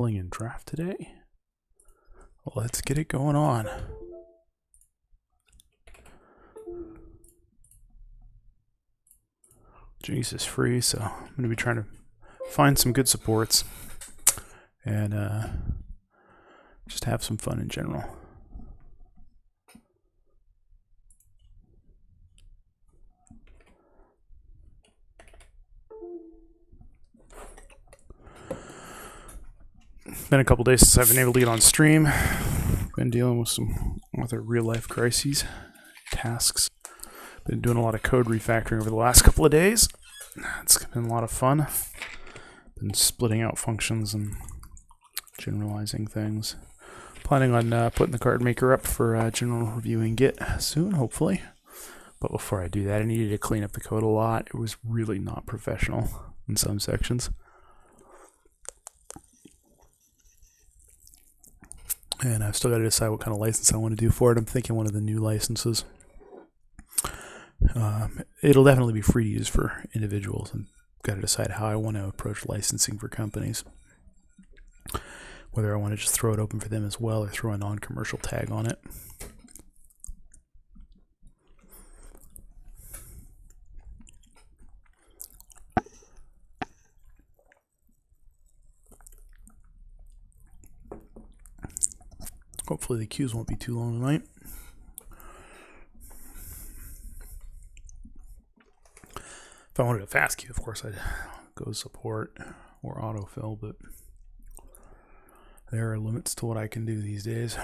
Pulling in draft today. Let's get it going on. Jinx is free, so I'm going to be trying to find some good supports and just have some fun in general. Been a couple days since I've been able to get on stream. Been dealing with some other real-life crises, tasks. Been doing a lot of code refactoring over the last couple of days. It's been a lot of fun. Been splitting out functions and generalizing things. Planning on putting the card maker up for general review in Git soon, hopefully. But before I do that, I needed to clean up the code a lot. It was really not professional in some sections. And I've still got to decide what kind of license I want to do for it. I'm thinking one of the new licenses. It'll definitely be free to use for individuals. I've got to decide how I want to approach licensing for companies. Whether I want to just throw it open for them as well or throw a non-commercial tag on it. Hopefully the queues won't be too long tonight. If I wanted a fast queue, of course, I'd go support or autofill, but there are limits to what I can do these days.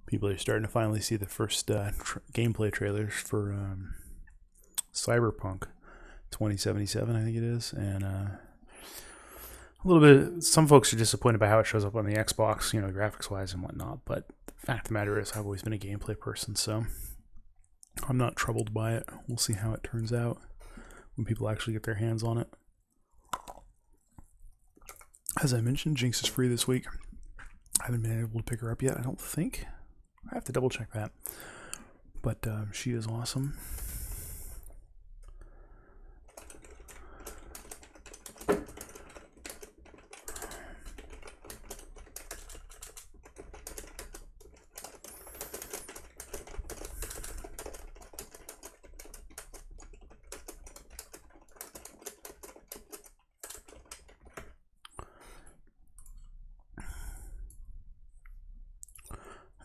People are starting to finally see the first gameplay trailers for Cyberpunk 2077, I think it is, and a little bit. Some folks are disappointed by how it shows up on the Xbox, you know, graphics-wise and whatnot. But the fact of the matter is, I've always been a gameplay person, so I'm not troubled by it. We'll see how it turns out when people actually get their hands on it. As I mentioned, Jinx is free this week. I haven't been able to pick her up yet, I don't think. I have to double check that. But she is awesome.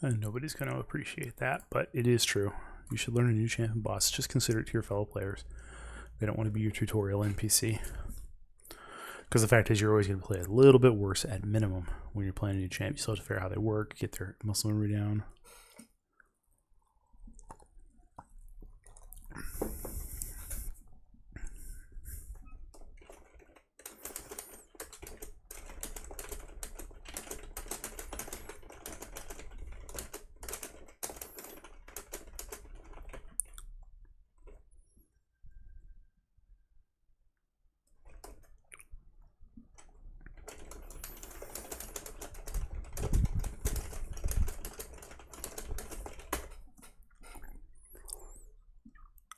And nobody's going to appreciate that, but it is true. You should learn a new champion boss. Just consider it to your fellow players. They don't want to be your tutorial NPC. Because the fact is, you're always going to play a little bit worse at minimum when you're playing a new champ. You still have to figure out how they work, get their muscle memory down.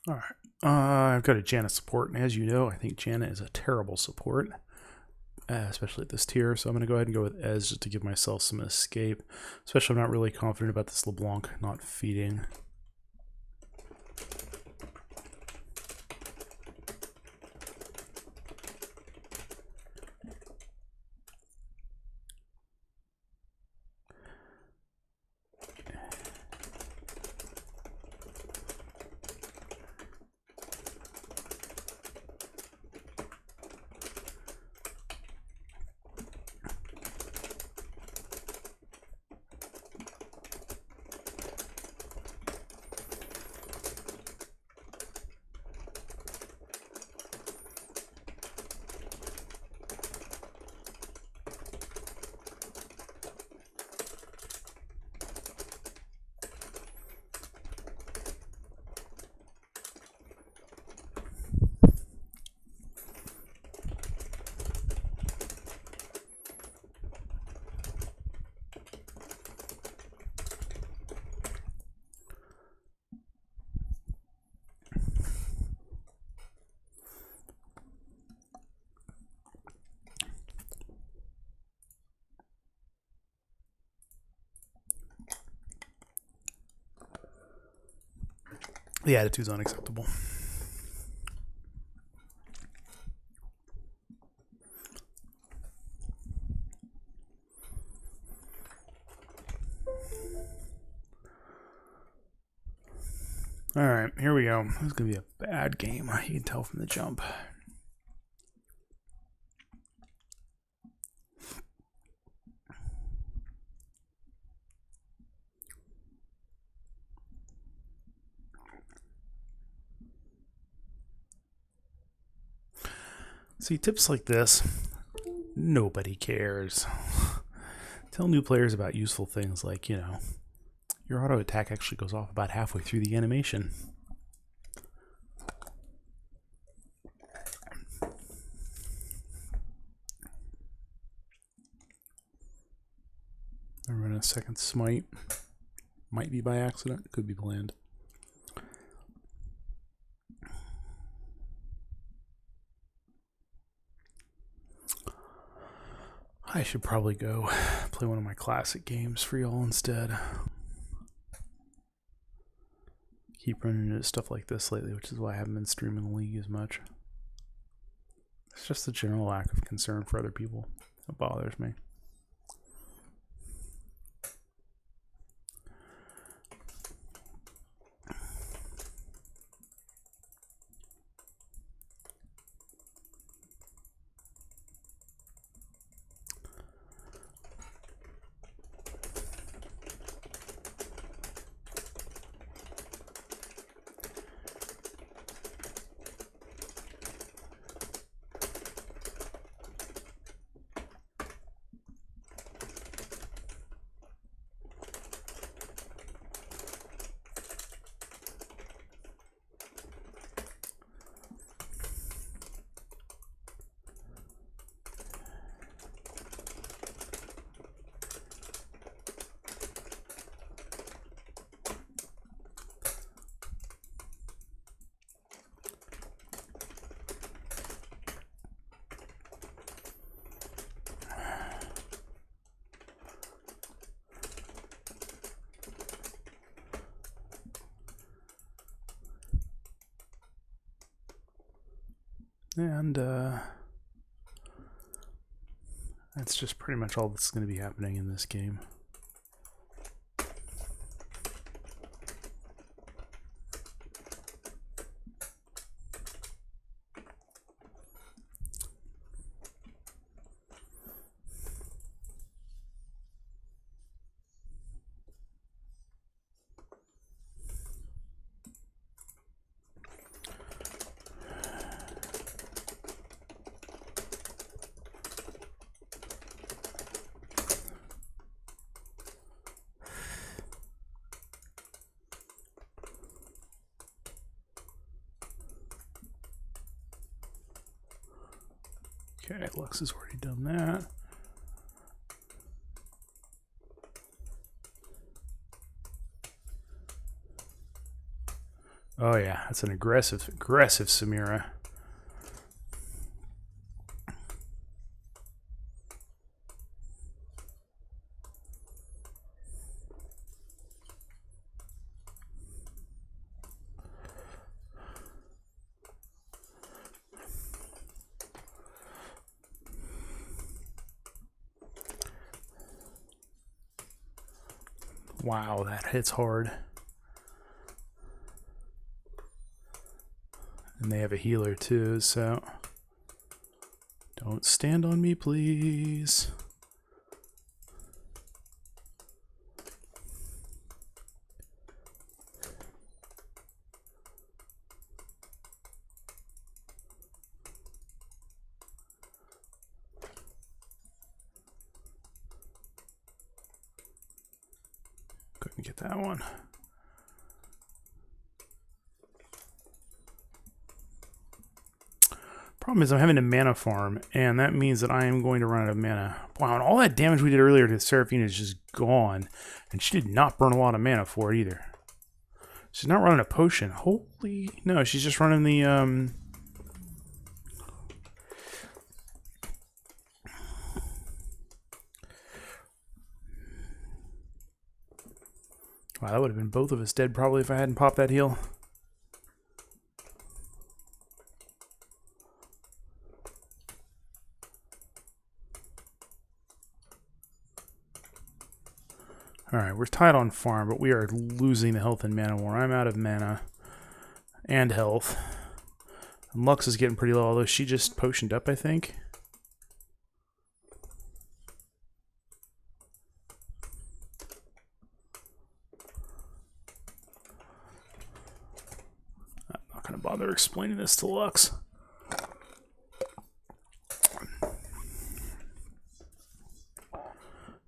All right, I've got a Janna support, and as you know, I think Janna is a terrible support, especially at this tier, so I'm going to go ahead and go with Ez just to give myself some escape, especially I'm not really confident about this LeBlanc not feeding. The attitude's unacceptable. Alright, here we go. This is going to be a bad game. You can tell from the jump. See, tips like this, nobody cares. Tell new players about useful things like, you know, your auto attack actually goes off about halfway through the animation. I run a second smite. Might be by accident, could be planned. I should probably go play one of my classic games for y'all instead. Keep running into stuff like this lately, which is why I haven't been streaming the League as much. It's just a general lack of concern for other people that bothers me. And that's just pretty much all that's going to be happening in this game. Okay, Lux has already done that. Oh yeah, that's an aggressive Samira. Wow, that hits hard. And they have a healer too, so don't stand on me, please. Couldn't get that one. Problem is I'm having to mana farm, and that means that I am going to run out of mana. Wow, and all that damage we did earlier to Seraphina is just gone. And she did not burn a lot of mana for it either. She's not running a potion. Holy... No, she's just running the... Wow, that would have been both of us dead probably if I hadn't popped that heal. Alright, we're tied on farm, but we are losing the health and mana war. I'm out of mana and health. And Lux is getting pretty low, although she just potioned up, I think. I'm not going to bother explaining this to Lux.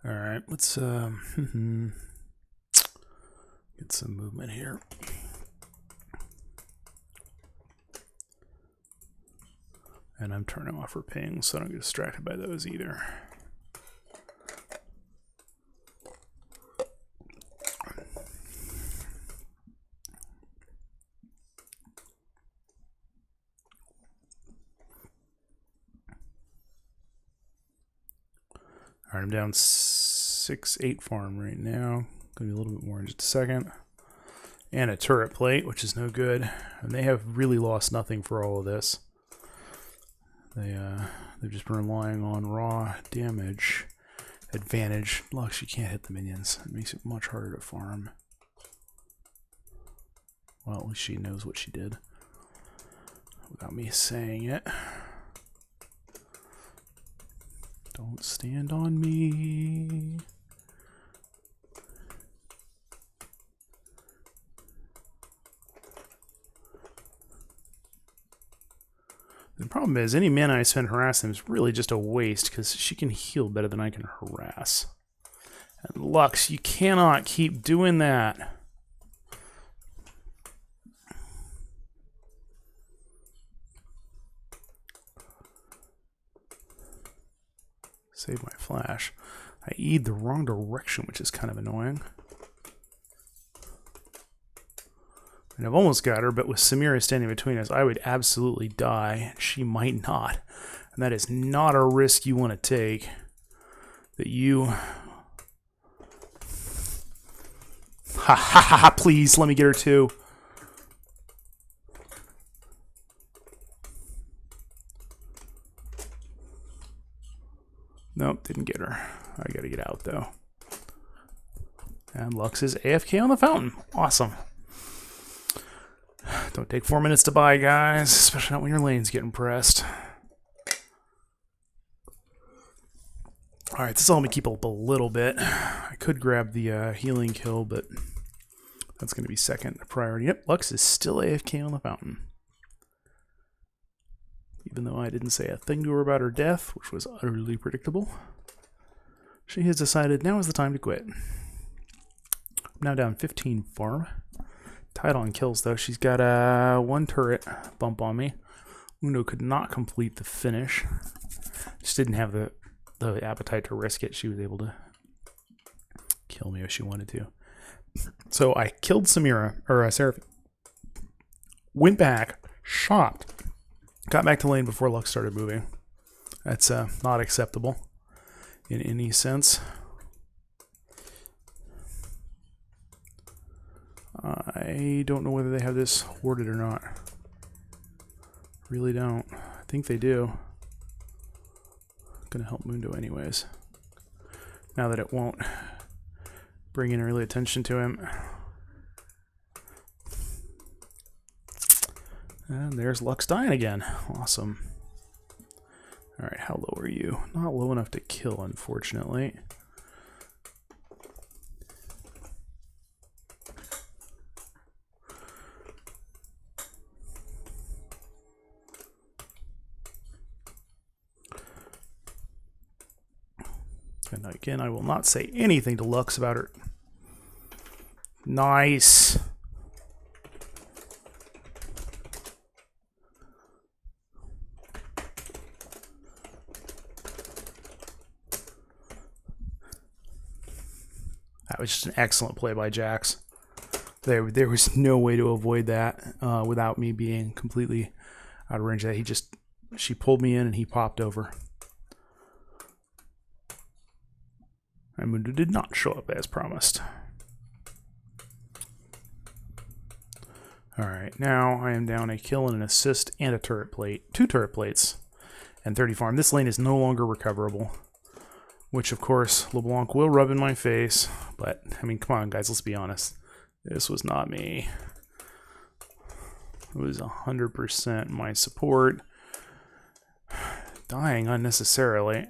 Alright, let's get some movement here. And I'm turning off her ping, so I don't get distracted by those either. Alright, I'm down 6-8 farm right now. Gonna be a little bit more in just a second. And a turret plate, which is no good. And they have really lost nothing for all of this. They've just been relying on raw damage advantage. Lux, you can't hit the minions. It makes it much harder to farm. Well, at least she knows what she did without me saying it. Don't stand on me. The problem is, any mana I spend harassing them is really just a waste, because she can heal better than I can harass. And Lux, you cannot keep doing that. Save my flash. I E'd the wrong direction, which is kind of annoying. And I've almost got her, but with Samira standing between us, I would absolutely die. She might not. And that is not a risk you want to take. That you... Ha ha ha, please, let me get her too. Nope, didn't get her. I gotta get out, though. And Lux is AFK on the fountain. Awesome. Don't take 4 minutes to buy, guys, especially not when your lane's getting pressed. Alright, this will help me keep up a little bit. I could grab the healing kill, but that's going to be second priority. Yep, Lux is still AFK on the fountain. Even though I didn't say a thing to her about her death, which was utterly predictable. She has decided now is the time to quit. I'm now down 15 farm. Tied on kills, though. She's got a 1 turret bump on me. Uno could not complete the finish. Just didn't have the appetite to risk it. She was able to kill me if she wanted to. So I killed Samira, or Seraphine. Went back, shot. Got back to lane before Lux started moving. That's not acceptable in any sense. I don't know whether they have this warded or not. Really don't. I think they do. Gonna help Mundo anyways. Now that it won't bring any really attention to him. And there's Lux dying again. Awesome. Alright, how low are you? Not low enough to kill, unfortunately. And again, I will not say anything to Lux about her. Nice. That was just an excellent play by Jax. There was no way to avoid that without me being completely out of range. That she pulled me in and he popped over. Mundo did not show up as promised. Alright, now I am down a kill and an assist and a turret plate. 2 turret plates and 30 farm. This lane is no longer recoverable. which of course LeBlanc will rub in my face. But I mean, come on, guys, let's be honest. This was not me. It was 100% my support. Dying unnecessarily.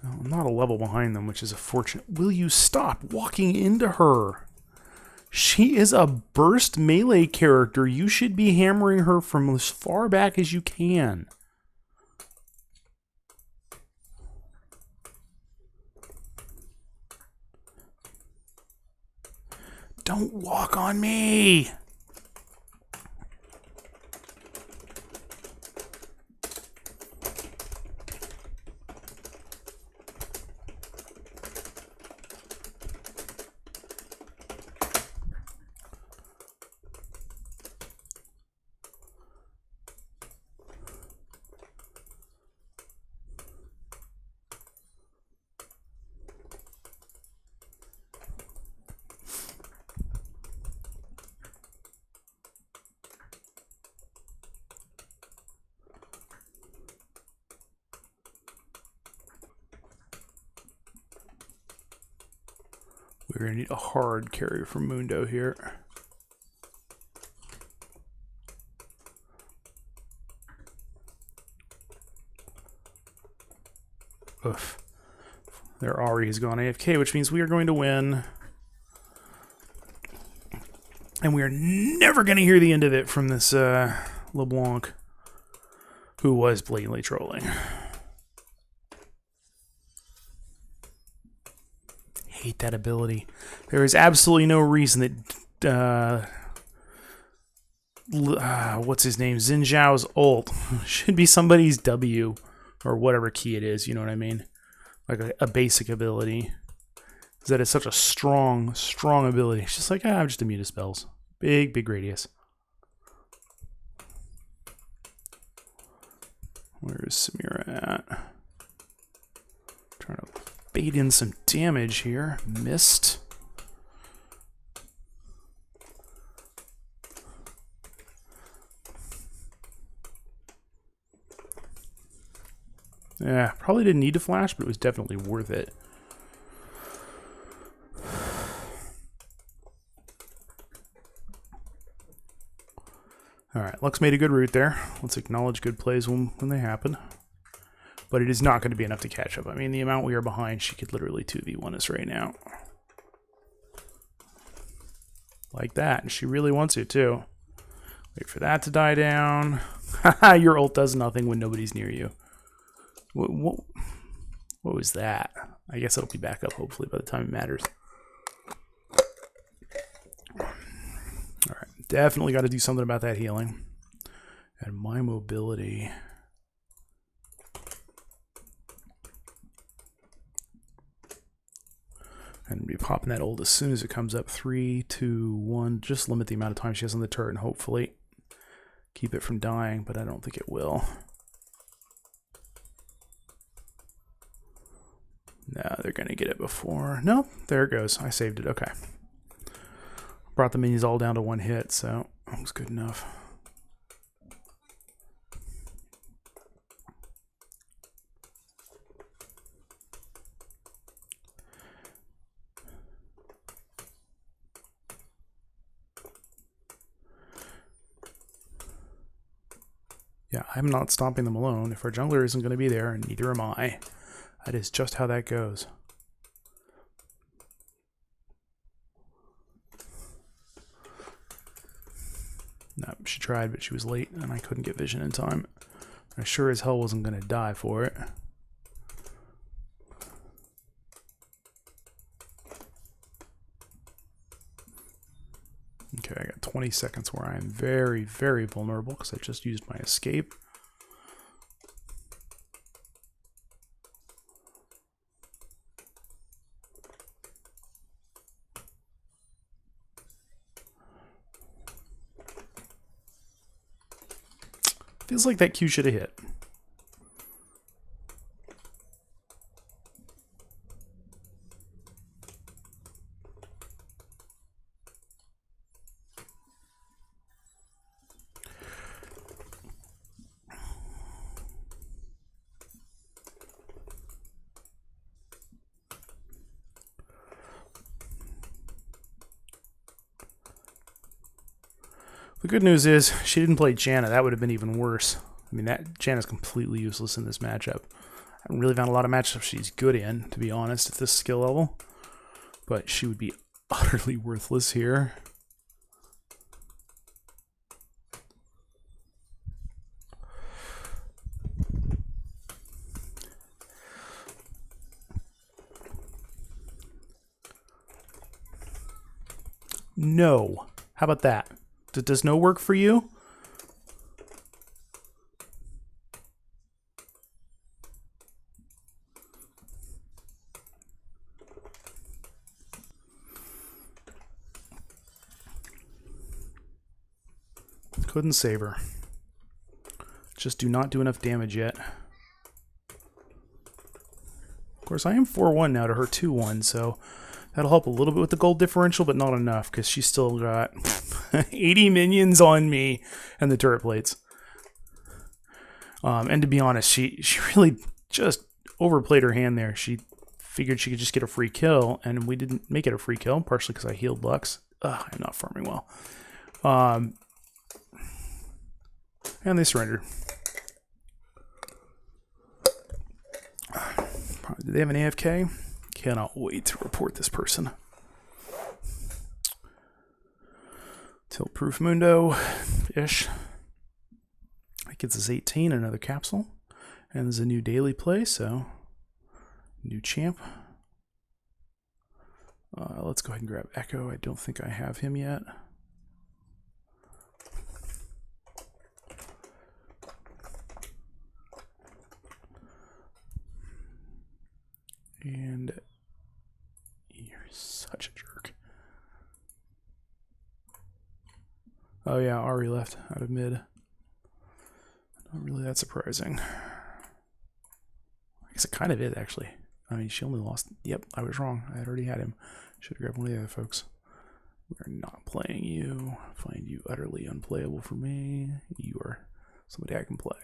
Well, I'm not a level behind them, which is a fortune. Will you stop walking into her? She is a burst melee character. You should be hammering her from as far back as you can. Don't walk on me! We're going to need a hard carry from Mundo here. Oof. Their Ahri has gone AFK, which means we are going to win. And we are never going to hear the end of it from this LeBlanc, who was blatantly trolling. Hate that ability. There is absolutely no reason that what's his name, Xin Zhao's ult should be somebody's W or whatever key it is. You know what I mean? Like a basic ability. Is that it's such a strong ability. It's just like I'm just immune to spells. Big radius. Where's Samira at? Trying to bait in some damage here. Missed. Yeah, probably didn't need to flash, but it was definitely worth it. Alright, Lux made a good route there. Let's acknowledge good plays when they happen. But it is not going to be enough to catch up. I mean, the amount we are behind, she could literally 2v1 us right now. Like that. And she really wants it, too. Wait for that to die down. Haha, your ult does nothing when nobody's near you. What was that? I guess it'll be back up, hopefully, by the time it matters. Alright, definitely got to do something about that healing. And my mobility... And be popping that ult as soon as it comes up. 3, 2, 1. Just limit the amount of time she has on the turret and hopefully keep it from dying, but I don't think it will. No, they're going to get it before. No, there it goes. I saved it. Okay. Brought the minions all down to one hit, so that was good enough. Yeah, I'm not stopping them alone. If our jungler isn't going to be there, neither am I. That is just how that goes. No, she tried, but she was late, and I couldn't get vision in time. I sure as hell wasn't going to die for it. Okay, I got 20 seconds where I am very, very vulnerable because I just used my escape. Feels like that Q should have hit. The good news is she didn't play Janna. That would have been even worse. I mean, that Janna's completely useless in this matchup. I haven't really found a lot of matchups she's good in, to be honest, at this skill level. But she would be utterly worthless here. No. How about that? Does no work for you? Couldn't save her. Just do not do enough damage yet. Of course, I am 4-1 now to her 2-1, so that'll help a little bit with the gold differential, but not enough, because she's still got 80 minions on me and the turret plates. And to be honest, she really just overplayed her hand there. She figured she could just get a free kill, and we didn't make it a free kill, partially because I healed Lux. Ugh, I'm not farming well. And they surrendered. Do they have an AFK? Cannot wait to report this person. Tilt Proof Mundo-ish. That gets us 18, another capsule. And there's a new daily play, so new champ. Let's go ahead and grab Echo. I don't think I have him yet. And you're such a jerk. Oh yeah, Ari left out of mid. Not really that surprising. I guess it kind of is, actually. I mean, she only lost... Yep, I was wrong. I had already had him. Should have grabbed one of the other folks. We are not playing you. Find you utterly unplayable for me. You are somebody I can play.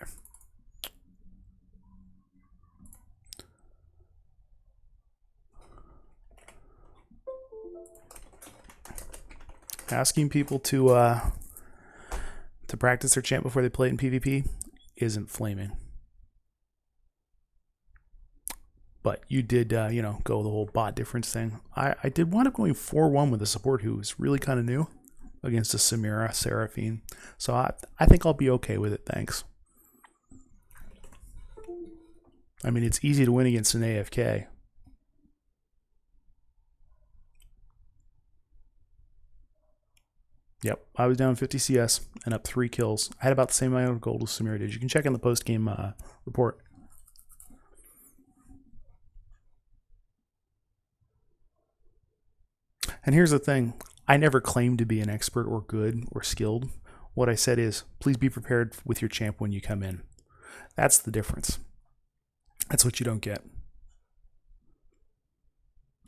Asking people to practice their champ before they play it in PvP isn't flaming. But you did, you know, go the whole bot difference thing. I did wind up going 4-1 with a support who was really kind of new against a Samira Seraphine. So I think I'll be okay with it, thanks. I mean, it's easy to win against an AFK. Yep, I was down 50 CS and up 3 kills. I had about the same amount of gold as Samira did. You can check in the post-game report. And here's the thing. I never claimed to be an expert or good or skilled. What I said is, please be prepared with your champ when you come in. That's the difference. That's what you don't get.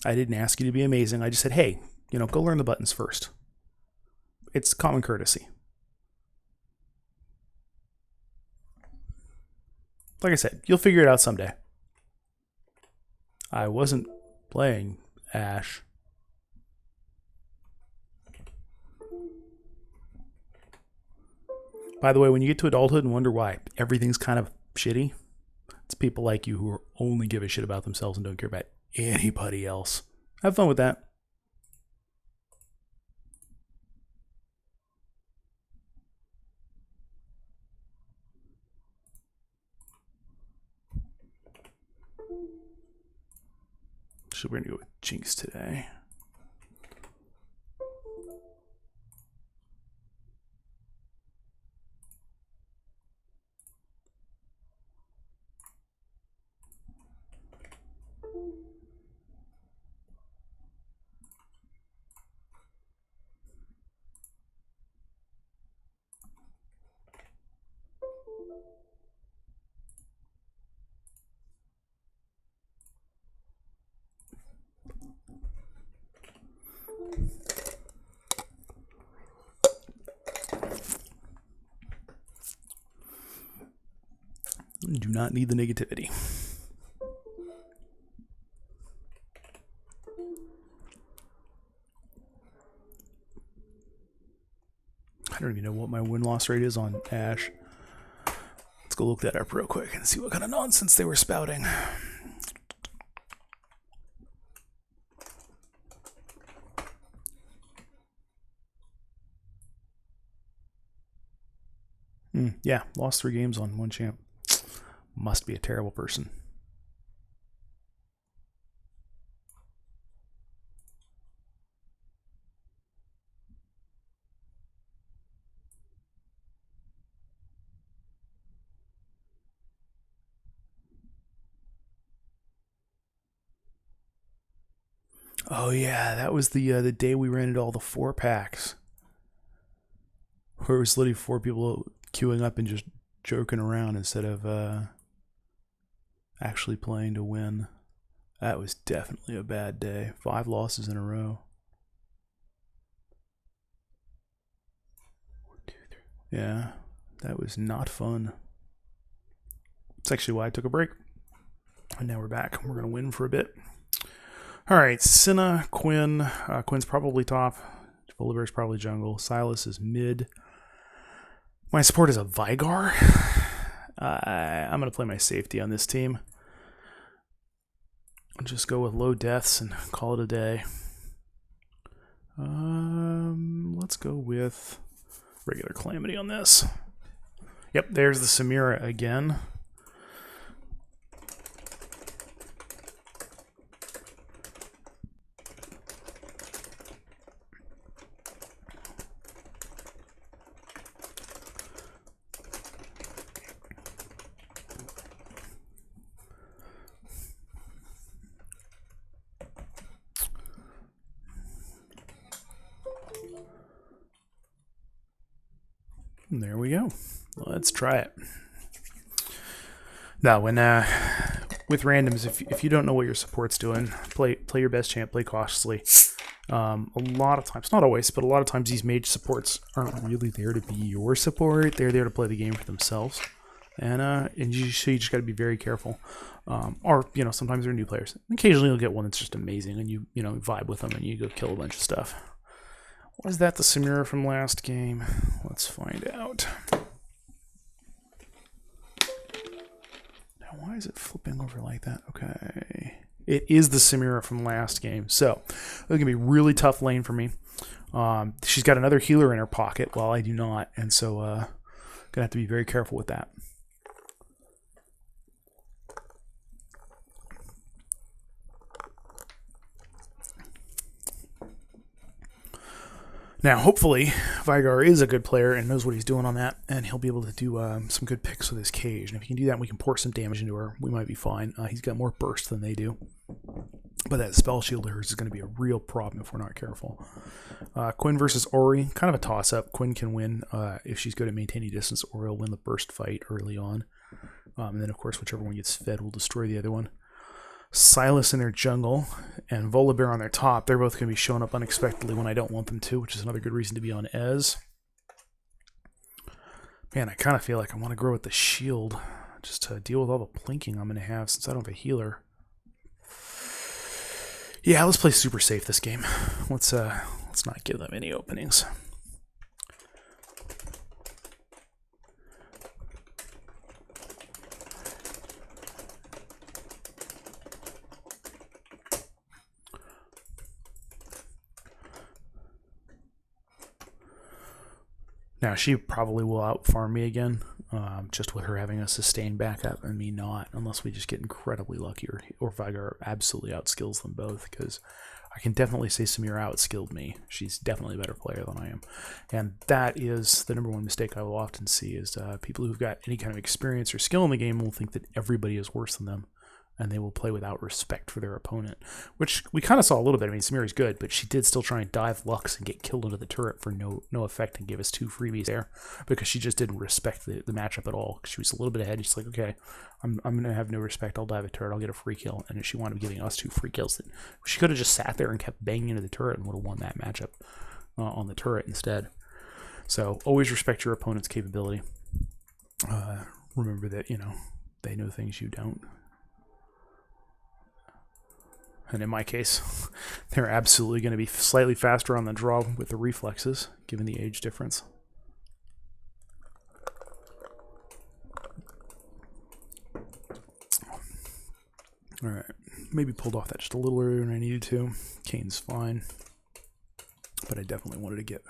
I didn't ask you to be amazing. I just said, hey, you know, go learn the buttons first. It's common courtesy. Like I said, you'll figure it out someday. I wasn't playing Ashe. By the way, when you get to adulthood and wonder why everything's kind of shitty, it's people like you who only give a shit about themselves and don't care about anybody else. Have fun with that. So we're going to go with Jinx today. Do not need the negativity. I don't even know what my win-loss rate is on Ash. Let's go look that up real quick and see what kind of nonsense they were spouting. Yeah, lost 3 games on 1 champ. Must be a terrible person. Oh yeah, that was the day we ran into all the 4-packs. Where it was literally 4 people queuing up and just joking around instead of actually playing to win. That was definitely a bad day. 5 losses in a row. 1, 2, 3. Yeah, that was not fun. That's actually why I took a break. And now we're back. We're going to win for a bit. All right, Senna, Quinn. Quinn's probably top. Volibear's probably jungle. Sylas is mid. My support is a Vigar. I'm going to play my safety on this team. I'll just go with low deaths and call it a day. Let's go with regular Calamity on this. Yep, there's the Samira again. And there we go. Let's try it. Now, when with randoms, if you don't know what your support's doing, play your best champ, play cautiously. A lot of times, not always, but a lot of times these mage supports aren't really there to be your support. They're there to play the game for themselves. And you just got to be very careful. Or, sometimes they're new players. Occasionally you'll get one that's just amazing and you vibe with them and you go kill a bunch of stuff. Was that the Samira from last game? Let's find out. Now, why is it flipping over like that? Okay. It is the Samira from last game. So, it's going to be a really tough lane for me. She's got another healer in her pocket while I do not. And so, going to have to be very careful with that. Now, hopefully, Vigar is a good player and knows what he's doing on that, and he'll be able to do some good picks with his cage. And if he can do that, we can pour some damage into her. We might be fine. He's got more burst than they do. But that spell shield of hers is going to be a real problem if we're not careful. Quinn versus Ori, kind of a toss-up. Quinn can win if she's good at maintaining distance. Ori will win the burst fight early on. And then, of course, whichever one gets fed will destroy the other one. Sylas in their jungle and Volibear on their top. They're both going to be showing up unexpectedly when I don't want them to, which is another good reason to be on Ez. Man, I kind of feel like I want to grow with the shield just to deal with all the plinking I'm going to have since I don't have a healer. Yeah, let's play super safe this game. Let's not give them any openings. Now, she probably will out-farm me again, just with her having a sustained backup and me not, unless we just get incredibly lucky or Vigar absolutely outskills them both, because I can definitely say Samira outskilled me. She's definitely a better player than I am. And that is the number one mistake I will often see is people who've got any kind of experience or skill in the game will think that everybody is worse than them. And they will play without respect for their opponent, which we kind of saw a little bit. I mean, Samira's good, but she did still try and dive Lux and get killed into the turret for no effect and give us 2 freebies there because she just didn't respect the matchup at all. She was a little bit ahead. She's like, okay, I'm going to have no respect. I'll dive a turret. I'll get a free kill. And she wound up giving us 2 free kills. She could have just sat there and kept banging into the turret and would have won that matchup on the turret instead. So always respect your opponent's capability. Remember that, they know things you don't. And in my case, they're absolutely going to be slightly faster on the draw with the reflexes, given the age difference. Alright, maybe pulled off that just a little earlier than I needed to. Kane's fine. But I definitely wanted to get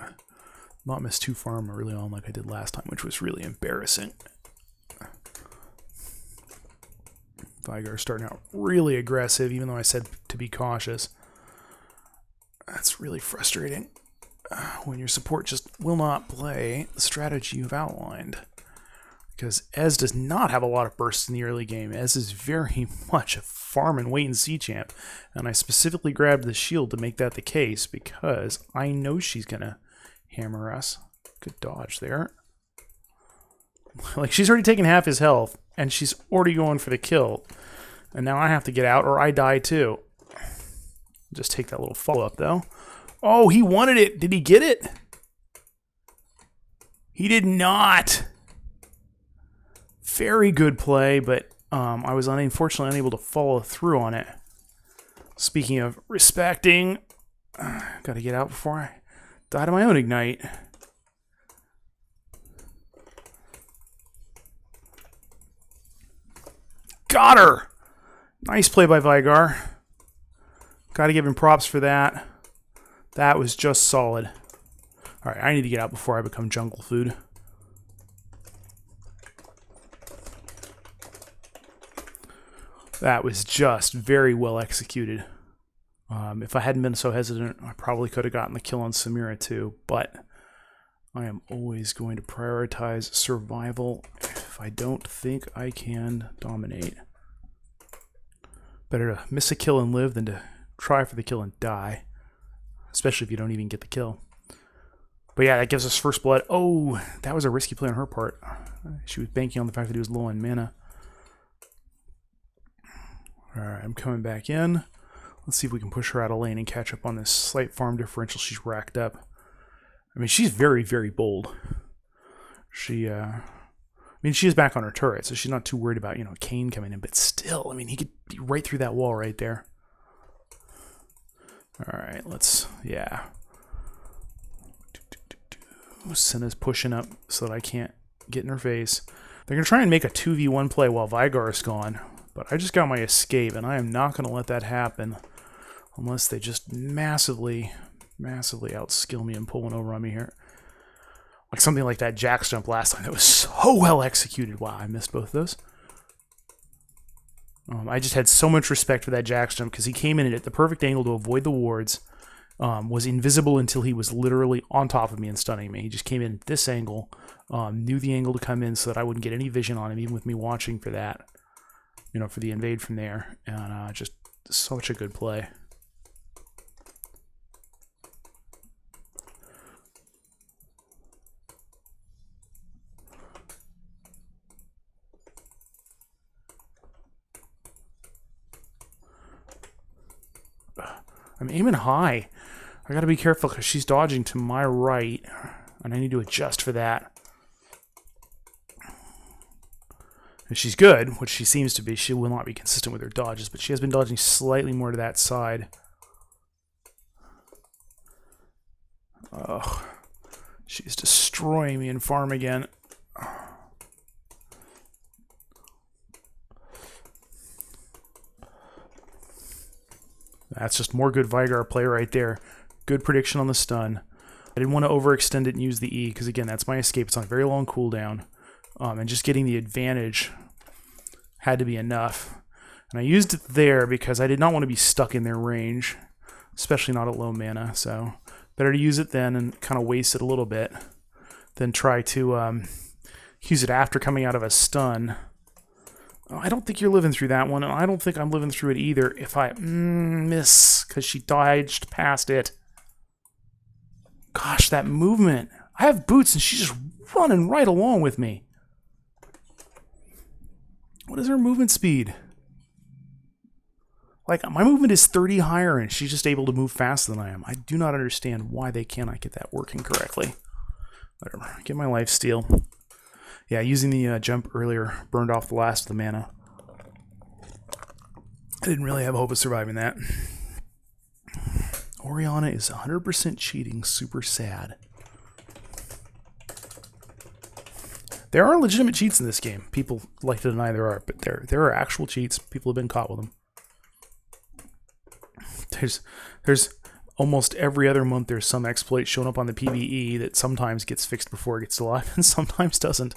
not miss too far early on like I did last time, which was really embarrassing. Vygar starting out really aggressive, even though I said to be cautious. That's really frustrating when your support just will not play the strategy you've outlined. Because Ez does not have a lot of bursts in the early game. Ez is very much a farm and wait and see champ. And I specifically grabbed the shield to make that the case because I know she's going to hammer us. Good dodge there. Like, she's already taken half his health and she's already going for the kill. And now I have to get out or I die too. Just take that little follow-up though. Oh, he wanted it. Did he get it? He did not. Very good play, but I was unfortunately unable to follow through on it. Speaking of respecting, gotta get out before I die to my own ignite. Got her! Nice play by Vygar. Gotta give him props for that. That was just solid. Alright, I need to get out before I become jungle food. That was just very well executed. If I hadn't been so hesitant, I probably could have gotten the kill on Samira too, but I am always going to prioritize survival if I don't think I can dominate. Better to miss a kill and live than to try for the kill and die, especially if you don't even get the kill. But yeah, that gives us first blood. Oh, that was a risky play on her part. She was banking on the fact that he was low on mana. Alright, I'm coming back in. Let's see if we can push her out of lane and catch up on this slight farm differential she's racked up. I mean, she's very, very bold. She is back on her turret, so she's not too worried about, Kane coming in. But still, I mean, he could be right through that wall right there. Alright, yeah. Senna's pushing up so that I can't get in her face. They're going to try and make a 2v1 play while Vygar is gone. But I just got my escape, and I am not going to let that happen unless they just massively, massively outskill me and pull one over on me here. Like something like that Jax jump last time. That was so well executed. Wow, I missed both of those. I just had so much respect for that Jax jump because he came in at the perfect angle to avoid the wards. Was invisible until he was literally on top of me and stunning me. He just came in at this angle, knew the angle to come in so that I wouldn't get any vision on him, even with me watching for that. For the invade from there, and just such a good play. I'm aiming high. I gotta be careful because she's dodging to my right, and I need to adjust for that. And she's good, which she seems to be. She will not be consistent with her dodges, but she has been dodging slightly more to that side. Oh, she's destroying me in farm again. That's just more good Vygar play right there. Good prediction on the stun. I didn't want to overextend it and use the E, because again, that's my escape. It's on a very long cooldown. And just getting the advantage had to be enough. And I used it there because I did not want to be stuck in their range, especially not at low mana. So better to use it then and kind of waste it a little bit than try to use it after coming out of a stun. I don't think you're living through that one, and I don't think I'm living through it either if I miss, because she dodged past it. Gosh, that movement. I have boots, and she's just running right along with me. What is her movement speed? Like, my movement is 30 higher, and she's just able to move faster than I am. I do not understand why they cannot get that working correctly. Whatever. Get my life steal. Yeah, using the jump earlier burned off the last of the mana. I didn't really have hope of surviving that. Orianna is 100% cheating. Super sad. There are legitimate cheats in this game. People like to deny there are, but there are actual cheats. People have been caught with them. There's almost every other month there's some exploit showing up on the PvE that sometimes gets fixed before it gets to live and sometimes doesn't.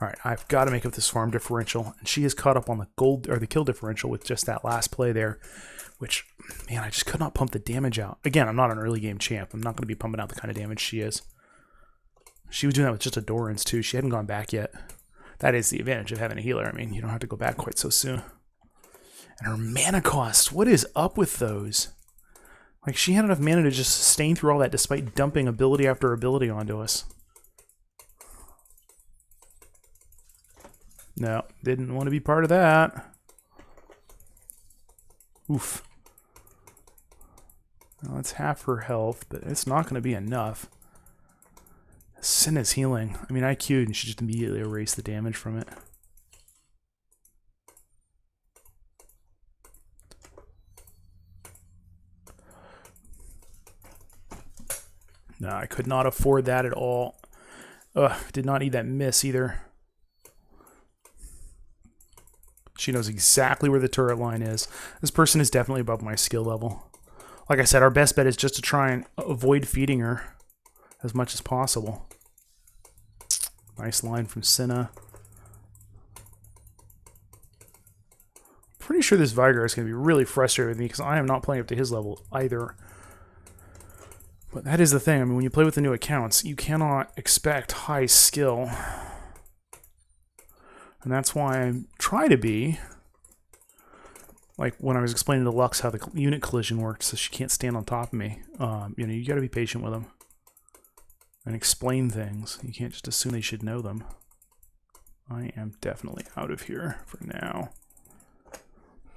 All right, I've got to make up this farm differential, and she is caught up on the gold or the kill differential with just that last play there, which, man, I just could not pump the damage out. Again, I'm not an early game champ. I'm not going to be pumping out the kind of damage she is. She was doing that with just a Doran's too. She hadn't gone back yet. That is the advantage of having a healer. I mean, you don't have to go back quite so soon. And her mana cost, what is up with those? Like, she had enough mana to just sustain through all that despite dumping ability after ability onto us. No, didn't want to be part of that. Oof. Well, that's half her health, but it's not going to be enough. Sin is healing. I mean, I Q'd and she just immediately erased the damage from it. No, I could not afford that at all. Ugh, did not need that miss either. She knows exactly where the turret line is. This person is definitely above my skill level. Like I said, our best bet is just to try and avoid feeding her as much as possible. Nice line from Senna. Pretty sure this Vigar is going to be really frustrated with me because I am not playing up to his level either. But that is the thing. I mean, when you play with the new accounts, you cannot expect high skill. And that's why I try to be, like when I was explaining to Lux how the unit collision works, so she can't stand on top of me. You know, you got to be patient with them and explain things. You can't just assume they should know them. I am definitely out of here for now.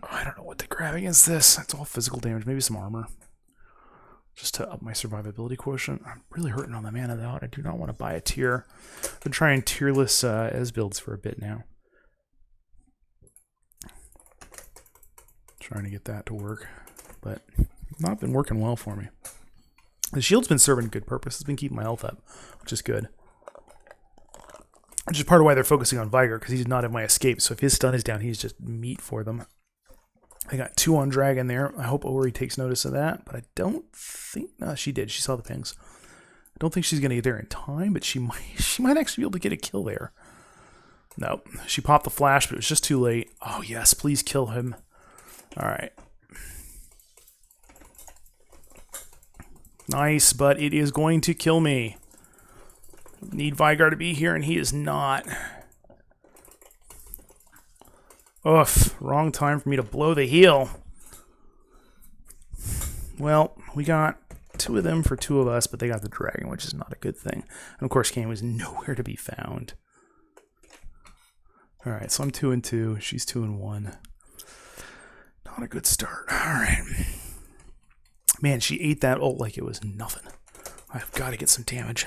I don't know what to grab against this. It's all physical damage, maybe some armor. Just to up my survivability quotient. I'm really hurting on the mana though. I do not want to buy a tier. I've been trying tierless as builds for a bit now. Trying to get that to work, but not been working well for me. The shield's been serving a good purpose. It's been keeping my health up, which is good. Which is part of why they're focusing on Vigar, because he did not have my escape. So if his stun is down, he's just meat for them. I got 2 on Dragon there. I hope Ori takes notice of that, but I don't think... No, she did. She saw the pings. I don't think she's going to get there in time, but she might actually be able to get a kill there. No, she popped the flash, but it was just too late. Oh, yes, please kill him. All right. Nice, but it is going to kill me. Need Vigar to be here, and he is not. Oof, wrong time for me to blow the heal. Well, we got 2 of them for 2 of us, but they got the dragon, which is not a good thing. And of course, Kane was nowhere to be found. All right, so I'm 2 and 2. She's 2 and 1. Not a good start. All right. Man, she ate that ult like it was nothing. I've got to get some damage.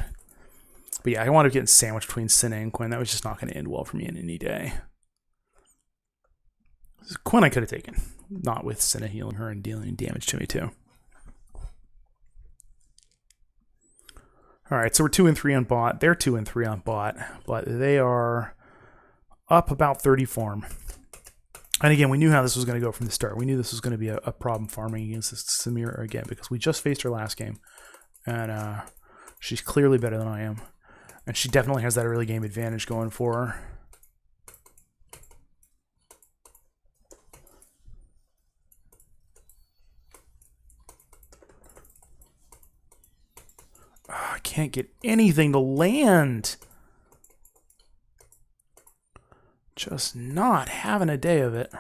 But yeah, I wound up getting sandwiched between Senna and Quinn. That was just not going to end well for me in any day. Quinn I could have taken. Not with Senna healing her and dealing damage to me too. Alright, so we're 2 and 3 on bot. They're 2 and 3 on bot. But they are up about 30 farm. And again, we knew how this was going to go from the start. We knew this was going to be a problem farming against this Samira again, because we just faced her last game. And she's clearly better than I am. And she definitely has that early game advantage going for her. Oh, I can't get anything to land. Just not having a day of it.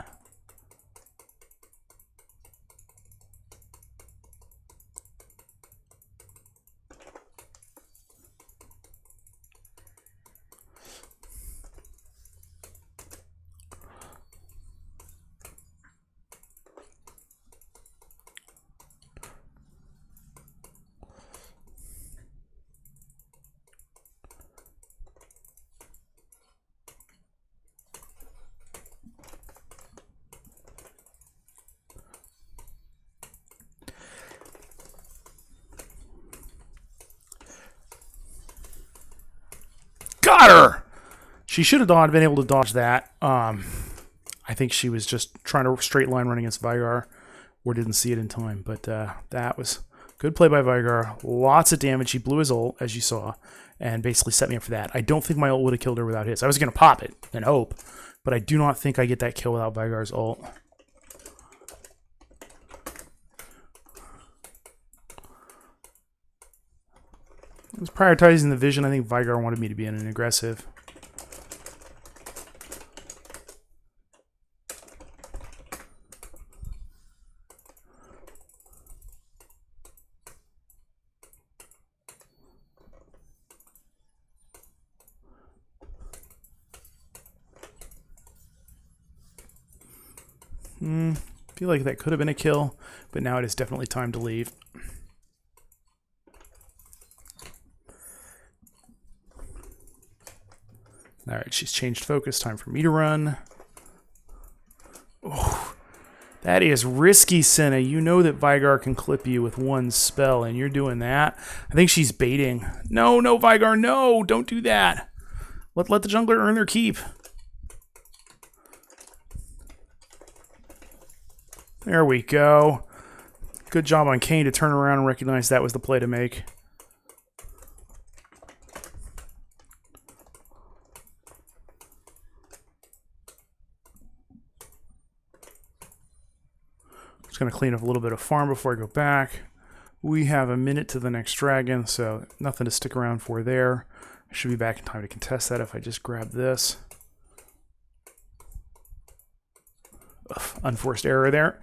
Got her! She should have been able to dodge that. I think she was just trying to straight line run against Vigar, or didn't see it in time. But that was good play by Veigar. Lots of damage. He blew his ult, as you saw, and basically set me up for that. I don't think my ult would have killed her without his. I was going to pop it and hope, but I do not think I get that kill without Veigar's ult. I was prioritizing the vision. I think Veigar wanted me to be in an aggressive. Feel like that could have been a kill, but now it is definitely time to leave. All right, she's changed focus. Time for me to run. Oh, that is risky, Senna. You know that Veigar can clip you with one spell, and you're doing that. I think she's baiting. No, no, Veigar, no! Don't do that. Let the jungler earn their keep. There we go. Good job on Kayn to turn around and recognize that was the play to make. Just going to clean up a little bit of farm before I go back. We have a minute to the next dragon, so nothing to stick around for there. I should be back in time to contest that if I just grab this. Ugh, unforced error there.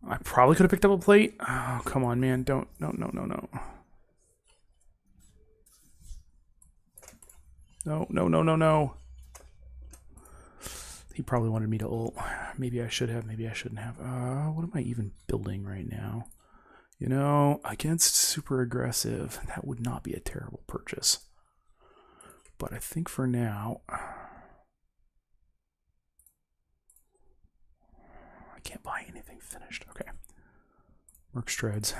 I probably could have picked up a plate. Oh, come on, man. Don't. No, no, no, no. No, no, no, no, no. He probably wanted me to ult. Maybe I should have. Maybe I shouldn't have. What am I even building right now? You know, against super aggressive, that would not be a terrible purchase. But I think for now... I can't buy anything finished. Okay. Merc Streds.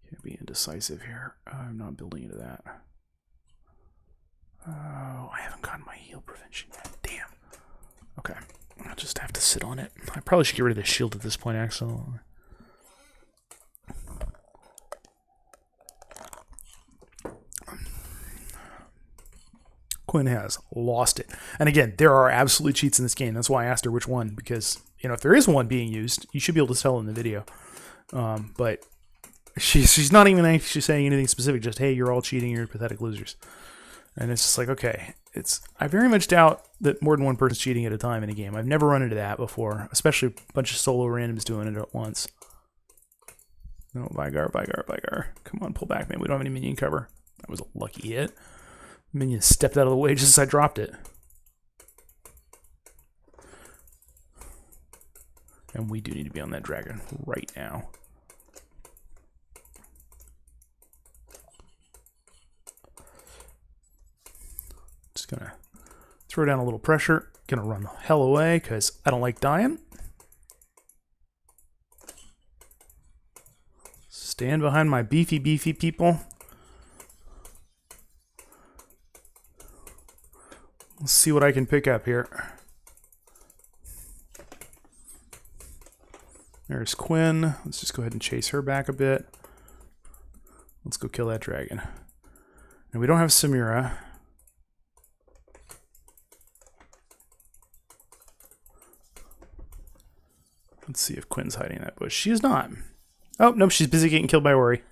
Can't be indecisive here. I'm not building into that. Oh, I haven't gotten my heal prevention yet. Damn. Okay. I'll just have to sit on it. I probably should get rid of the shield at this point, Axel. Quinn has lost it. And again, there are absolute cheats in this game. That's why I asked her which one, because, you know, if there is one being used, you should be able to tell in the video. But she's not even actually saying anything specific, just, hey, you're all cheating, you're pathetic losers. And it's just like, okay, I very much doubt that more than one person's cheating at a time in a game. I've never run into that before, especially a bunch of solo randoms doing it at once. No, Veigar, Veigar, Veigar. Come on, pull back, man. We don't have any minion cover. That was a lucky hit. Minion stepped out of the way just as I dropped it. And we do need to be on that dragon right now. Just gonna throw down a little pressure. Gonna run the hell away because I don't like dying. Stand behind my beefy people. Let's see what I can pick up here. There's Quinn. Let's just go ahead and chase her back a bit. Let's go kill that dragon. And we don't have Samira. Let's see if Quinn's hiding in that bush. She is not. Oh, nope, she's busy getting killed by Ori.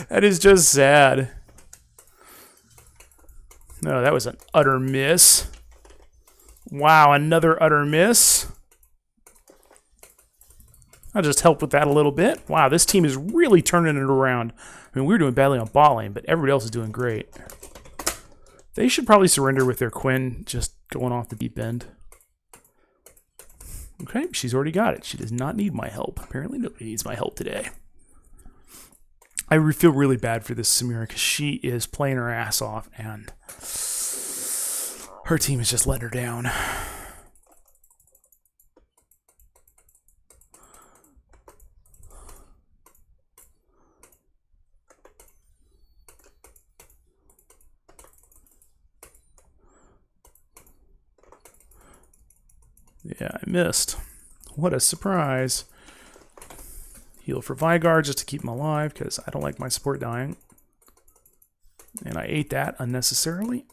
That is just sad. No, that was an utter miss. Wow, another utter miss. I'll just help with that a little bit. Wow, this team is really turning it around. I mean, we were doing badly on bot lane, but everybody else is doing great. They should probably surrender with their Quinn just going off the deep end. Okay, she's already got it. She does not need my help. Apparently nobody needs my help today. I feel really bad for this Samira because she is playing her ass off and her team is just letting her down. Yeah, I missed. What a surprise. Heal for Vygar just to keep him alive because I don't like my support dying. And I ate that unnecessarily.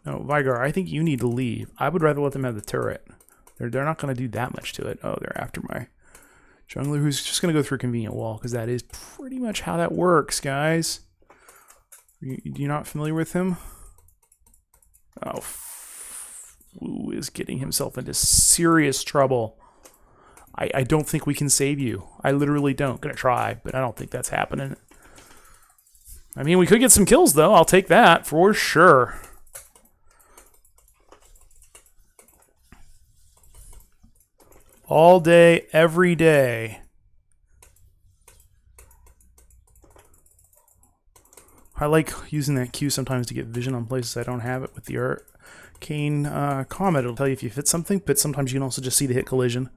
No, Vygar, I think you need to leave. I would rather let them have the turret. They're not going to do that much to it. Oh, they're after my jungler who's just going to go through a convenient wall because that is pretty much how that works, guys. You're not familiar with him? Oh, Wu is getting himself into serious trouble. I don't think we can save you. I literally don't. Gonna try, but I don't think that's happening. I mean, we could get some kills, though. I'll take that for sure. All day, every day. I like using that Q sometimes to get vision on places I don't have it with the arcane comment. It'll tell you if you hit something, but sometimes you can also just see the hit collision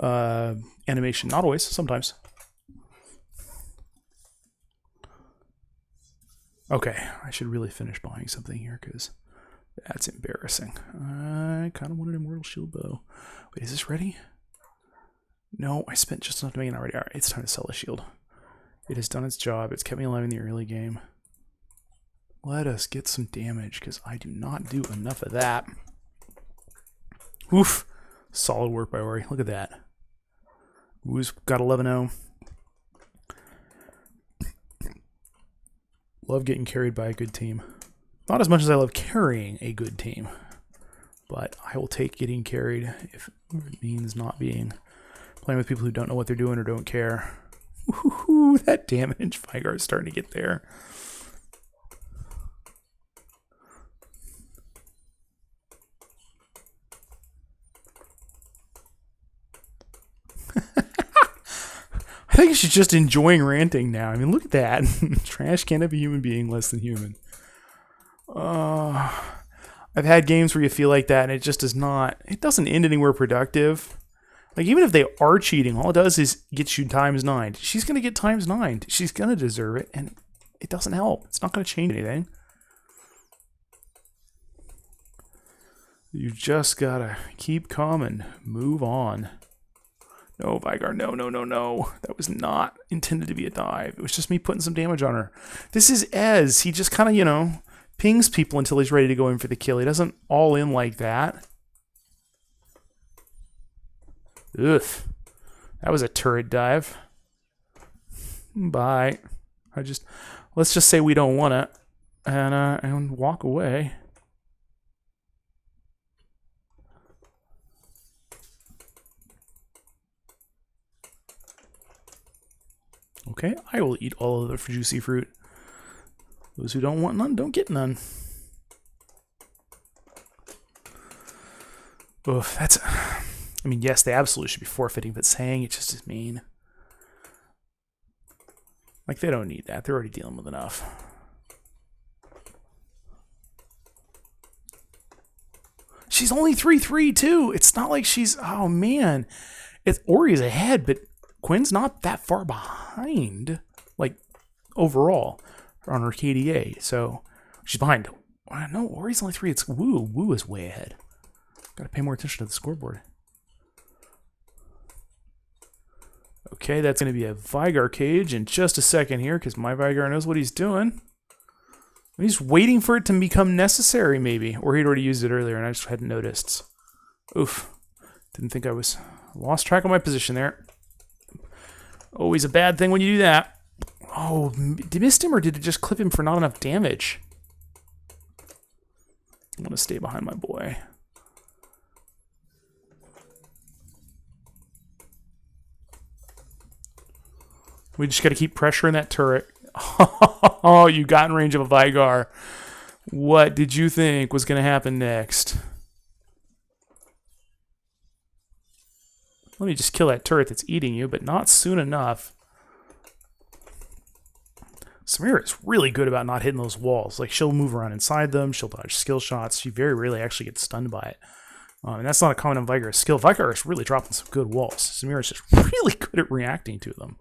animation. Not always, sometimes. Okay, I should really finish buying something here because that's embarrassing. I kind of want an Immortal Shield Bow. Wait, is this ready? No, I spent just enough to make it already. Alright, it's time to sell a shield. It has done its job. It's kept me alive in the early game. Let us get some damage, because I do not do enough of that. Oof. Solid work by Ori. Look at that. Woo's got 11-0. Love getting carried by a good team. Not as much as I love carrying a good team. But I will take getting carried if it means not being... playing with people who don't know what they're doing or don't care. Ooh, that damage. Vygar is starting to get there. I think she's just enjoying ranting now. I mean, look at that. Trash can't be a human being less than human. I've had games where you feel like that and it just does not... it doesn't end anywhere productive. Like, even if they are cheating, all it does is get you times 9. She's going to get times 9. She's going to deserve it, and it doesn't help. It's not going to change anything. You just got to keep calm and move on. No, Vygar, no, no, no, no. That was not intended to be a dive. It was just me putting some damage on her. This is Ez. He just kind of, you know, pings people until he's ready to go in for the kill. He doesn't all in like that. Ugh. That was a turret dive. Bye. Let's just say we don't want it and walk away. Okay, I will eat all of the juicy fruit. Those who don't want none, don't get none. Oof, that's... I mean, yes, they absolutely should be forfeiting, but saying it just is mean. Like, they don't need that. They're already dealing with enough. She's only 3-3, too. It's not like she's... oh, man. Ori's ahead, but Quinn's not that far behind. Like, overall, on her KDA. So, she's behind. No, Ori's only 3. It's Wu. Wu is way ahead. Gotta pay more attention to the scoreboard. Okay, that's going to be a Vygar cage in just a second here, because my Vygar knows what he's doing. He's waiting for it to become necessary, maybe. Or he'd already used it earlier, and I just hadn't noticed. Oof. Didn't think I was... lost track of my position there. Always a bad thing when you do that. Oh, missed him, or did it just clip him for not enough damage? I'm going to stay behind my boy. We just got to keep pressuring that turret. Oh, you got in range of a Vygar. What did you think was going to happen next? Let me just kill that turret that's eating you, but not soon enough. Samira is really good about not hitting those walls. Like, she'll move around inside them. She'll dodge skill shots. She very rarely actually gets stunned by it. And that's not a common on Vygar's skill. Vygar is really dropping some good walls. Samira's just really good at reacting to them.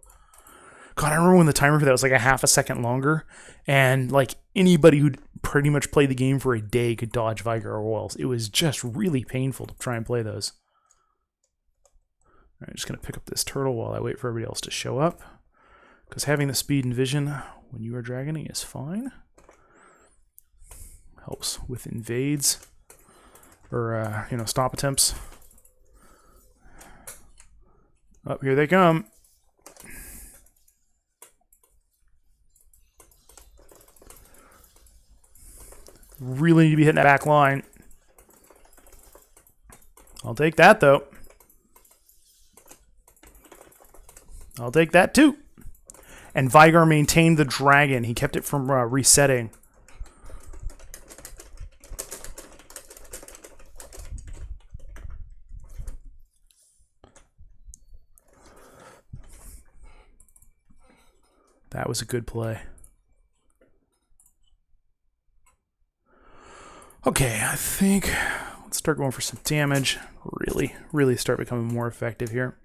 God, I remember when the timer for that was like a half a second longer, and like anybody who'd pretty much played the game for a day could dodge Vigar Royals. It was just really painful to try and play those. All right, I'm just going to pick up this turtle while I wait for everybody else to show up, because having the speed and vision when you are dragoning is fine. Helps with invades or stop attempts. Up here they come. Really need to be hitting that back line. I'll take that, though. I'll take that, too. And Vigar maintained the dragon. He kept it from resetting. That was a good play. Okay, I think let's start going for some damage. Really start becoming more effective here.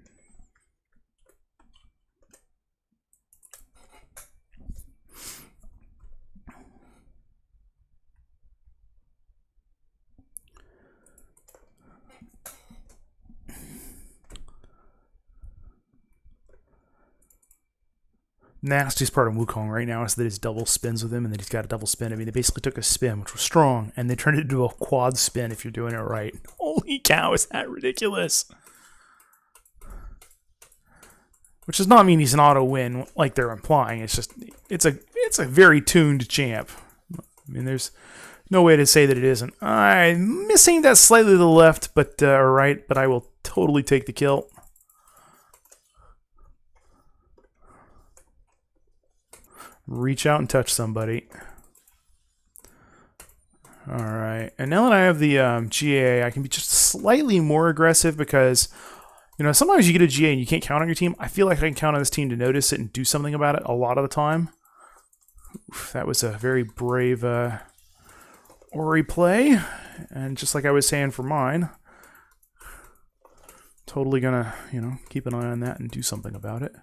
Nastiest part of Wukong right now is that his double spins with him, and that he's got a double spin. I mean, they basically took a spin, which was strong, and they turned it into a quad spin if you're doing it right. Holy cow, is that ridiculous? Which does not mean he's an auto win like they're implying. It's just it's a very tuned champ. I mean, there's no way to say that it isn't. I'm missing that slightly to the left, but right, but I will totally take the kill. Reach out and touch somebody. Alright, and now that I have the GA, I can be just slightly more aggressive because, sometimes you get a GA and you can't count on your team. I feel like I can count on this team to notice it and do something about it a lot of the time. Oof, that was a very brave Ori play. And just like I was saying for mine, totally gonna, keep an eye on that and do something about it.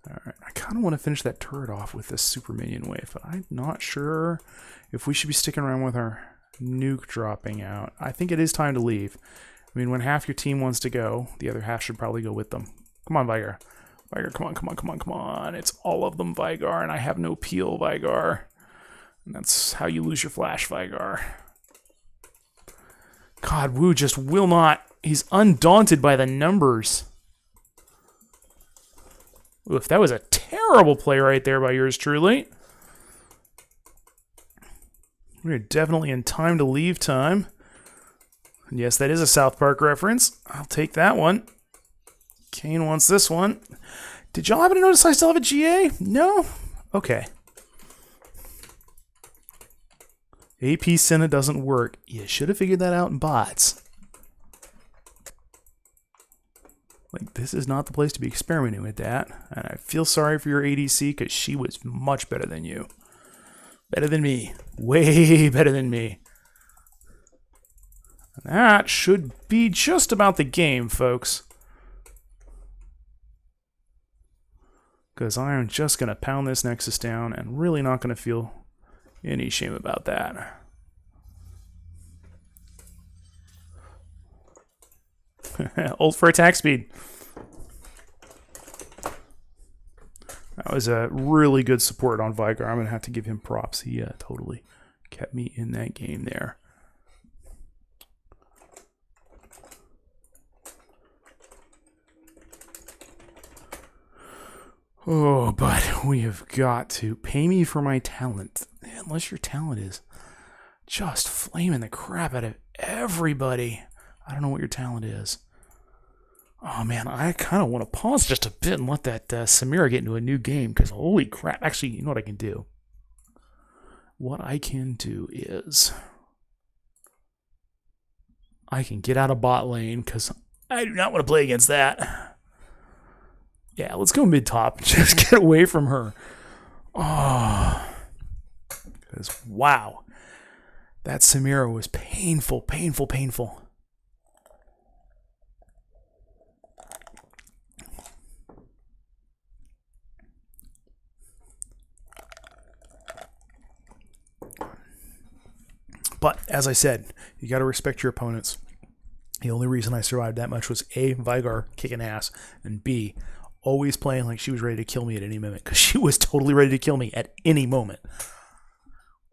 Alright, I kind of want to finish that turret off with this super minion wave, but I'm not sure if we should be sticking around with our nuke dropping out. I think it is time to leave. I mean, when half your team wants to go, the other half should probably go with them. Come on, Vigar. Vigar, come on. It's all of them, Vigar, and I have no peel, Vigar. And that's how you lose your flash, Vigar. God, Wu just will not. He's undaunted by the numbers. Oof, that was a terrible play right there by yours truly. We're definitely in time to leave time. And yes, that is a South Park reference. I'll take that one. Kane wants this one. Did y'all happen to notice I still have a GA? No? Okay. AP Senna doesn't work. You should have figured that out in bots. Like, this is not the place to be experimenting with that. And I feel sorry for your ADC because she was much better than you. Better than me. Way better than me. And that should be just about the game, folks. Because I am just going to pound this Nexus down and really not going to feel any shame about that. Ult for attack speed. That was a really good support on Vigar. I'm going to have to give him props. He totally kept me in that game there. Oh, but we have got to pay me for my talent. Unless your talent is just flaming the crap out of everybody. I don't know what your talent is. Oh man, I kind of want to pause just a bit and let that Samira get into a new game, because holy crap. Actually, you know what I can do? What I can do is I can get out of bot lane, because I do not want to play against that. Yeah, let's go mid-top. Just get away from her. Oh. Because, wow. That Samira was painful, painful, painful. But as I said, you got to respect your opponents. The only reason I survived that much was A, Vigar kicking ass, and B, always playing like she was ready to kill me at any moment, because she was totally ready to kill me at any moment.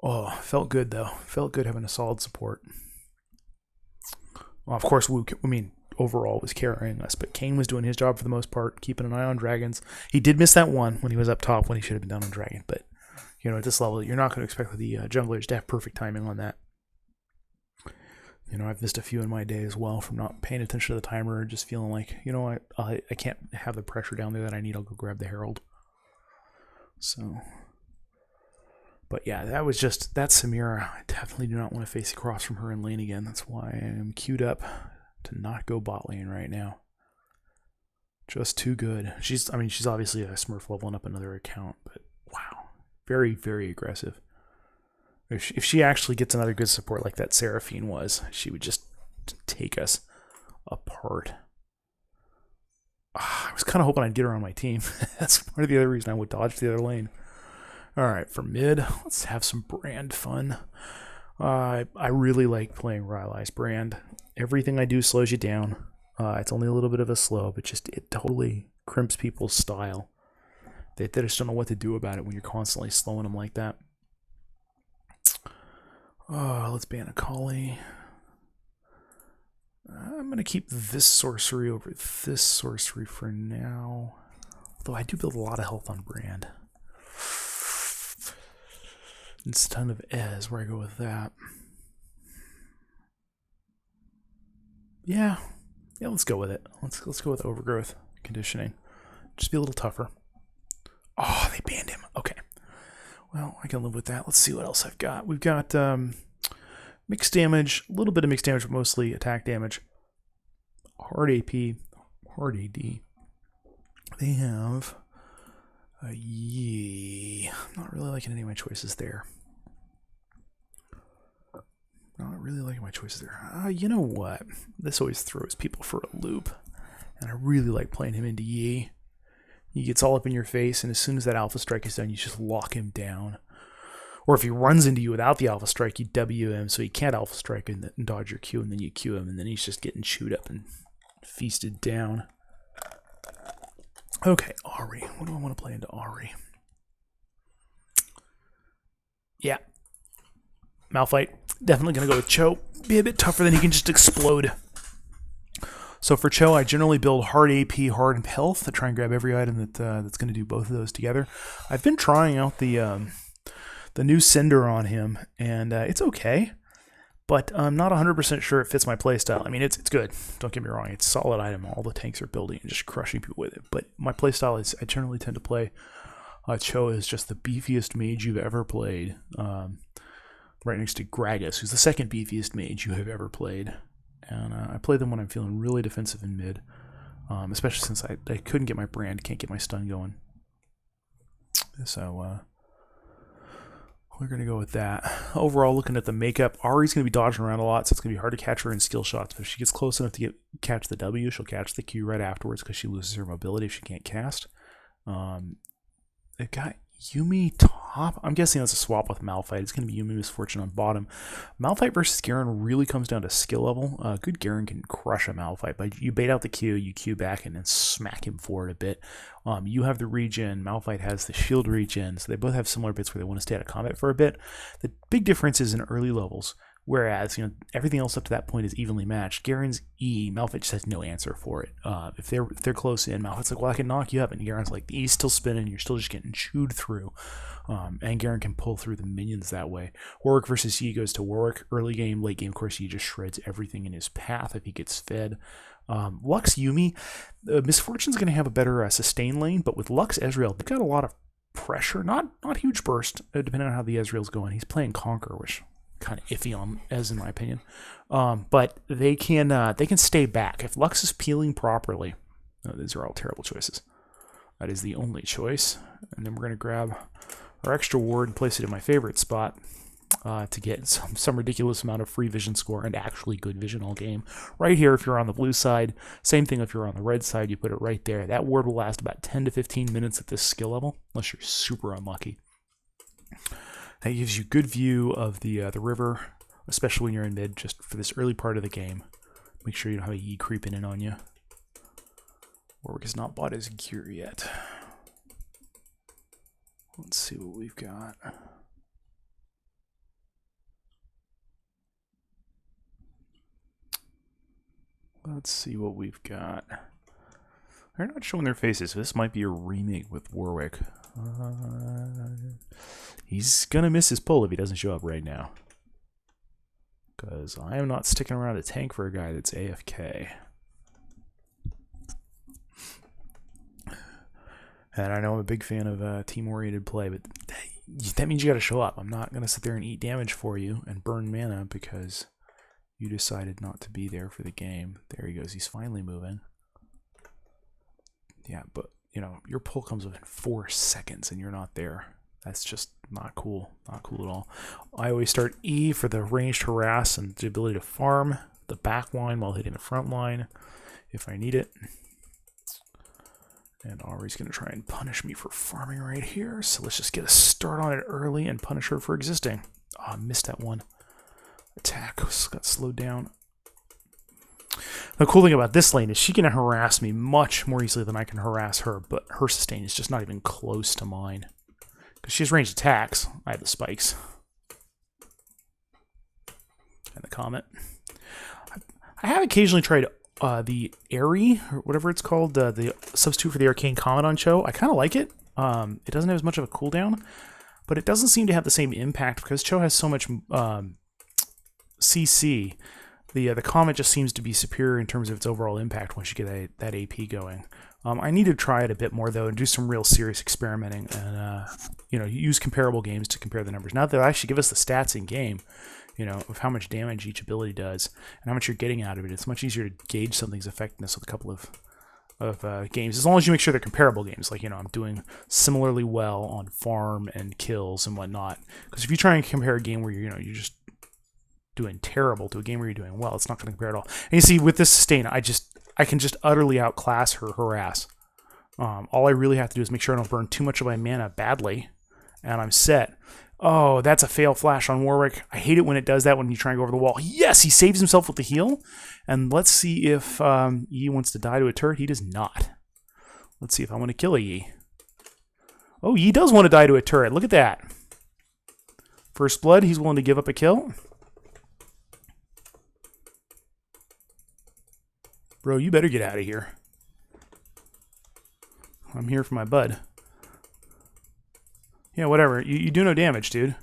Oh, felt good though. Felt good having a solid support. Well, of course, overall was carrying us, but Kane was doing his job for the most part, keeping an eye on dragons. He did miss that one when he was up top when he should have been down on dragon, but at this level, you're not going to expect the junglers to have perfect timing on that. I've missed a few in my day as well from not paying attention to the timer and just feeling like, I can't have the pressure down there that I need. I'll go grab the Herald. So, but yeah, that Samira. I definitely do not want to face across from her in lane again. That's why I am queued up to not go bot lane right now. Just too good. She's obviously a Smurf leveling up another account, but wow, very, very aggressive. If she actually gets another good support like that Seraphine was, she would just take us apart. I was kind of hoping I'd get her on my team. That's part of the other reason I would dodge the other lane. All right, for mid, let's have some Brand fun. I really like playing Rylai's Brand. Everything I do slows you down. It's only a little bit of a slow, but it totally crimps people's style. They just don't know what to do about it when you're constantly slowing them like that. Let's ban Akali. I'm going to keep this sorcery over this sorcery for now. Although I do build a lot of health on Brand. It's a ton of Ez where I go with that. Yeah, let's go with it. Let's go with Overgrowth Conditioning. Just be a little tougher. Oh, they banned him. Okay. Well, I can live with that. Let's see what else I've got. We've got mixed damage, a little bit of mixed damage, but mostly attack damage. Hard AP, hard AD. They have a Yi. I'm not really liking any of my choices there. Not really liking my choices there. You know what? This always throws people for a loop. And I really like playing him into Yi. He gets all up in your face, and as soon as that Alpha Strike is done, you just lock him down. Or if he runs into you without the Alpha Strike, you W him so he can't Alpha Strike and dodge your Q, and then you Q him, and then he's just getting chewed up and feasted down. Okay, Ahri. What do I want to play into Ahri? Yeah. Malphite. Definitely going to go with Cho. Be a bit tougher than he can just explode. So for Cho, I generally build hard AP, hard health to try and grab every item that's going to do both of those together. I've been trying out the new Cinder on him, and it's okay, but I'm not 100% sure it fits my playstyle. I mean, it's good. Don't get me wrong. It's a solid item. All the tanks are building and just crushing people with it. But my playstyle is I generally tend to play Cho as just the beefiest mage you've ever played, right next to Gragas, who's the second beefiest mage you have ever played. And I play them when I'm feeling really defensive in mid, especially since I couldn't get my Brand, can't get my stun going. So we're going to go with that. Overall, looking at the makeup, Ahri's going to be dodging around a lot, so it's going to be hard to catch her in skill shots. But if she gets close enough to catch the W, she'll catch the Q right afterwards because she loses her mobility if she can't cast. They've got Yuumi top. I'm guessing that's a swap with Malphite. It's going to be Yuumi Misfortune on bottom. Malphite versus Garen really comes down to skill level. Good Garen can crush a Malphite, but you bait out the Q, you Q back, and then smack him forward a bit. You have the regen. Malphite has the shield regen, so they both have similar bits where they want to stay out of combat for a bit. The big difference is in early levels. Whereas, everything else up to that point is evenly matched. Garen's E, Malphite just has no answer for it. If they're close in, Malphite's like, well, I can knock you up. And Garen's like, the E's still spinning, you're still just getting chewed through. And Garen can pull through the minions that way. Warwick versus Yi goes to Warwick. Early game, late game, of course, Yi just shreds everything in his path if he gets fed. Lux Yuumi, Misfortune's going to have a better sustain lane, but with Lux Ezreal, they've got a lot of pressure. Not huge burst, depending on how the Ezreal's going. He's playing Conquer, which kind of iffy on Ez in my opinion, but they can stay back if Lux is peeling properly. These are all terrible choices. That is the only choice, and then we're going to grab our extra ward and place it in my favorite spot to get some ridiculous amount of free vision score and actually good vision all game. Right here, if you're on the blue side, same thing if you're on the red side, you put it right there. That ward will last about 10 to 15 minutes at this skill level, unless you're super unlucky. That gives you good view of the river especially when you're in mid, just for this early part of the game. Make sure you don't have a Yi creeping in on you. Warwick has not bought his gear yet. Let's see what we've got. Let's see what we've got. They're not showing their faces, so this might be a remake with Warwick. He's gonna miss his pull if he doesn't show up right now. Because I am not sticking around to tank for a guy that's AFK. And I know I'm a big fan of team-oriented play, but that means you gotta show up. I'm not gonna sit there and eat damage for you and burn mana because you decided not to be there for the game. There he goes. He's finally moving. Yeah, but, you know, your pull comes within 4 seconds and you're not there. That's just not cool. Not cool at all. I always start E for the ranged harass and the ability to farm the back line while hitting the front line if I need it. And Ari's going to try and punish me for farming right here. So let's just get a start on it early and punish her for existing. Oh, I missed that one. Attack got slowed down. The cool thing about this lane is she can harass me much more easily than I can harass her, but her sustain is just not even close to mine. Because she has ranged attacks. I have the spikes. And the comet. I have occasionally tried the Airy, or whatever it's called, the substitute for the Arcane Comet on Cho. I kind of like it. It doesn't have as much of a cooldown, but it doesn't seem to have the same impact because Cho has so much CC. The Comet just seems to be superior in terms of its overall impact once you get that AP going. I need to try it a bit more, though, and do some real serious experimenting and, you know, use comparable games to compare the numbers. Now that they actually give us the stats in-game, you know, of how much damage each ability does and how much you're getting out of it, it's much easier to gauge something's effectiveness with a couple of games, as long as you make sure they're comparable games. Like, you know, I'm doing similarly well on farm and kills and whatnot. Because if you try and compare a game where you're just doing terrible to a game where you're doing well, it's not going to compare at all. And you see, with this sustain, I can just utterly outclass her harass. All I really have to do is make sure I don't burn too much of my mana badly, and I'm set. Oh, that's a fail flash on Warwick. I hate it when it does that when you try and go over the wall. Yes, he saves himself with the heal. And let's see if Yi wants to die to a turret. He does not. Let's see if I want to kill a Yi. Oh, Yi does want to die to a turret. Look at that. First blood, he's willing to give up a kill. Bro, you better get out of here. I'm here for my bud. Yeah, whatever. You do no damage, dude.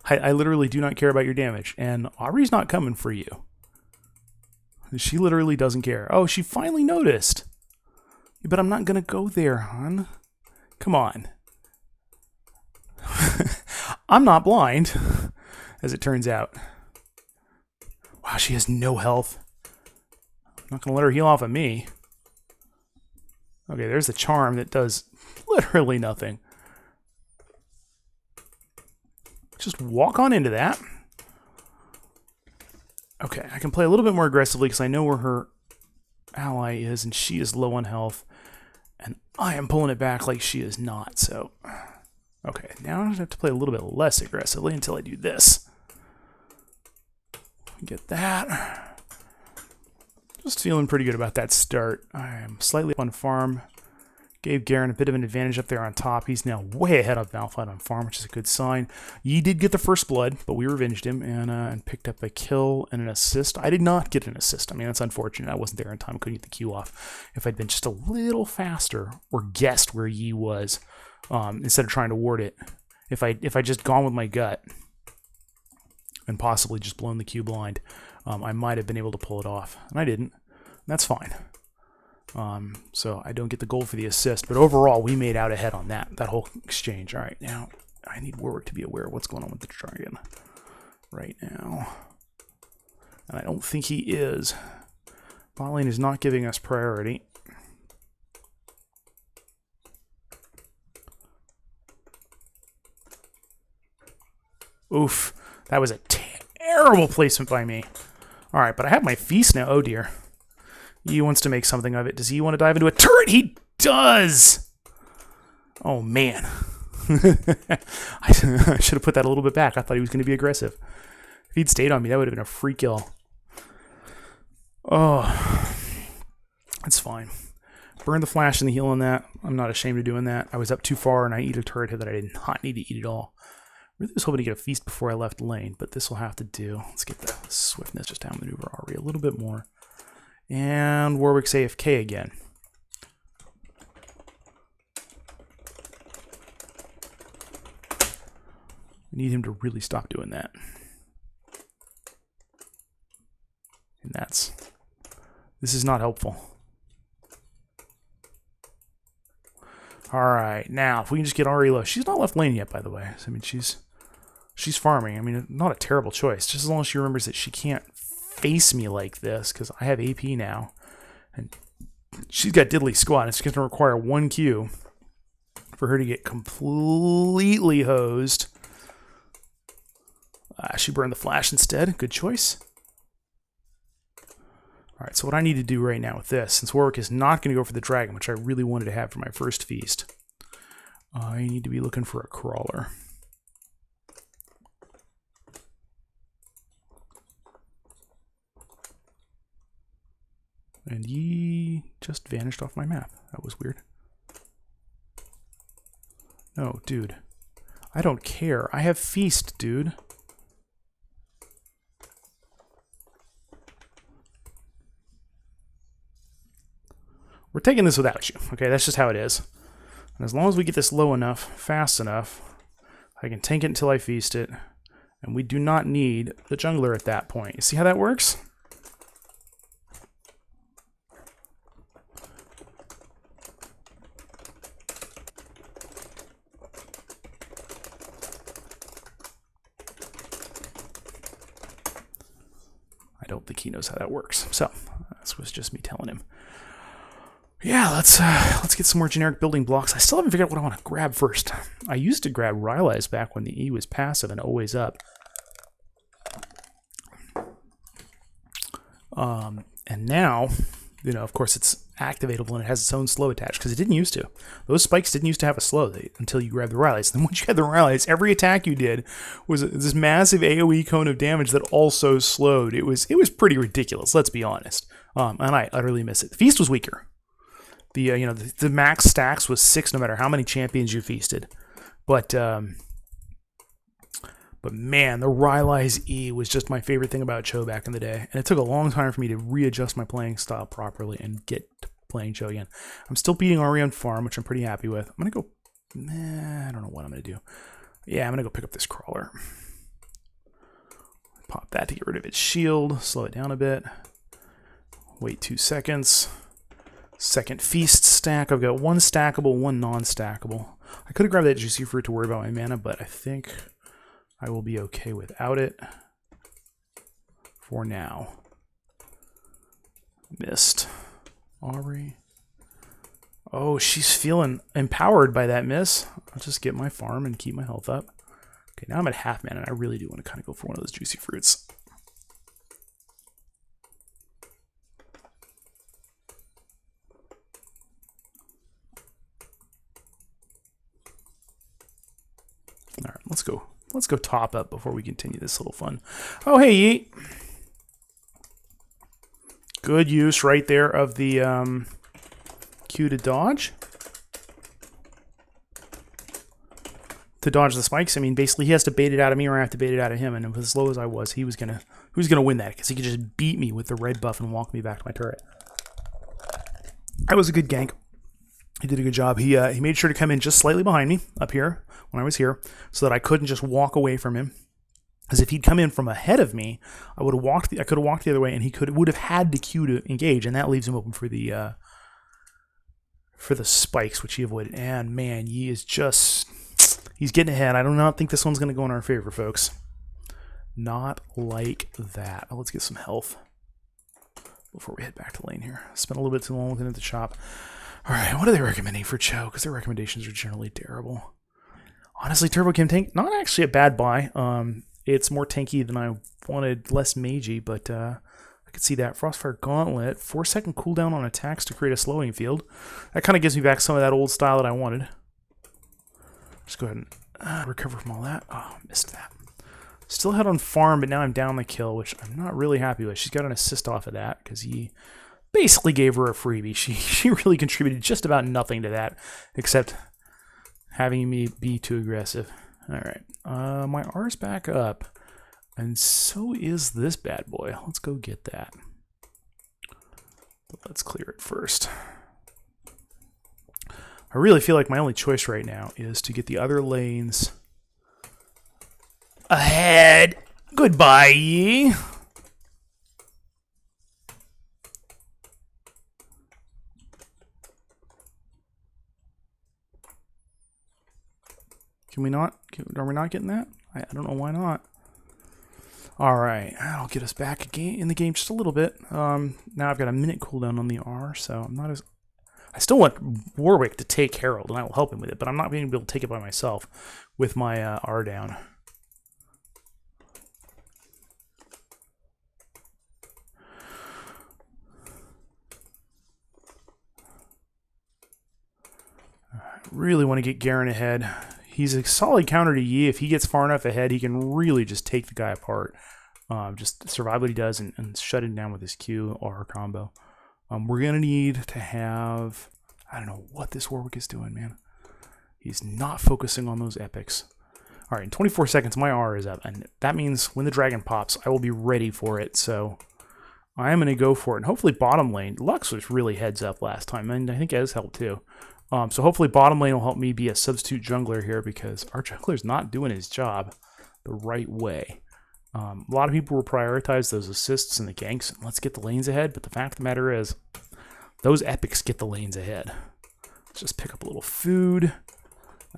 I literally do not care about your damage. And Ari's not coming for you. She literally doesn't care. Oh, she finally noticed. But I'm not going to go there, hon. Come on. I'm not blind, as it turns out. Wow, she has no health. I'm not going to let her heal off of me. Okay, there's the charm that does literally nothing. Just walk on into that. Okay, I can play a little bit more aggressively because I know where her ally is, and she is low on health. And I am pulling it back like she is not, so... Okay, now I have to play a little bit less aggressively until I do this. Get that. Just feeling pretty good about that start. I am slightly up on farm. Gave Garen a bit of an advantage up there on top. He's now way ahead of Malphite on farm, which is a good sign. Yi did get the first blood, but we revenged him and picked up a kill and an assist. I did not get an assist. I mean, that's unfortunate. I wasn't there in time. Couldn't get the Q off. If I'd been just a little faster or guessed where Yi was, instead of trying to ward it, if I just gone with my gut and possibly just blown the Q blind, I might have been able to pull it off. And I didn't. That's fine. So I don't get the gold for the assist, but overall we made out ahead on that whole exchange. All right, now I need Warwick to be aware of what's going on with the dragon right now, and I don't think he is. Bot lane is not giving us priority. Oof, that was a terrible placement by me. All right, but I have my feast now. Oh dear. He wants to make something of it. Does he want to dive into a turret? He does! Oh, man. I should have put that a little bit back. I thought he was going to be aggressive. If he'd stayed on me, that would have been a free kill. Oh, it's fine. Burn the flash and the heal on that. I'm not ashamed of doing that. I was up too far and I eat a turret here that I did not need to eat at all. Really was hoping to get a feast before I left lane, but this will have to do. Let's get the swiftness just down maneuver Ahri a little bit more. And Warwick's AFK again. We need him to really stop doing that. And this is not helpful. Alright, now, if we can just get Ahri low. She's not left lane yet, by the way. So, I mean, she's farming. I mean, not a terrible choice. Just as long as she remembers that she can't face me like this, because I have AP now. And she's got Diddly Squat. It's going to require 1 Q for her to get completely hosed. She burned the flash instead. Good choice. Alright, so what I need to do right now with this, since Warwick is not going to go for the dragon, which I really wanted to have for my first feast, I need to be looking for a crawler. And he just vanished off my map. That was weird. No, dude. I don't care. I have feast, dude. We're taking this without you, okay? That's just how it is. And as long as we get this low enough, fast enough, I can tank it until I feast it. And we do not need the jungler at that point. You see how that works? I don't think he knows how that works. So, this was just me telling him. Yeah, let's get some more generic building blocks. I still haven't figured out what I want to grab first. I used to grab Rylai's back when the E was passive and always up. And now, you know, of course, it's activatable and it has its own slow attached because it didn't used to. Those spikes didn't used to have a slow until you grabbed the Rylai's. And then once you had the Rylai's, every attack you did was this massive AoE cone of damage that also slowed. It was pretty ridiculous. Let's be honest. And I utterly miss it. The Feast was weaker. The max stacks was 6 no matter how many champions you feasted. But man, the Rylai's E was just my favorite thing about Cho back in the day. And it took a long time for me to readjust my playing style properly and get to playing Cho again. I'm still beating Ahri on farm, which I'm pretty happy with. I'm going to go... I don't know what I'm going to do. Yeah, I'm going to go pick up this crawler. Pop that to get rid of its shield. Slow it down a bit. Wait 2 seconds. Second feast stack. I've got 1 stackable, 1 non-stackable. I could have grabbed that juicy fruit to worry about my mana, but I think I will be okay without it for now. Missed. Ahri. Oh, she's feeling empowered by that miss. I'll just get my farm and keep my health up. Okay, now I'm at half mana, and I really do want to kind of go for one of those juicy fruits. All right, let's go. Let's go top up before we continue this little fun. Oh, hey, Yeet. Good use right there of the Q to dodge. To dodge the spikes. I mean, basically, he has to bait it out of me or I have to bait it out of him. And as slow as I was, he was gonna win that because he could just beat me with the red buff and walk me back to my turret. That was a good gank. He did a good job. He made sure to come in just slightly behind me up here when I was here so that I couldn't just walk away from him. Because if he'd come in from ahead of me, I could have walked the other way and he would have had the Q to engage, and that leaves him open for the spikes, which he avoided. And man, he's getting ahead. I do not think this one's going to go in our favor, folks. Not like that. Oh, let's get some health before we head back to lane here. Spent a little bit too long looking at the shop. All right, what are they recommending for Cho? Because their recommendations are generally terrible. Honestly, Turbo Chem Tank, not actually a bad buy. It's more tanky than I wanted, less magey, but I could see that. Frostfire Gauntlet, 4-second cooldown on attacks to create a slowing field. That kind of gives me back some of that old style that I wanted. Just go ahead and recover from all that. Oh, missed that. Still had on farm, but now I'm down the kill, which I'm not really happy with. She's got an assist off of that because he basically gave her a freebie. She really contributed just about nothing to that, except having me be too aggressive. All right, my R's back up, and so is this bad boy. Let's go get that. But let's clear it first. I really feel like my only choice right now is to get the other lanes ahead. Goodbye, Yi. Can we not? Are we not getting that? I don't know why not. All right, that'll get us back again in the game just a little bit. Now I've got a minute cooldown on the R, so I'm not as... I still want Warwick to take Herald, and I will help him with it, but I'm not being able to take it by myself with my R down. I really want to get Garen ahead. He's a solid counter to Yi. If he gets far enough ahead, he can really just take the guy apart. Just survive what he does and shut him down with his Q or combo. We're going to need to have... I don't know what this Warwick is doing, man. He's not focusing on those epics. All right, in 24 seconds, my R is up. And that means when the dragon pops, I will be ready for it. So I am going to go for it. And hopefully bottom lane. Lux was really heads up last time. And I think Ez helped too. So hopefully bottom lane will help me be a substitute jungler here because our jungler's not doing his job the right way. A lot of people will prioritize those assists and the ganks and let's get the lanes ahead, but the fact of the matter is those epics get the lanes ahead. Let's just pick up a little food.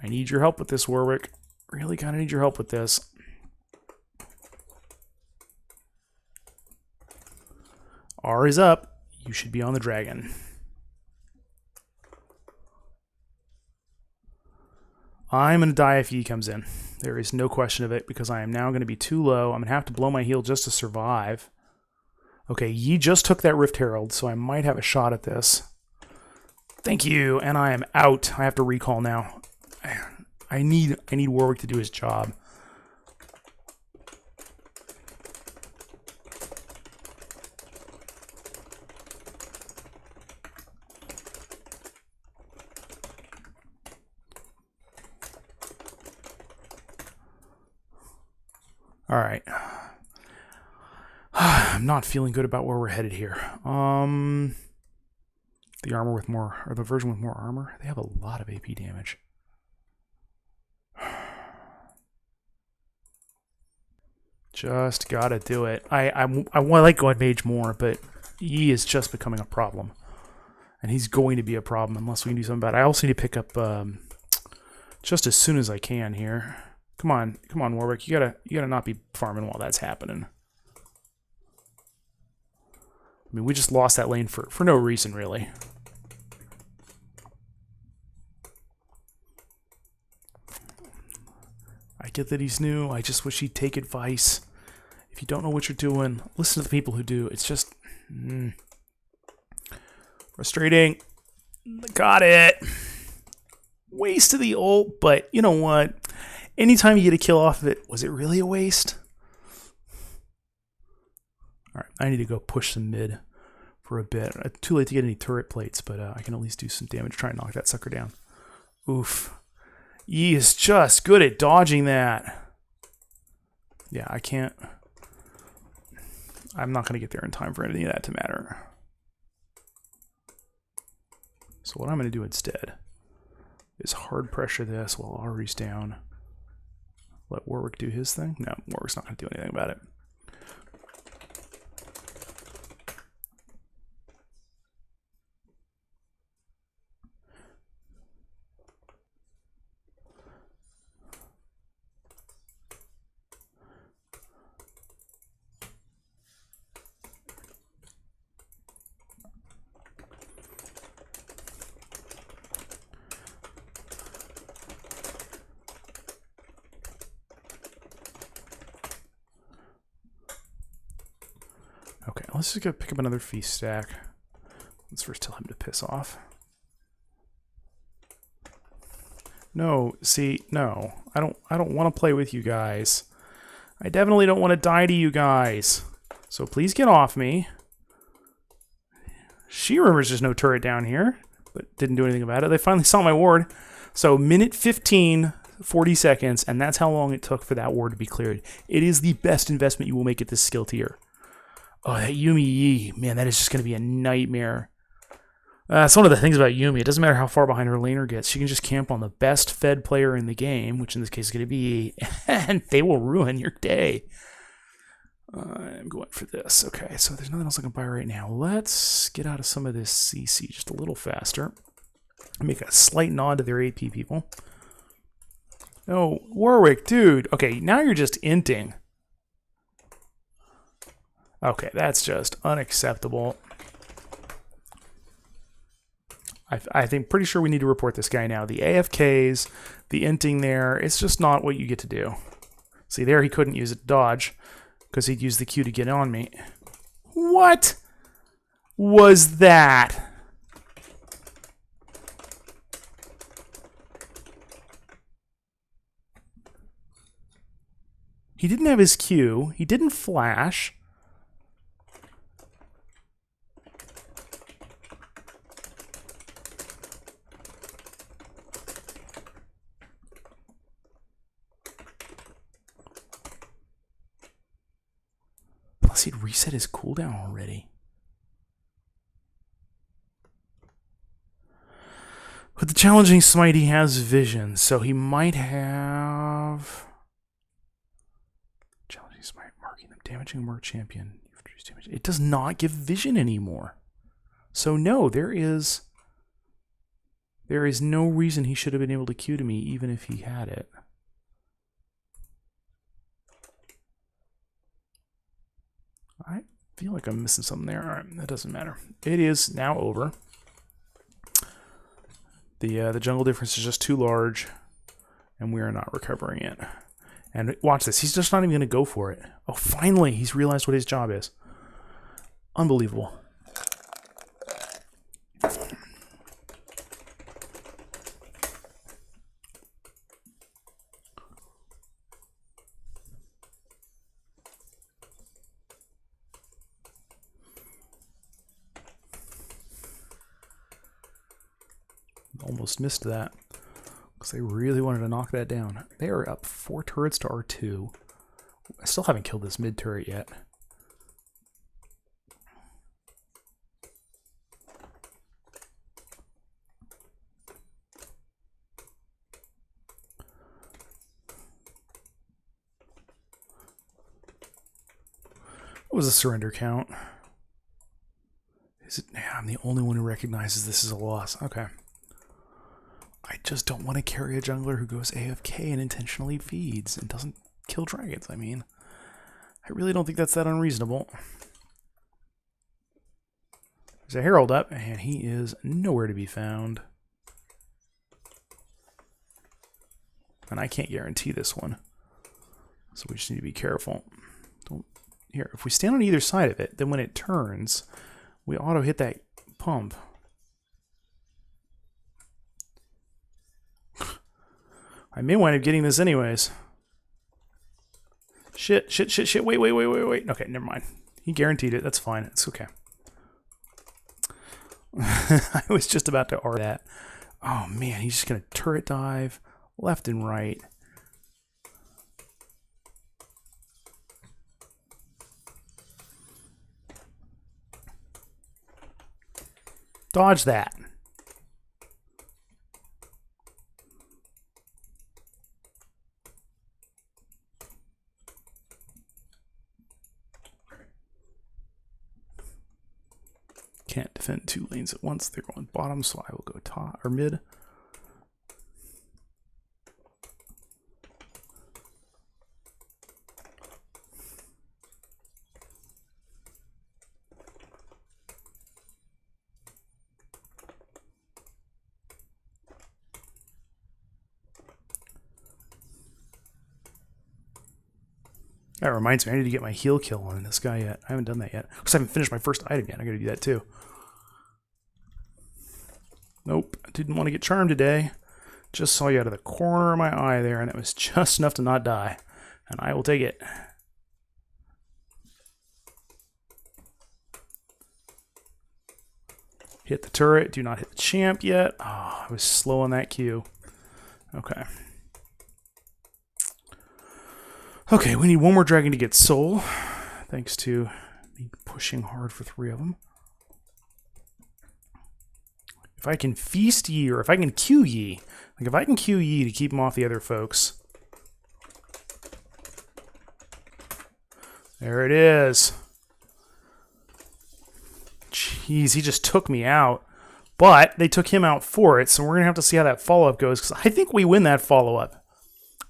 I need your help with this, Warwick. Really kind of need your help with this. R is up. You should be on the dragon. I'm going to die if Yi comes in. There is no question of it because I am now going to be too low. I'm going to have to blow my heal just to survive. Okay, Yi just took that Rift Herald, so I might have a shot at this. Thank you, and I am out. I have to recall now. I need Warwick to do his job. All right. I'm not feeling good about where we're headed here. The armor with more, or the version with more armor, they have a lot of AP damage. Just gotta do it. I like going mage more, but he is just becoming a problem. And he's going to be a problem unless we can do something about it. I also need to pick up just as soon as I can here. Come on, Warwick. You gotta not be farming while that's happening. I mean, we just lost that lane for no reason, really. I get that he's new. I just wish he'd take advice. If you don't know what you're doing, listen to the people who do. It's just frustrating. Got it. Waste of the ult, but you know what? Anytime you get a kill off of it, was it really a waste? Alright, I need to go push some mid for a bit. Too late to get any turret plates, but I can at least do some damage, try and knock that sucker down. Oof. Yi is just good at dodging that. Yeah, I can't... I'm not going to get there in time for any of that to matter. So what I'm going to do instead is hard pressure this while Ari's down. Let Warwick do his thing? No, Warwick's not going to do anything about it. Okay, let's just go pick up another feast stack. Let's first tell him to piss off. No, see, no. I don't want to play with you guys. I definitely don't want to die to you guys. So please get off me. She remembers there's no turret down here, but didn't do anything about it. They finally saw my ward. So minute 15, 40 seconds, and that's how long it took for that ward to be cleared. It is the best investment you will make at this skill tier. Oh, that Yuumi Yi. Man, that is just going to be a nightmare. That's one of the things about Yuumi. It doesn't matter how far behind her laner gets. She can just camp on the best fed player in the game, which in this case is going to be Yi, and they will ruin your day. I'm going for this. Okay, so there's nothing else I can buy right now. Let's get out of some of this CC just a little faster. Make a slight nod to their AP people. No, Warwick, dude. Okay, now you're just inting. Okay, that's just unacceptable. I think pretty sure we need to report this guy now. The AFKs, the inting there, it's just not what you get to do. See, there he couldn't use it to dodge because he'd use the Q to get on me. What was that? He didn't have his Q. He didn't flash. Plus, he'd reset his cooldown already. With the challenging smite, he has vision, so he might have... Challenging smite, marking them, damaging a mark champion. It does not give vision anymore. So no, there is no reason he should have been able to Q to me, even if he had it. I feel like I'm missing something there. All right, that doesn't matter. It is now over. The jungle difference is just too large, and we are not recovering it. And watch this. He's just not even going to go for it. Oh, finally, he's realized what his job is. Unbelievable. Almost missed that because they really wanted to knock that down. They are up 4 turrets to R2. I still haven't killed this mid turret yet. What was the surrender count? Is it? Yeah, I'm the only one who recognizes this as a loss. Okay. I just don't want to carry a jungler who goes AFK and intentionally feeds and doesn't kill dragons. I mean, I really don't think that's that unreasonable. There's a Herald up, and he is nowhere to be found. And I can't guarantee this one. So we just need to be careful. Don't here. If we stand on either side of it, then when it turns, we auto hit that pump. I may wind up getting this anyways. Shit. Wait. Okay, never mind. He guaranteed it. That's fine. It's okay. I was just about to R that. Oh, man. He's just going to turret dive left and right. Dodge that. Can't defend 2 lanes at once. They're going bottom, so I will go top or mid. That reminds me, I need to get my heal kill on this guy yet. I haven't done that yet. Because I haven't finished my first item yet. I gotta do that too. Nope, I didn't want to get charmed today. Just saw you out of the corner of my eye there, and it was just enough to not die. And I will take it. Hit the turret. Do not hit the champ yet. Oh, I was slow on that Q. Okay. Okay, we need one more dragon to get soul. Thanks to me pushing hard for 3 of them. If I can feast Yi, or if I can Q Yi, like if I can Q Yi to keep him off the other folks. There it is. Jeez, he just took me out. But they took him out for it, so we're going to have to see how that follow-up goes, because I think we win that follow-up.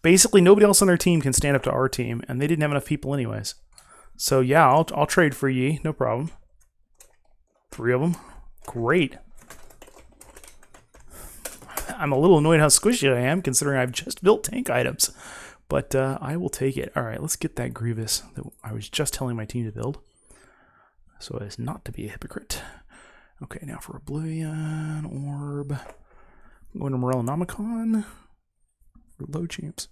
Basically, nobody else on their team can stand up to our team, and they didn't have enough people anyways. So yeah, I'll trade for Yi, no problem. 3 of them. Great. I'm a little annoyed how squishy I am, considering I've just built tank items. But I will take it. Alright, let's get that Grievous that I was just telling my team to build, so as not to be a hypocrite. Okay, now for Oblivion, Orb. I'm going to Morellonomicon. For low champs.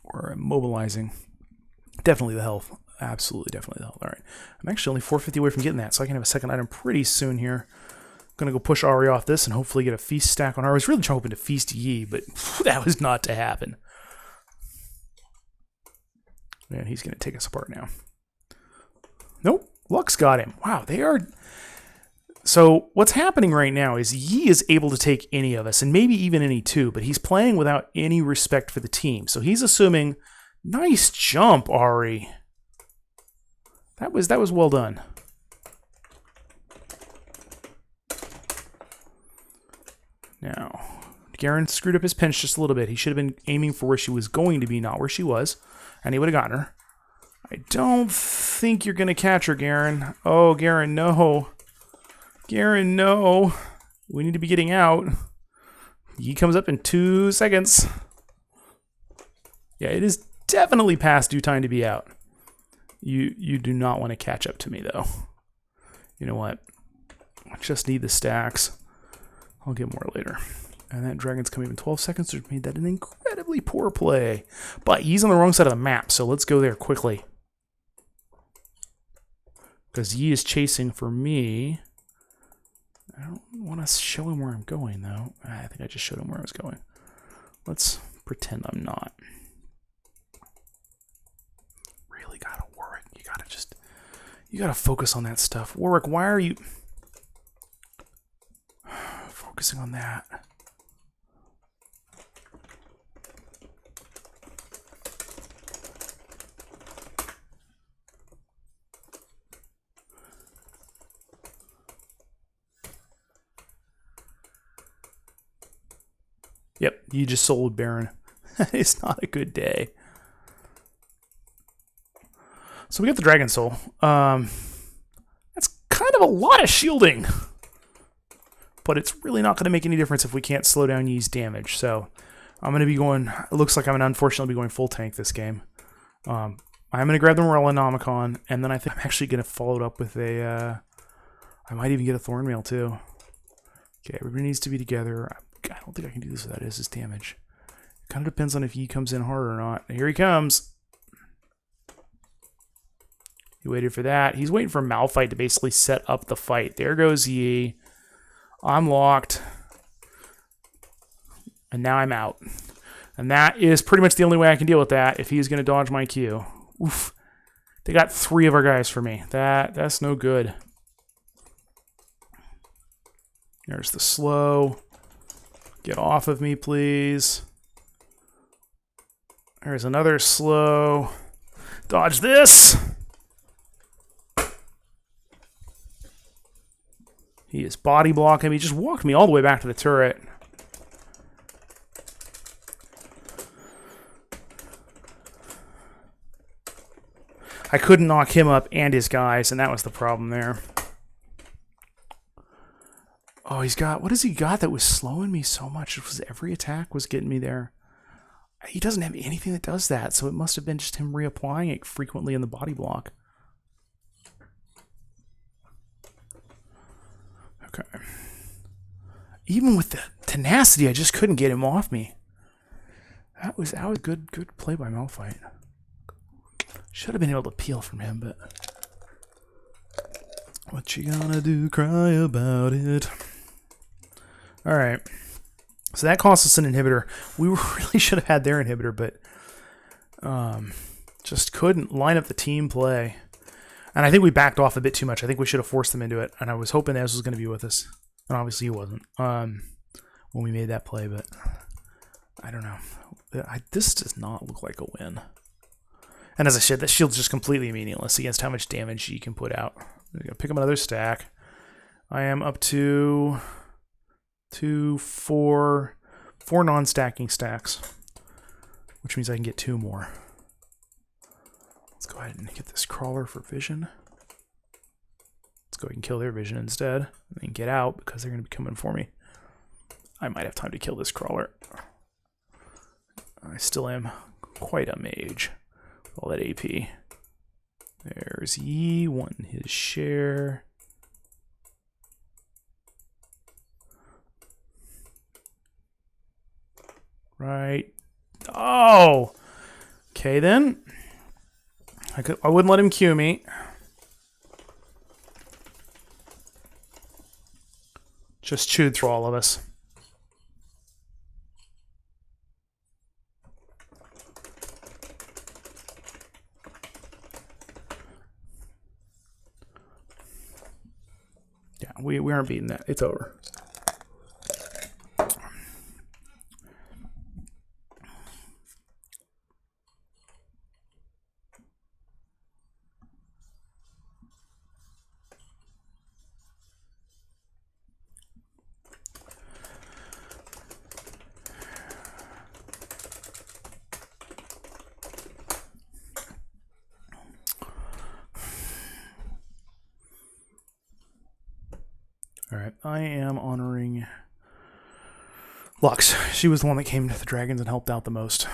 Or mobilizing. Definitely the health. Absolutely, definitely the health. Alright. I'm actually only 450 away from getting that, so I can have a second item pretty soon here. I'm going to go push Ahri off this and hopefully get a feast stack on her. I was really hoping to feast Yi, but that was not to happen. Man, he's going to take us apart now. Nope. Lux got him. Wow, they are... So what's happening right now is Yi is able to take any of us, and maybe even any 2, but he's playing without any respect for the team. So he's assuming, nice jump, Ahri. That was well done. Now, Garen screwed up his pinch just a little bit. He should have been aiming for where she was going to be, not where she was, and he would have gotten her. I don't think you're going to catch her, Garen. Oh, Garen, no. Garen, no. We need to be getting out. He comes up in 2 seconds. Yeah, it is definitely past due time to be out. You do not want to catch up to me, though. You know what? I just need the stacks. I'll get more later. And that dragon's coming in 12 seconds, which made that an incredibly poor play. But he's on the wrong side of the map, so let's go there quickly. Because Yi is chasing for me. I don't want to show him where I'm going, though. I think I just showed him where I was going. Let's pretend I'm not. Really gotta, Warwick. You gotta focus on that stuff. Warwick, why are you focusing on that? Yep, you just sold Baron. It's not a good day. So we got the Dragon Soul. That's kind of a lot of shielding. But it's really not going to make any difference if we can't slow down Yi's damage. So I'm going to be going... It looks like I'm going to unfortunately be going full tank this game. I'm going to grab the Morellonomicon, and then I think I'm actually going to follow it up with a... I might even get a Thornmail too. Okay, everybody needs to be together. I don't think I can do this without his damage. It kind of depends on if Yi comes in hard or not. Here he comes. He waited for that. He's waiting for Malphite to basically set up the fight. There goes Yi. I'm locked. And now I'm out. And that is pretty much the only way I can deal with that if he's going to dodge my Q. Oof. They got 3 of our guys for me. That's no good. There's the slow. Get off of me, please. There's another slow. Dodge this. He is body blocking me. He just walked me all the way back to the turret. I couldn't knock him up and his guys, and that was the problem there. Oh, he's got... What has he got that was slowing me so much? It was every attack was getting me there. He doesn't have anything that does that, so it must have been just him reapplying it frequently in the body block. Okay. Even with the tenacity, I just couldn't get him off me. That was good play by Malphite. Should have been able to peel from him, but... What you gonna do? Cry about it. All right. So that cost us an inhibitor. We really should have had their inhibitor, but just couldn't line up the team play. And I think we backed off a bit too much. I think we should have forced them into it. And I was hoping Ez was going to be with us. And obviously he wasn't when we made that play, but I don't know. This does not look like a win. And as I said, that shield's just completely meaningless against how much damage you can put out. I'm going to pick up another stack. I am up to 4 non-stacking stacks, which means I can get 2 more. Let's go ahead and get this crawler for vision. Let's go ahead and kill their vision instead, and then get out because they're going to be coming for me. I might have time to kill this crawler. I still am quite a mage with all that AP. There's Yi wanting his share. Right. Oh! Okay then. I wouldn't let him Q me. Just chewed through all of us. Yeah, we aren't beating that. It's over. All right, I am honoring Lux. She was the one that came to the dragons and helped out the most.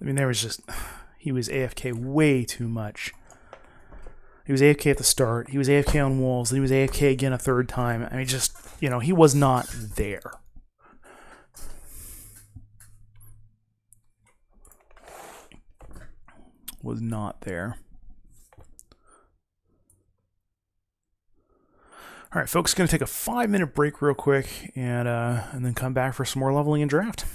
I mean, there was just... He was AFK way too much. He was AFK at the start. He was AFK on walls. Then he was AFK again a third time. I mean, just, you know, he was not there. Was not there. All right, folks, going to take a 5-minute break real quick and then come back for some more leveling and draft.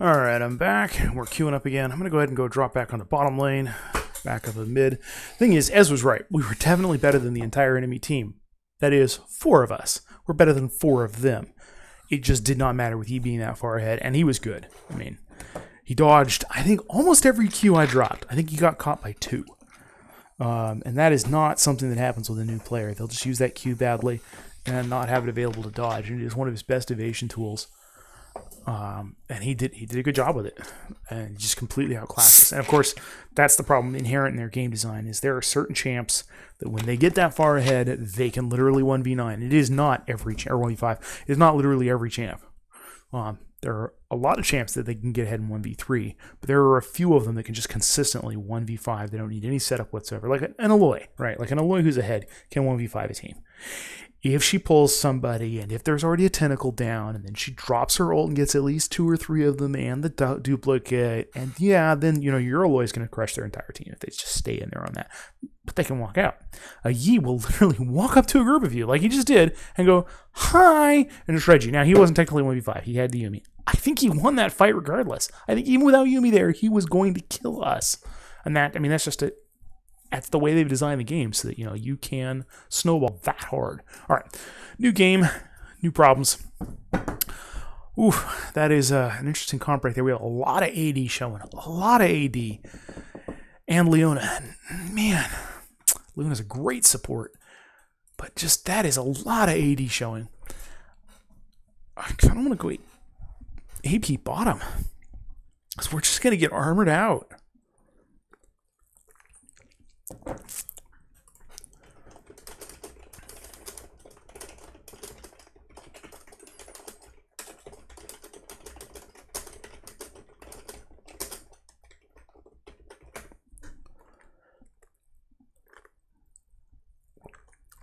Alright, I'm back. We're queuing up again. I'm going to go ahead and go drop back on the bottom lane. Back up in mid. Thing is, Ez was right. We were definitely better than the entire enemy team. That is, 4 of us. We're better than 4 of them. It just did not matter with he being that far ahead, and he was good. I mean, he dodged, I think, almost every Q I dropped. I think he got caught by 2. And that is not something that happens with a new player. They'll just use that Q badly and not have it available to dodge. And it is one of his best evasion tools. And he did a good job with it, and just completely outclassed us. And of course, that's the problem inherent in their game design is there are certain champs that when they get that far ahead, they can literally 1v9. It is not every champ, or 1v5. It is not literally every champ. There are a lot of champs that they can get ahead in 1v3, but there are a few of them that can just consistently 1v5. They don't need any setup whatsoever. Like an Aloy, right? Like an Aloy who's ahead can 1v5 a team. If she pulls somebody, and if there's already a tentacle down, and then she drops her ult and gets at least 2 or 3 of them and the duplicate, and yeah, then your Aloy is going to crush their entire team if they just stay in there on that. But they can walk out. A Yi will literally walk up to a group of you, like he just did, and go, hi, and just shred you. Now, he wasn't technically 1v5. He had the Yuumi. I think he won that fight regardless. I think even without Yuumi there, he was going to kill us. And that's just it. That's the way they've designed the game so that, you can snowball that hard. All right, new game, new problems. Ooh, that is an interesting comp right there. We have a lot of AD showing, a lot of AD. And Leona. Man, Leona's a great support. But just that is a lot of AD showing. I don't want to go AP bottom. So we're just going to get armored out.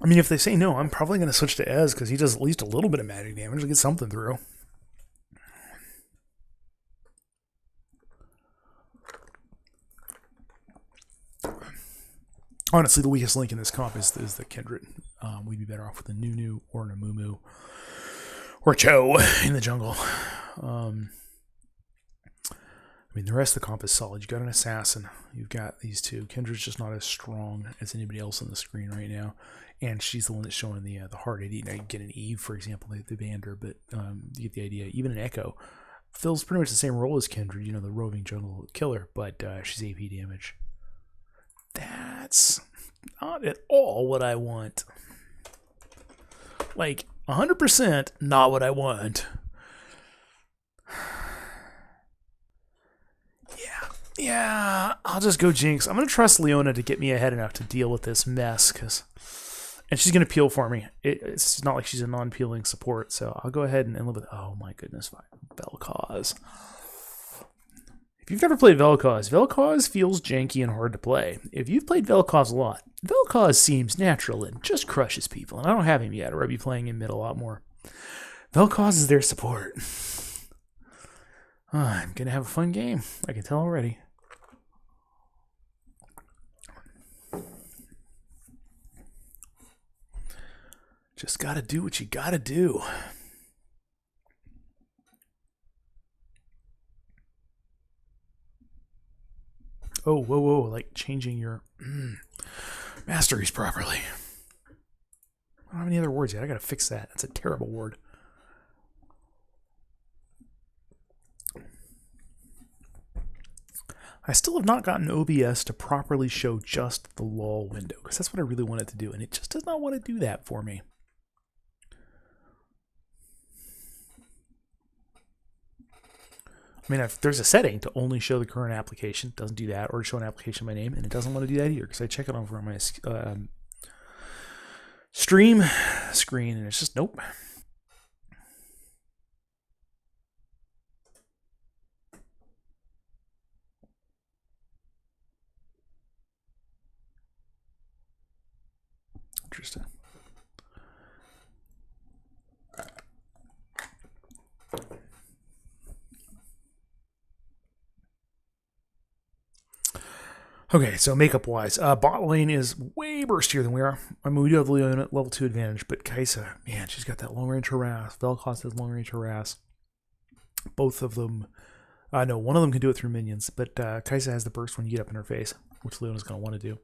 I mean, if they say no, I'm probably going to switch to Ez because he does at least a little bit of magic damage to get something through. Honestly, the weakest link in this comp is the Kindred. We'd be better off with a Nunu or an Amumu or Cho in the jungle. The rest of the comp is solid. You got an Assassin. You've got these two. Kindred's just not as strong as anybody else on the screen right now. And she's the one that's showing the hard AD. Now you get an Eve, for example, they banned her, but you get the idea. Even an Echo fills pretty much the same role as Kindred, the roving jungle killer, but she's AP damage. That's not at all what I want. Like, 100% not what I want. Yeah, I'll just go Jinx. I'm going to trust Leona to get me ahead enough to deal with this mess, and she's going to peel for me. It's not like she's a non-peeling support, so I'll go ahead and live with it. Oh my goodness, fine. Vel'Koz. If you've never played Vel'Koz feels janky and hard to play. If you've played Vel'Koz a lot, Vel'Koz seems natural and just crushes people, and I don't have him yet, or I'd be playing him mid a lot more. Vel'Koz is their support. I'm going to have a fun game. I can tell already. Just got to do what you got to do. Oh, whoa, like changing your masteries properly. I don't have any other words yet. I got to fix that. That's a terrible word. I still have not gotten OBS to properly show just the lull window, because that's what I really want it to do, and it just does not want to do that for me. I mean, if there's a setting to only show the current application, it doesn't do that, or to show an application by name, and it doesn't want to do that either, because I check it over on my stream screen, and it's just, nope. Interesting. Okay, so makeup-wise, bot lane is way burstier than we are. I mean, we do have Leona at level 2 advantage, but Kai'Sa, man, she's got that long-range harass. Vel'Koz has long-range harass. Both of them, no, one of them can do it through minions, but Kai'Sa has the burst when you get up in her face, which Leona's going to want to do.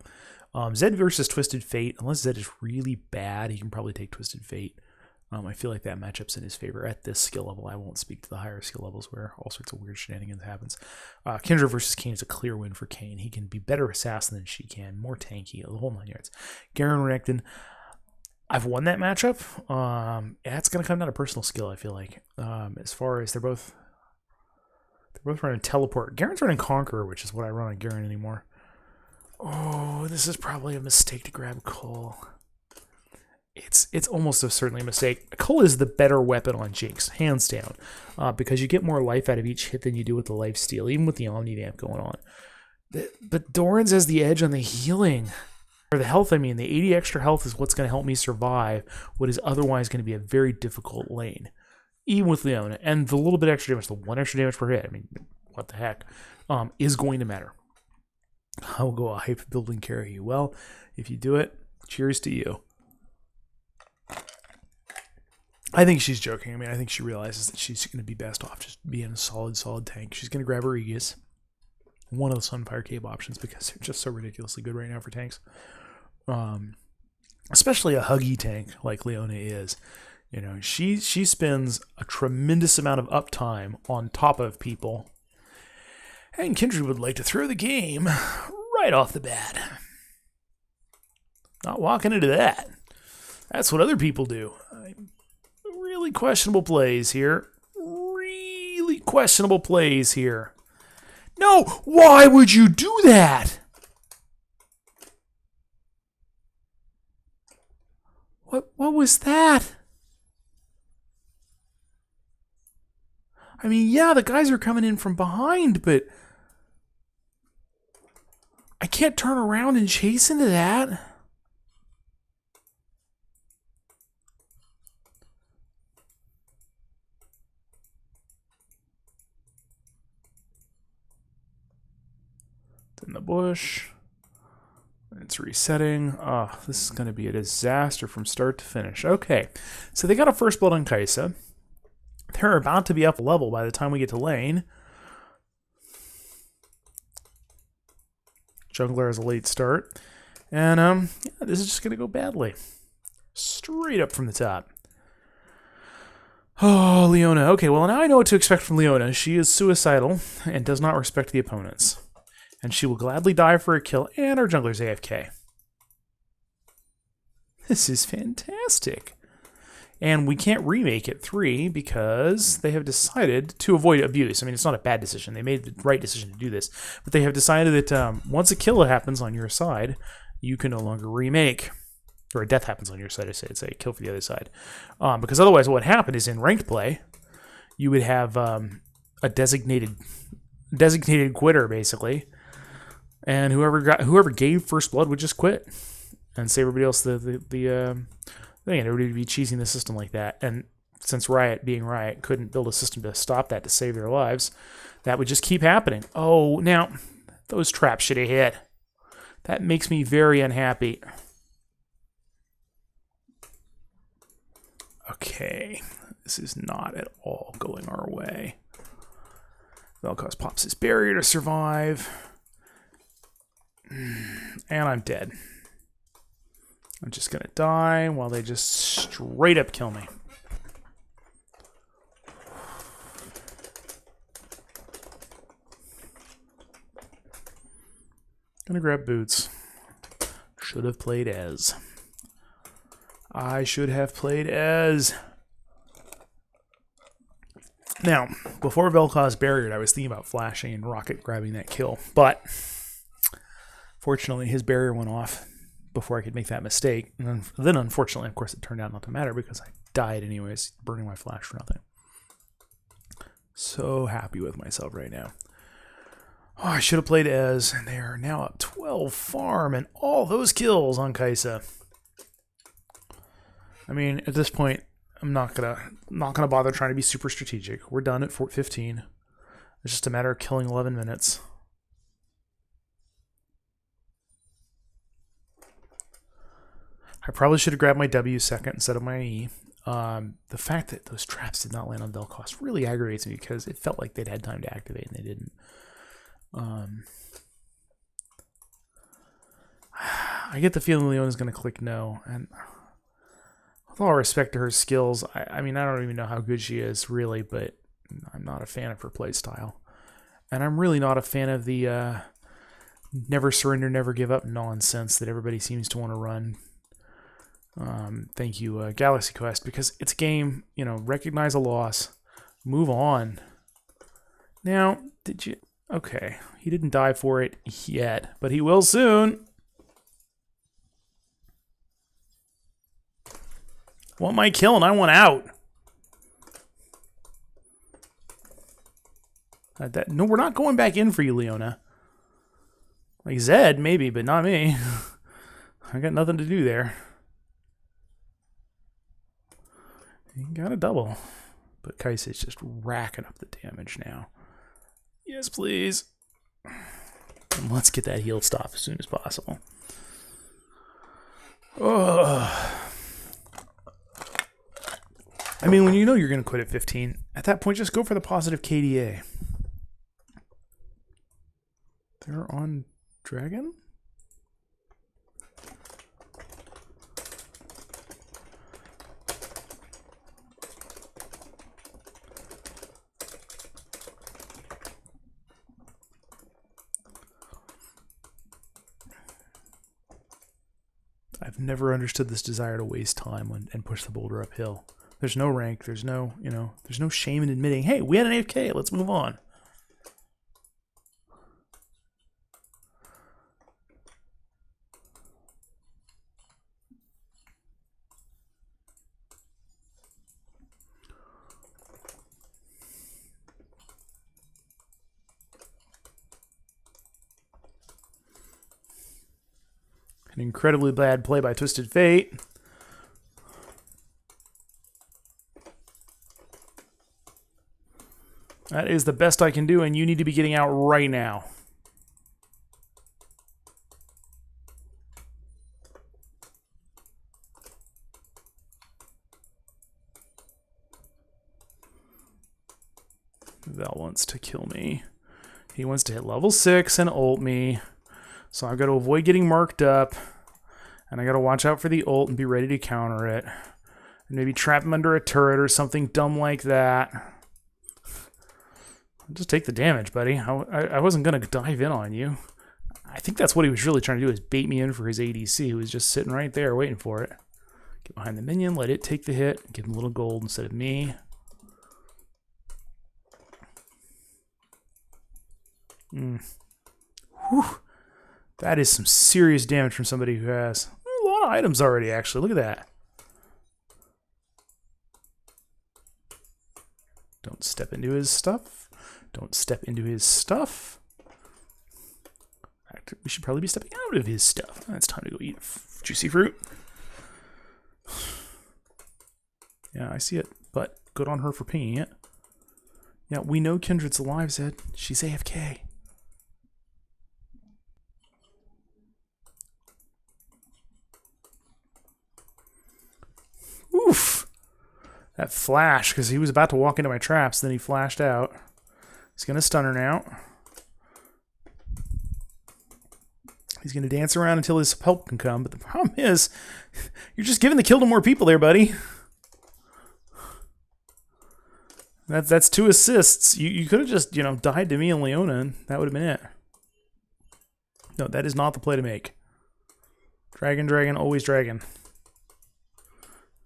Zed versus Twisted Fate, unless Zed is really bad, he can probably take Twisted Fate. I feel like that matchup's in his favor at this skill level. I won't speak to the higher skill levels where all sorts of weird shenanigans happens. Kindred versus Kayn is a clear win for Kayn. He can be better assassin than she can, more tanky, the whole 9 yards. Garen Renekton, I've won that matchup. It's going to come down to personal skill, I feel like. As far as they're both They're both running Teleport. Garen's running Conqueror, which is what I run on Garen anymore. Oh, this is probably a mistake to grab Cull. It's almost certainly a mistake. Cull is the better weapon on Jinx, hands down, because you get more life out of each hit than you do with the lifesteal, even with the Omnivamp going on. But Doran's has the edge on the healing. Or the health, I mean. The 80 extra health is what's going to help me survive what is otherwise going to be a very difficult lane. Even with Leona. And the little bit extra damage, the 1 extra damage per hit, I mean, what the heck, is going to matter. I will go a hype build and carry you. Well, if you do it, cheers to you. I think she's joking. I mean, I think she realizes that she's going to be best off just being a solid tank. She's going to grab her Aegis, one of the Sunfire Cape options, because they're just so ridiculously good right now for tanks. Especially a huggy tank like Leona is. You know, she spends a tremendous amount of uptime on top of people. And Kindred would like to throw the game right off the bat. Not walking into that. That's what other people do. Really questionable plays here. Really questionable plays here. No! Why would you do that? What was that? I mean, yeah, the guys are coming in from behind, but I can't turn around and chase into that. In the bush. It's resetting. Oh, this is going to be a disaster from start to finish. Okay, so they got a first blood on Kai'Sa. They're about to be up a level by the time we get to lane. Jungler has a late start. And yeah, this is just going to go badly. Straight up from the top. Oh, Leona. Okay, well, now I know what to expect from Leona. She is suicidal and does not respect the opponents. And she will gladly die for a kill, and our jungler's AFK. This is fantastic. And we can't remake it 3 because they have decided to avoid abuse. I mean, it's not a bad decision. They made the right decision to do this. But they have decided that once a kill happens on your side, you can no longer remake. Or a death happens on your side, I say. It's a kill for the other side. Because otherwise what happened is in ranked play, you would have a designated quitter, basically. And whoever gave first blood would just quit and save everybody else the thing. Everybody would be cheesing the system like that. And since Riot, being Riot, couldn't build a system to stop that, to save their lives, that would just keep happening. Oh, now, those traps should have hit. That makes me very unhappy. Okay, this is not at all going our way. Vel'Koz pops his barrier to survive. And I'm dead. I'm just gonna die while they just straight up kill me. Gonna grab boots. Should have played Ez. I should have played Ez. Now, before Vel'Koz barriered, I was thinking about flashing and rocket grabbing that kill, but fortunately, his barrier went off before I could make that mistake. And then unfortunately, of course, it turned out not to matter because I died anyways, burning my flash for nothing. So happy with myself right now. Oh, I should have played Ez, and they are now up 12 farm and all those kills on Kai'Sa. I mean, at this point, I'm not gonna bother trying to be super strategic. We're done at 15. It's just a matter of killing 11 minutes. I probably should have grabbed my W second instead of my E. The fact that those traps did not land on Vel'Koz really aggravates me because it felt like they'd had time to activate and they didn't. I get the feeling Leona's going to click no, and with all respect to her skills, I mean, I don't even know how good she is, really, but I'm not a fan of her playstyle. And I'm really not a fan of the never surrender, never give up nonsense that everybody seems to want to run. Thank you, Galaxy Quest, because it's a game, you know, recognize a loss, move on, Now, did you... Okay, he didn't die for it yet, but he will soon. Want my kill and I want out. No, we're not going back in for you, Leona. Like Zed, maybe, but not me. I got nothing to do there. You got a double. But Kai'Sa's just racking up the damage now. Yes, please. And let's get that heal stop as soon as possible. Oh. I mean, when you know you're going to quit at 15, at that point, just go for the positive KDA. They're on Dragon? I've never understood this desire to waste time and push the boulder uphill. There's no rank, there's no, there's no shame in admitting, hey, we had an AFK, let's move on. An incredibly bad play by Twisted Fate. That is the best I can do, and you need to be getting out right now. Val wants to kill me. He wants to hit level 6 and ult me. So I've got to avoid getting marked up. And I got to watch out for the ult and be ready to counter it. And maybe trap him under a turret or something dumb like that. Just take the damage, buddy. I wasn't going to dive in on you. I think that's what he was really trying to do, is bait me in for his ADC, who was just sitting right there waiting for it. Get behind the minion, let it take the hit, give him a little gold instead of me. Whew. That is some serious damage from somebody who has a lot of items already, actually. Look at that. Don't step into his stuff. Don't step into his stuff. In fact, we should probably be stepping out of his stuff. It's time to go eat juicy fruit. Yeah, I see it, but good on her for pinging it. Yeah, we know Kindred's alive, Zed. She's AFK. Oof. That flash, because he was about to walk into my traps, then he flashed out. He's going to stun her now. He's going to dance around until his help can come, but the problem is, you're just giving the kill to more people there, buddy. That's 2 assists. You could have just, died to me and Leona, and that would have been it. No, that is not the play to make. Dragon, dragon, always dragon.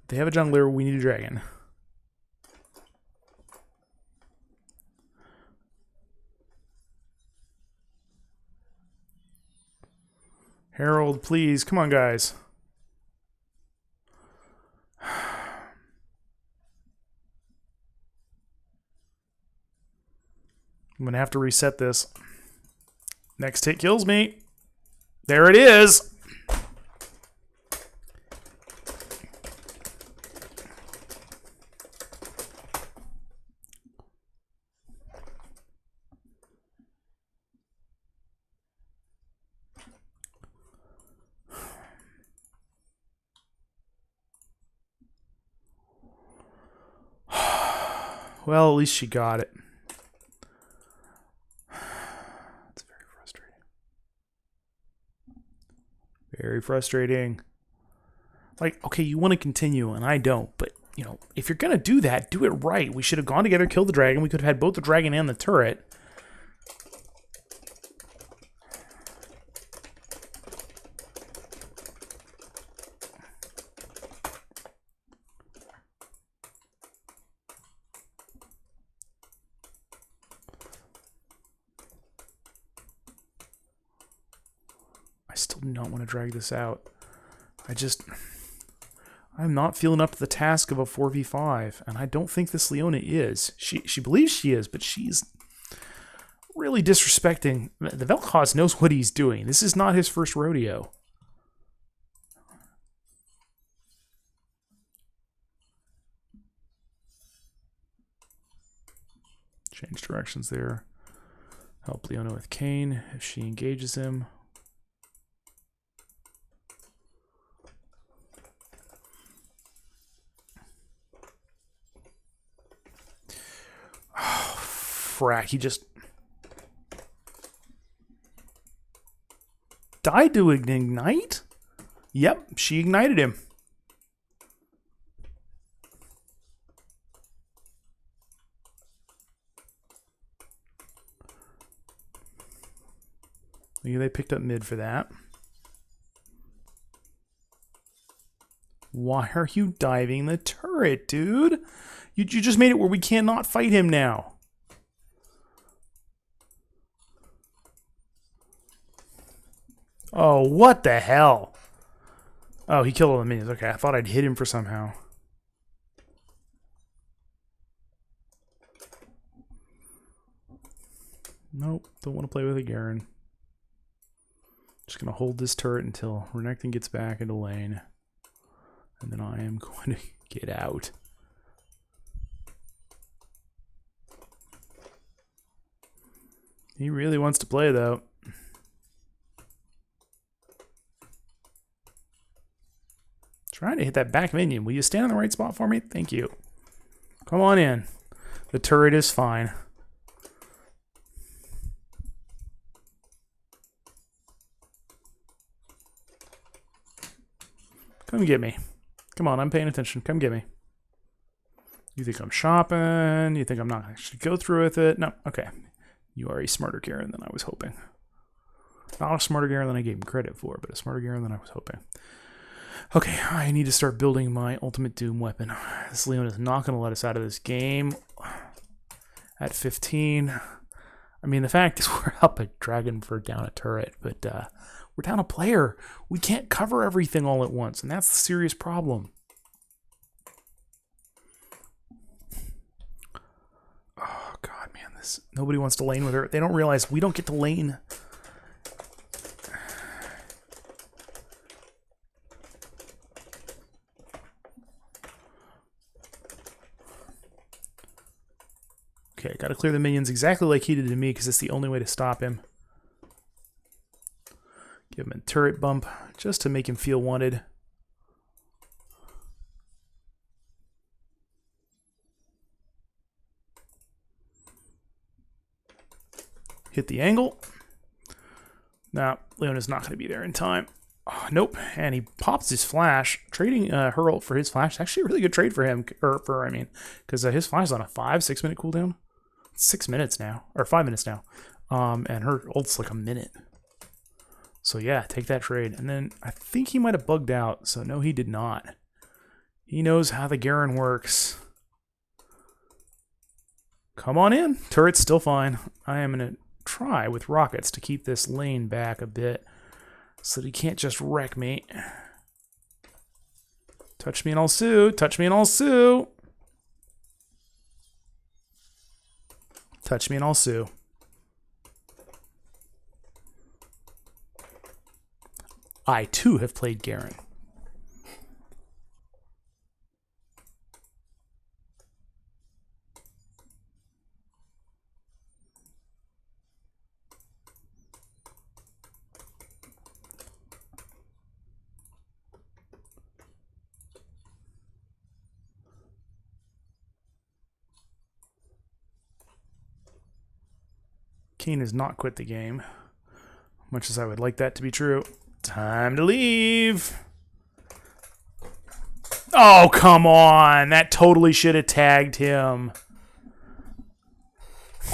They have a jungler, we need a dragon. Herald, please. Come on, guys. I'm going to have to reset this. Next hit kills me. There it is. Well, at least she got it. It's very frustrating. Very frustrating. Like, okay, you want to continue, and I don't, but, if you're going to do that, do it right. We should have gone together, killed the dragon. We could have had both the dragon and the turret. I still do not want to drag this out. I'm not feeling up to the task of a 4v5, and I don't think this Leona is. She believes she is, but she's really disrespecting. The Vel'Koz knows what he's doing. This is not his first rodeo. Change directions there. Help Leona with Kayn if she engages him. Oh, frack. He just died to ignite? Yep, she ignited him. Maybe they picked up mid for that. Why are you diving the turret, dude? You just made it where we cannot fight him now. Oh, what the hell? Oh, he killed all the minions. Okay, I thought I'd hit him for somehow. Nope, don't want to play with a Garen. Just going to hold this turret until Renekton gets back into lane. And then I am going to get out. He really wants to play, though. Trying to hit that back minion. Will you stand in the right spot for me? Thank you. Come on in. The turret is fine. Come get me. Come on, I'm paying attention. Come get me. You think I'm shopping? You think I'm not going to actually go through with it? No. Okay. You are a smarter Garen than I was hoping. Not a smarter Garen than I gave him credit for, but a smarter Garen than I was hoping. Okay, I need to start building my ultimate Doom weapon. This Leon is not going to let us out of this game at 15. I mean, the fact is we're up a dragon for down a turret, but we're down a player. We can't cover everything all at once, and that's the serious problem. Oh, God, man, nobody wants to lane with her. They don't realize we don't get to lane. Okay, gotta clear the minions exactly like he did to me because it's the only way to stop him. Give him a turret bump just to make him feel wanted. Hit the angle. Now, Leona's not going to be there in time. Oh, nope. And he pops his flash. Trading her ult for his flash is actually a really good trade for him. Because his flash is on a 5-6 minute cooldown. 6 minutes now. Or 5 minutes now. And her ult's like a minute. So yeah, take that trade. And then I think he might have bugged out. So no, he did not. He knows how the Garen works. Come on in. Turret's still fine. I am going to try with rockets to keep this lane back a bit so that he can't just wreck me. Touch me and I'll sue. Touch me and I'll sue. Touch me and I'll sue. I too have played Garen. Kayn has not quit the game, much as I would like that to be true. Time to leave. Oh, come on. That totally should have tagged him.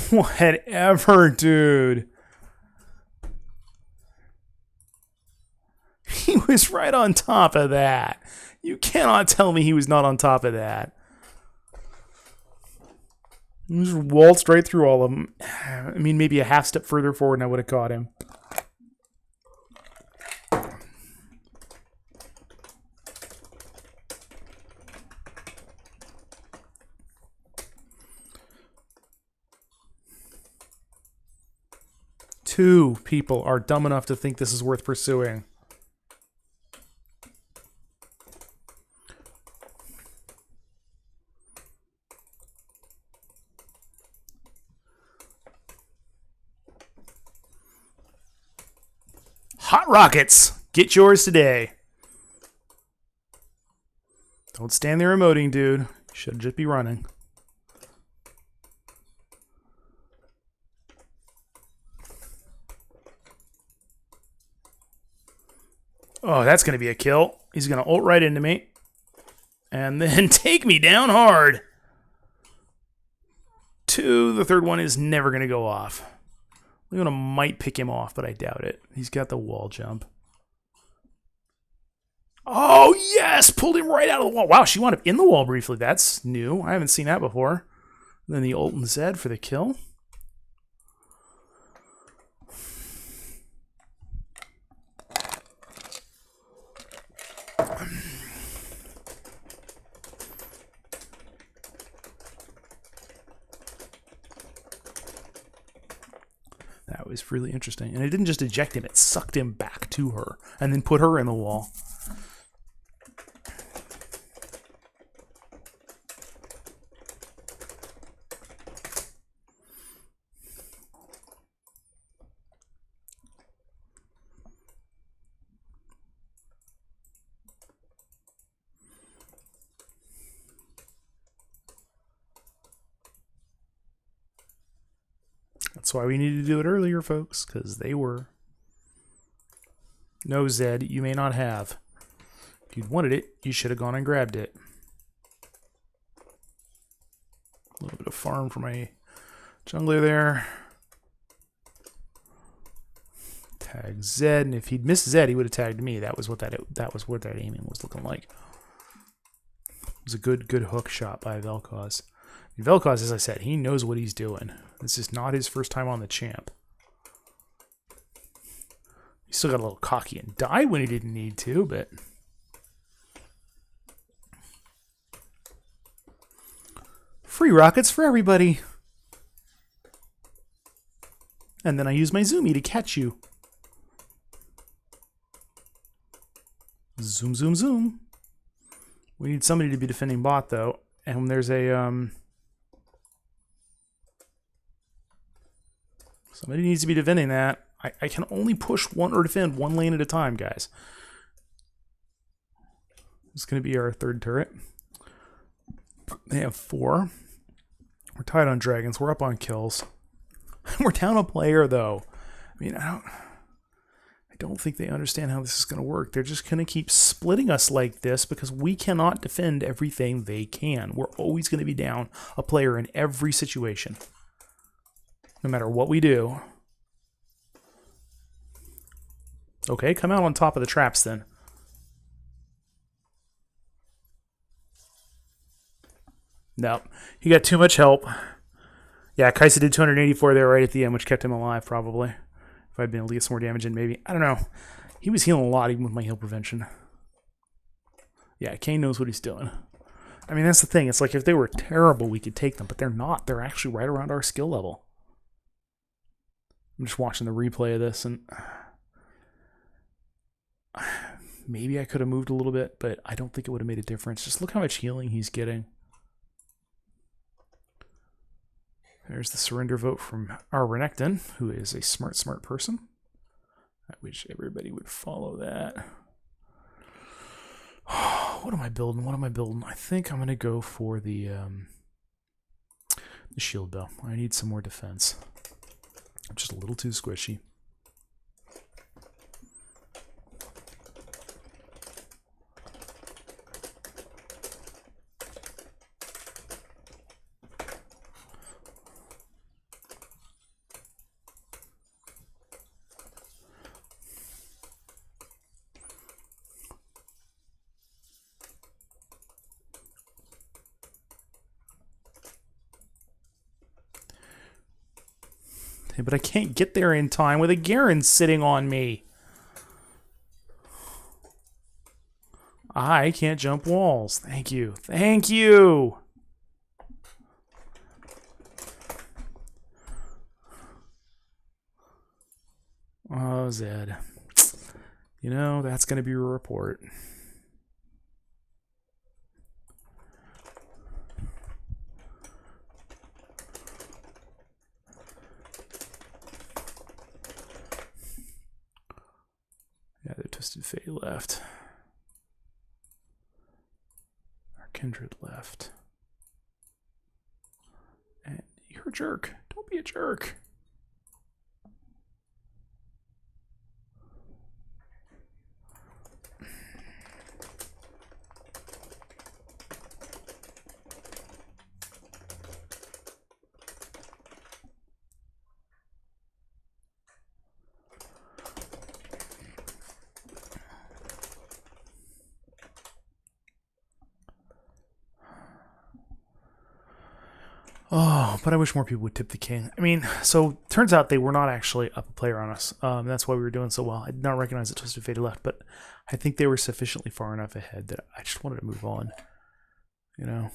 Whatever, dude. He was right on top of that. You cannot tell me he was not on top of that. He just waltzed right through all of them. I mean, maybe a half step further forward and I would have caught him. 2 people are dumb enough to think this is worth pursuing. Hot rockets! Get yours today. Don't stand there emoting, dude. You should just be running. Oh, that's going to be a kill. He's going to ult right into me. And then take me down hard. 2. The third one is never going to go off. Leona might pick him off, but I doubt it. He's got the wall jump. Oh, yes! Pulled him right out of the wall. Wow, she wound up in the wall briefly. That's new. I haven't seen that before. And then the ult and Zed for the kill. That was really interesting. And it didn't just eject him, it sucked him back to her and then put her in the wall. That's why we needed to do it earlier, folks, because they were. No, Zed, you may not have. If you'd wanted it, you should have gone and grabbed it. A little bit of farm for my jungler there. Tag Zed, and if he'd missed Zed, he would have tagged me. That was what that aiming was looking like. It was a good hook shot by Vel'Koz. Vel'Koz, as I said, he knows what he's doing. This is not his first time on the champ. He still got a little cocky and died when he didn't need to, but... Free rockets for everybody. And then I use my Zoomy to catch you. Zoom, zoom, zoom. We need somebody to be defending bot, though. And when there's a... Somebody needs to be defending that. I can only push one or defend one lane at a time, guys. This is going to be our third turret. They have 4. We're tied on dragons. We're up on kills. We're down a player, though. I mean, I don't think they understand how this is going to work. They're just going to keep splitting us like this because we cannot defend everything they can. We're always going to be down a player in every situation. No matter what we do. Okay, come out on top of the traps then. Nope. He got too much help. Yeah, Kai'Sa did 284 there right at the end, which kept him alive probably. If I'd been able to get some more damage in, maybe. I don't know. He was healing a lot even with my heal prevention. Yeah, Kayn knows what he's doing. I mean, that's the thing. It's like if they were terrible, we could take them, but they're not. They're actually right around our skill level. I'm just watching the replay of this, and maybe I could have moved a little bit, but I don't think it would have made a difference. Just look how much healing he's getting. There's the surrender vote from our Renekton, who is a smart person. I wish everybody would follow that. What am I building? I think I'm going to go for the shield bow. I need some more defense. I'm just a little too squishy. But I can't get there in time with a Garen sitting on me. I can't jump walls. Thank you. Thank you. Oh, Zed. You know, that's going to be your report. Yeah, the Twisted Fate left. Our Kindred left. And you're a jerk. Don't be a jerk. Oh, but I wish more people would tip the king. I mean, so turns out they were not actually up a player on us. That's why we were doing so well. I did not recognize that Twisted Fate left, but I think they were sufficiently far enough ahead that I just wanted to move on. You know,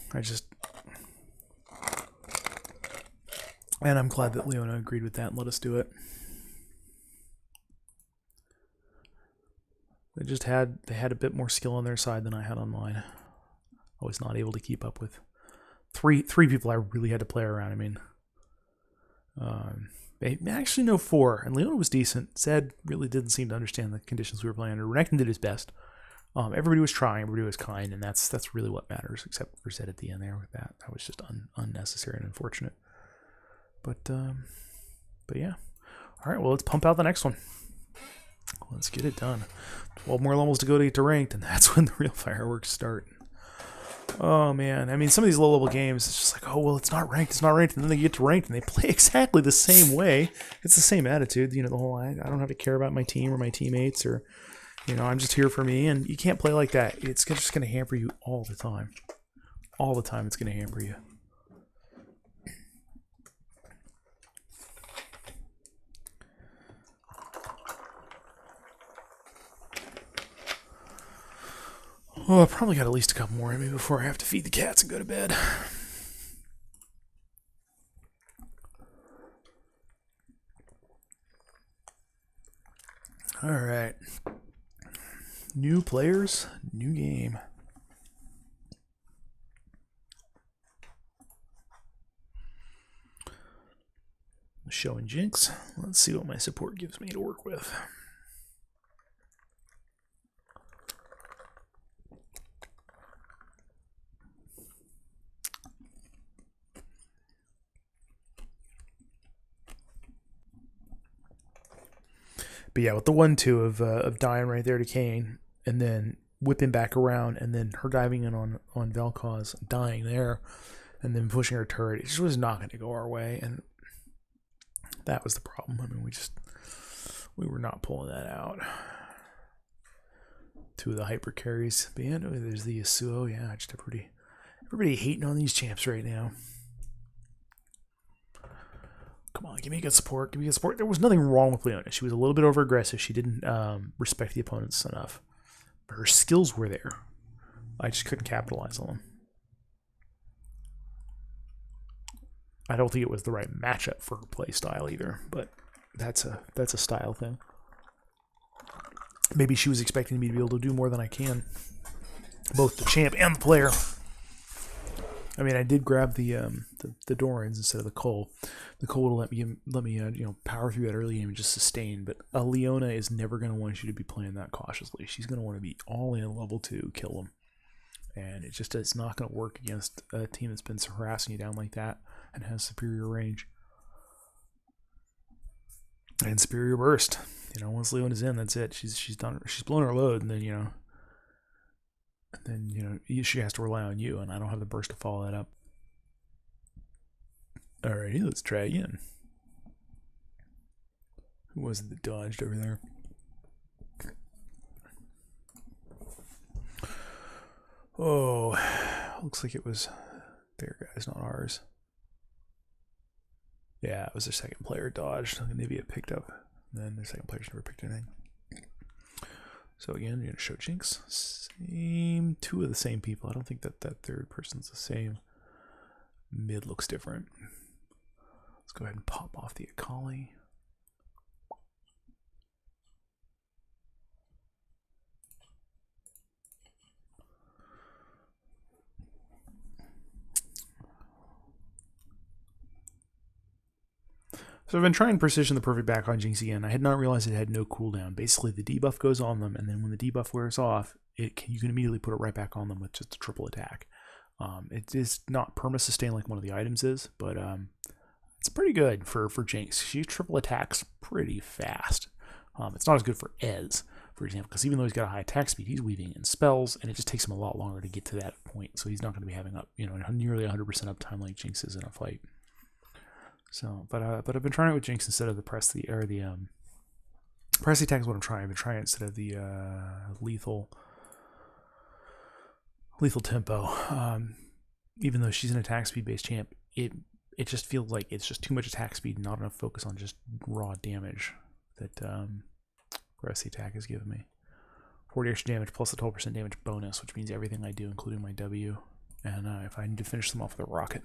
and I'm glad that Leona agreed with that and let us do it. They had a bit more skill on their side than I had on mine. I was not able to keep up with three people I really had to play around. I mean, actually no, four, and Leona was decent. Zed really didn't seem to understand the conditions we were playing under. Renekton did his best. Everybody was trying, everybody was kind, and that's really what matters. Except for Zed at the end there with that was just unnecessary and unfortunate. But yeah. All right, well, let's pump out the next one. Let's get it done. 12 more levels to go to get to ranked, and that's when the real fireworks start. Oh, man. I mean, some of these low-level games, it's just like, oh, well, it's not ranked, and then they get to ranked, and they play exactly the same way. It's the same attitude, you know, the whole, I don't have to care about my team or my teammates, or, you know, I'm just here for me, and you can't play like that. It's just going to hamper you all the time. All the time it's going to hamper you. Oh, I probably got at least a couple more in me before I have to feed the cats and go to bed. All right. New players, new game. Showing Jinx. Let's see what my support gives me to work with. But yeah, with the 1-2 of dying right there to Kayn, and then whipping back around, and then her diving in on Vel'Koz, dying there, and then pushing her turret, it just was not going to go our way, and that was the problem. I mean, we were not pulling that out. 2 of the hyper carries. But yeah, there's the Yasuo. Yeah, just everybody hating on these champs right now. Come on, give me a good support. Give me good support. There was nothing wrong with Leona. She was a little bit over aggressive. She didn't respect the opponents enough. But her skills were there. I just couldn't capitalize on them. I don't think it was the right matchup for her play style either, but that's a style thing. Maybe she was expecting me to be able to do more than I can. Both the champ and the player. I mean, I did grab the Dorans instead of the Cole. The Cole will let me you know, power through that early game and just sustain. But a Leona is never going to want you to be playing that cautiously. She's going to want to be all in level 2, kill them, and it's not going to work against a team that's been harassing you down like that and has superior range and superior burst. You know, once Leona's in, that's it. She's done. She's blown her load, and then she has to rely on you, and I don't have the burst to follow that up. Alrighty, let's try again. Who was it that dodged over there? Oh, looks like it was their guys, not ours. Yeah, it was their second player dodged. Nivea picked up, and then their second player's never picked anything. So again, you're gonna show Jinx. Same, 2 of the same people. I don't think that third person's the same. Mid looks different. Let's go ahead and pop off the Akali. So I've been trying Precision the Perfect back on Jinx again. I had not realized it had no cooldown. Basically, the debuff goes on them, and then when the debuff wears off, you can immediately put it right back on them with just a triple attack. It is not perma-sustain like one of the items is, but it's pretty good for Jinx. She triple attacks pretty fast. It's not as good for Ez, for example, because even though he's got a high attack speed, he's weaving in spells, and it just takes him a lot longer to get to that point. So he's not going to be having nearly 100% uptime like Jinx is in a fight. So, but I've been trying it with Jinx instead of the press the attack is what I'm trying. I've been trying it instead of the lethal tempo. Even though she's an attack speed based champ, it just feels like it's just too much attack speed, not enough focus on just raw damage that press the attack has given me. 40 extra damage plus the 12% damage bonus, which means everything I do, including my W, and if I need to finish them off with a rocket.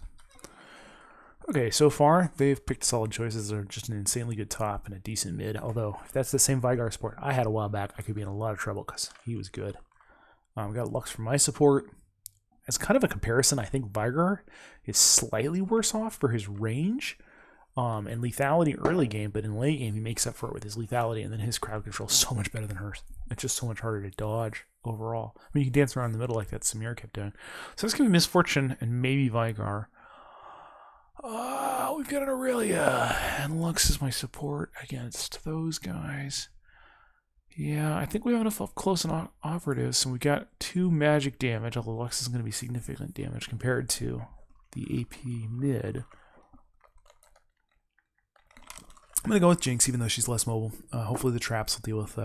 Okay, so far, they've picked solid choices. They're just an insanely good top and a decent mid. Although, if that's the same Veigar support I had a while back, I could be in a lot of trouble because he was good. We got Lux for my support. As kind of a comparison, I think Veigar is slightly worse off for his range and lethality early game, but in late game, he makes up for it with his lethality, and then his crowd control is so much better than hers. It's just so much harder to dodge overall. I mean, you can dance around in the middle like that Samir kept doing. So it's going to be Misfortune and maybe Veigar. We've got an Aurelia, and Lux is my support against those guys. Yeah, I think we have enough close and operatives, and we got 2 magic damage, although Lux is going to be significant damage compared to the AP mid. I'm going to go with Jinx, even though she's less mobile. Hopefully the traps will deal with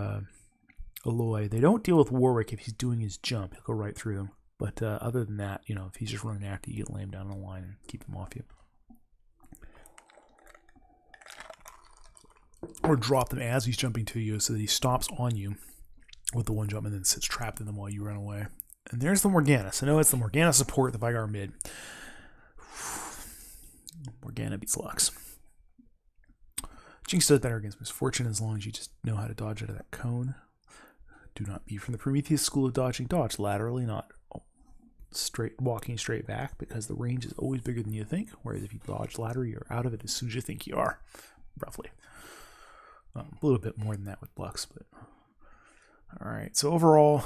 Aloy. They don't deal with Warwick if he's doing his jump. He'll go right through them. But other than that, if he's just running after you, lay him down on the line and keep him off you. Or drop them as he's jumping to you so that he stops on you with the one jump and then sits trapped in them while you run away. And there's the Morgana. So no, it's the Morgana support, the Veigar mid. Morgana beats Lux. Jinx does better against Misfortune as long as you just know how to dodge out of that cone. Do not be from the Prometheus school of dodging. Dodge laterally, not walking straight back, because the range is always bigger than you think. Whereas if you dodge laterally, you're out of it as soon as you think you are, roughly. A little bit more than that with Lux, but all right. So overall,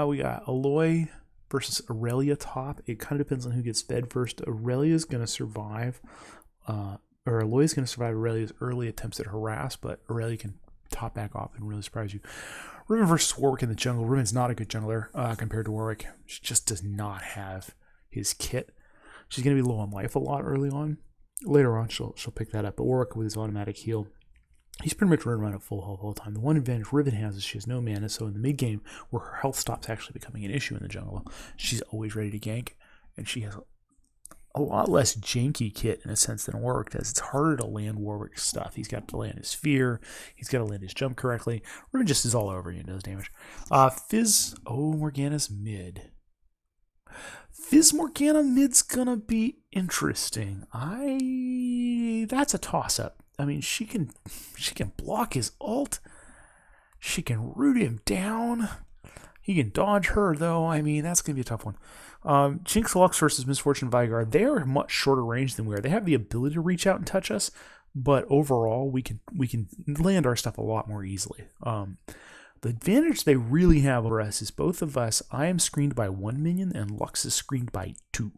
we got Aloy versus Aurelia top. It kind of depends on who gets fed first. Aurelia's going to survive, or Aloy's going to survive Aurelia's early attempts at harass, but Aurelia can top back off and really surprise you. Riven versus Warwick in the jungle. Riven's not a good jungler compared to Warwick. She just does not have his kit. She's going to be low on life a lot early on. Later on, she'll pick that up. But Warwick with his automatic heal, he's pretty much running around at full health all the time. The one advantage Riven has is she has no mana, so in the mid game, where her health stops actually becoming an issue in the jungle, she's always ready to gank, and she has a lot less janky kit in a sense than Warwick does. It's harder to land Warwick's stuff. He's got to land his fear. He's got to land his jump correctly. Riven just is all over you and does damage. Fizz, Morgana's mid. Fizz Morgana mid's gonna be interesting. That's a toss-up. I mean, she can block his ult. She can root him down. He can dodge her, though. I mean, that's going to be a tough one. Jinx Lux versus Misfortune Veigar, they are much shorter range than we are. They have the ability to reach out and touch us, but overall, we can land our stuff a lot more easily. The advantage they really have over us is both of us, I am screened by 1 minion, and Lux is screened by 2.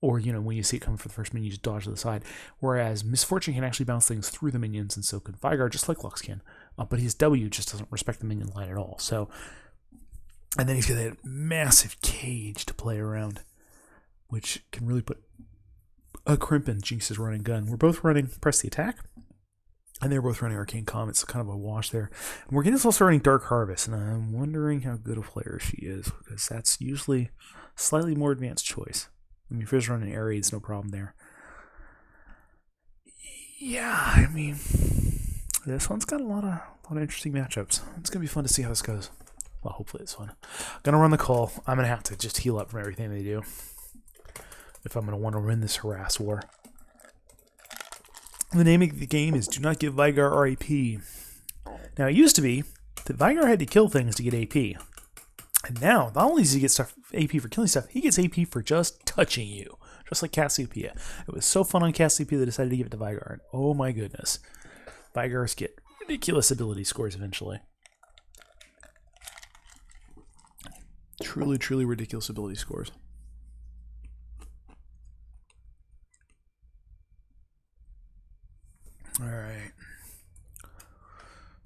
Or, when you see it coming for the first minion, you just dodge to the side. Whereas Misfortune can actually bounce things through the minions, and so can Veigar, just like Lux can. But his W just doesn't respect the minion line at all. So, and then he's got that massive cage to play around, which can really put a crimp in Jinx's running gun. We're both running Press the Attack, and they're both running Arcane Comet. It's kind of a wash there. And Morgana's also running Dark Harvest, and I'm wondering how good a player she is, because that's usually a slightly more advanced choice. I mean, if you're just running Ares, no problem there. Yeah, I mean, this one's got a lot of interesting matchups. It's gonna be fun to see how this goes. Well, hopefully it's fun. Gonna run the call. I'm gonna have to just heal up from everything they do if I'm gonna want to win this harass war. The name of the game is Do Not Give Veigar RAP. Now, it used to be that Veigar had to kill things to get AP. And now, not only does he get stuff AP for killing stuff, he gets AP for just touching you. just like Cassiopeia. It was so fun on Cassiopeia they decided to give it to Vygar, and oh my goodness. Vygars get ridiculous ability scores eventually. Truly, truly ridiculous ability scores. Alright.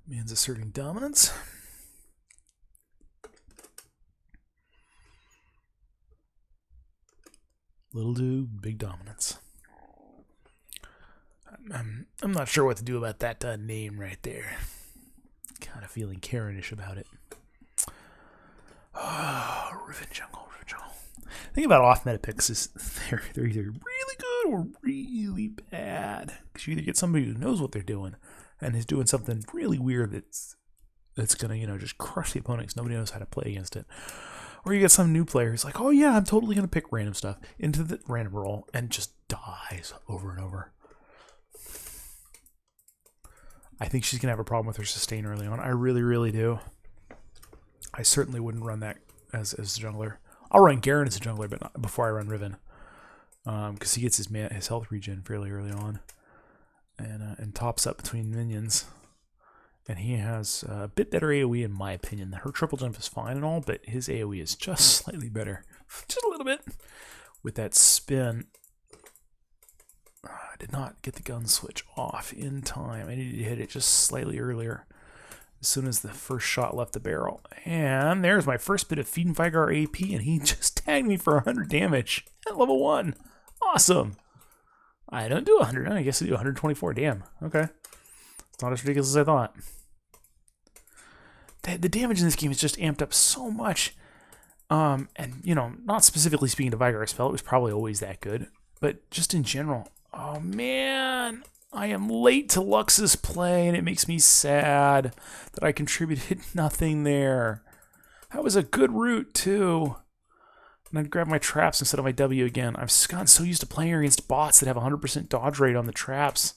Man's asserting dominance. Little dude, big dominance. I'm not sure what to do about that name right there. Kind of feeling Karenish about it. Oh, Riven Jungle, Riven Jungle. The thing about off-meta picks is they're either really good or really bad. Because you either get somebody who knows what they're doing and is doing something really weird that's gonna, you know, just crush the opponent because nobody knows how to play against it. Or you get some new player who's like, oh yeah, I'm totally gonna pick random stuff into the random roll and just dies over and over. I think she's gonna have a problem with her sustain early on. I really, really do. I certainly wouldn't run that as a jungler. I'll run Garen as a jungler, but not before I run Riven, because he gets his health regen fairly early on, and tops up between minions. And he has a bit better AoE in my opinion. Her triple jump is fine and all, but his AoE is just slightly better, just a little bit. With that spin, I did not get the gun switch off in time. I needed to hit it just slightly earlier, as soon as the first shot left the barrel. And there's my first bit of feeding Vygar AP, and he just tagged me for 100 damage at level 1. Awesome. I don't do 100. I guess I do 124. Damn. Okay. It's not as ridiculous as I thought. The damage in this game is just amped up so much. And, you know, not specifically speaking to Vygar spell, it was probably always that good. But just in general, oh man, I am late to Lux's play, and it makes me sad that I contributed nothing there. That was a good route, too. And I'd grab my traps instead of my W again. I've gotten so used to playing against bots that have 100% dodge rate on the traps.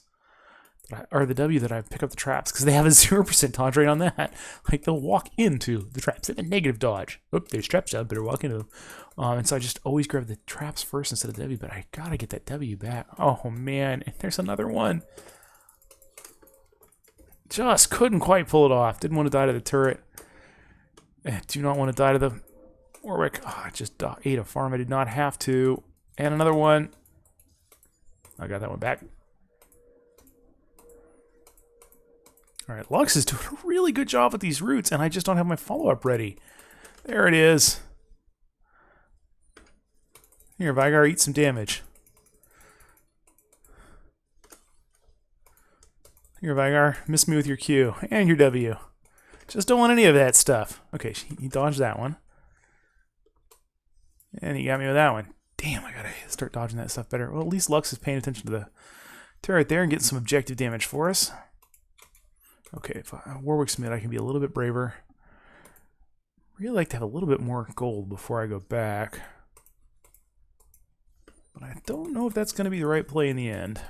Or the W that I pick up the traps, because they have a 0% dodge rate on that. Like, they'll walk into the traps. They have a negative dodge. Oop, there's traps out, better walk into them. And so I just always grab the traps first instead of W, but I gotta get that W back. Oh, man. And there's another one. Just couldn't quite pull it off. Didn't want to die to the turret. Do not want to die to the Warwick. Oh, I just ate a farm. I did not have to. And another one. I got that one back. Alright, Lux is doing a really good job with these roots, and I just don't have my follow-up ready. There it is. Here, Vygar, eat some damage. Here, Vygar, miss me with your Q and your W. Just don't want any of that stuff. Okay, he dodged that one. And he got me with that one. Damn, I gotta start dodging that stuff better. Well, at least Lux is paying attention to the turret there and getting some objective damage for us. Okay, if Warwick's mid, I can be a little bit braver. Really like to have a little bit more gold before I go back. But I don't know if that's going to be the right play in the end.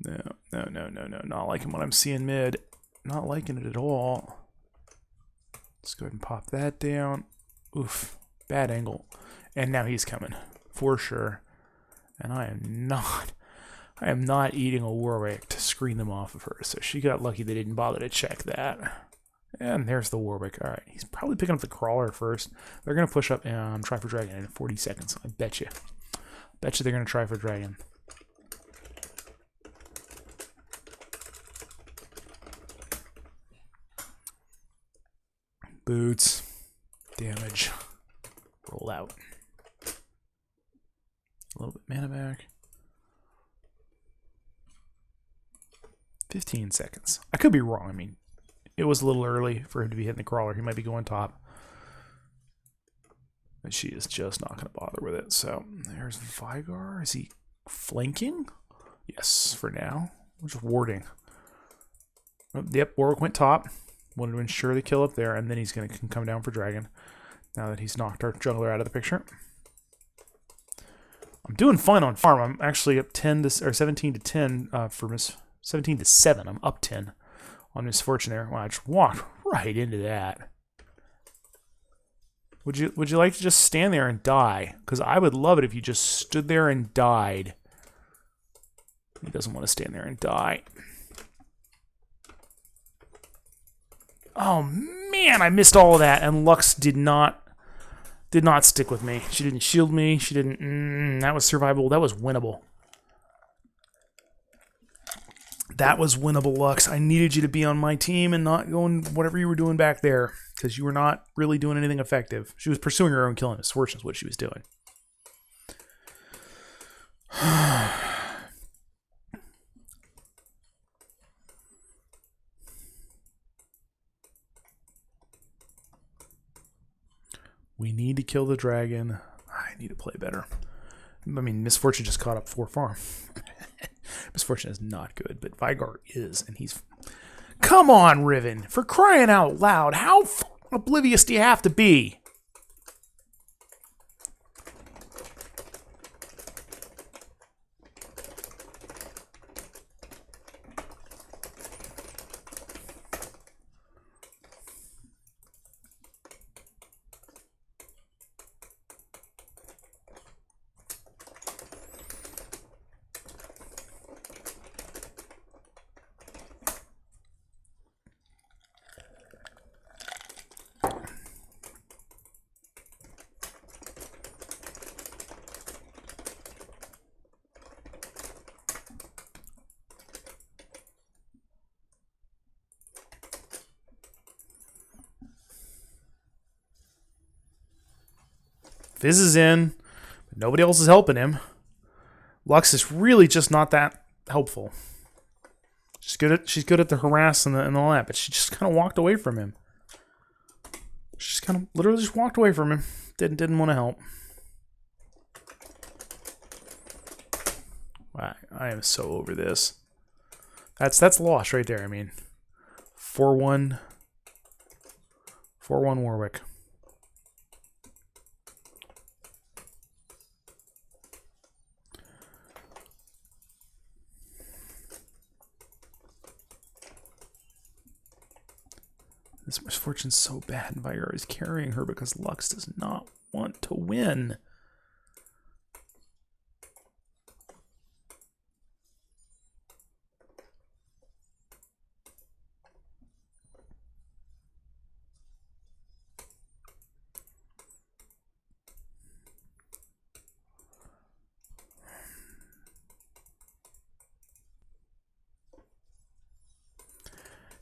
No. Not liking what I'm seeing mid. Not liking it at all. Let's go ahead and pop that down. Oof, bad angle. And now he's coming, for sure. And I am not eating a Warwick to screen them off of her, so she got lucky they didn't bother to check that. And there's the Warwick. Alright, he's probably picking up the Crawler first. They're going to push up and try for Dragon in 40 seconds. I bet you. Bet you they're going to try for Dragon. Boots. Damage. Roll out. A little bit mana back. 15 seconds. I could be wrong. I mean, it was a little early for him to be hitting the Crawler. He might be going top. But she is just not going to bother with it. So there's Vygar. Is he flanking? Yes, for now. I'm just warding. Oh, yep, Warwick went top. Wanted to ensure the kill up there, and then he's going to come down for Dragon. Now that he's knocked our jungler out of the picture. I'm doing fine on farm. I'm actually up 17 to 10 for Miss 17 to 7. I'm up 10 on Misfortune there. Wow, I just walked right into that. Would you like to just stand there and die? Because I would love it if you just stood there and died. He doesn't want to stand there and die. Oh man, I missed all of that, and Lux did not stick with me. She didn't shield me. She didn't. That was survivable. That was winnable. That was winnable, Lux. I needed you to be on my team and not going whatever you were doing back there, because you were not really doing anything effective. She was pursuing her own killing. Misfortune is what she was doing. We need to kill the dragon. I need to play better. I mean, Misfortune just caught up 4 farm. Misfortune is not good, but Vigard is, and he's... Come on, Riven! For crying out loud, how oblivious do you have to be? Fizz is in, but nobody else is helping him. Lux is really just not that helpful. She's good at the harass and the lap, but she just kind of walked away from him. She just kind of literally just walked away from him. Didn't want to help. I am so over this. That's lost right there. I mean, 4-1 Warwick. This Misfortune's so bad, and Vigard is carrying her because Lux does not want to win.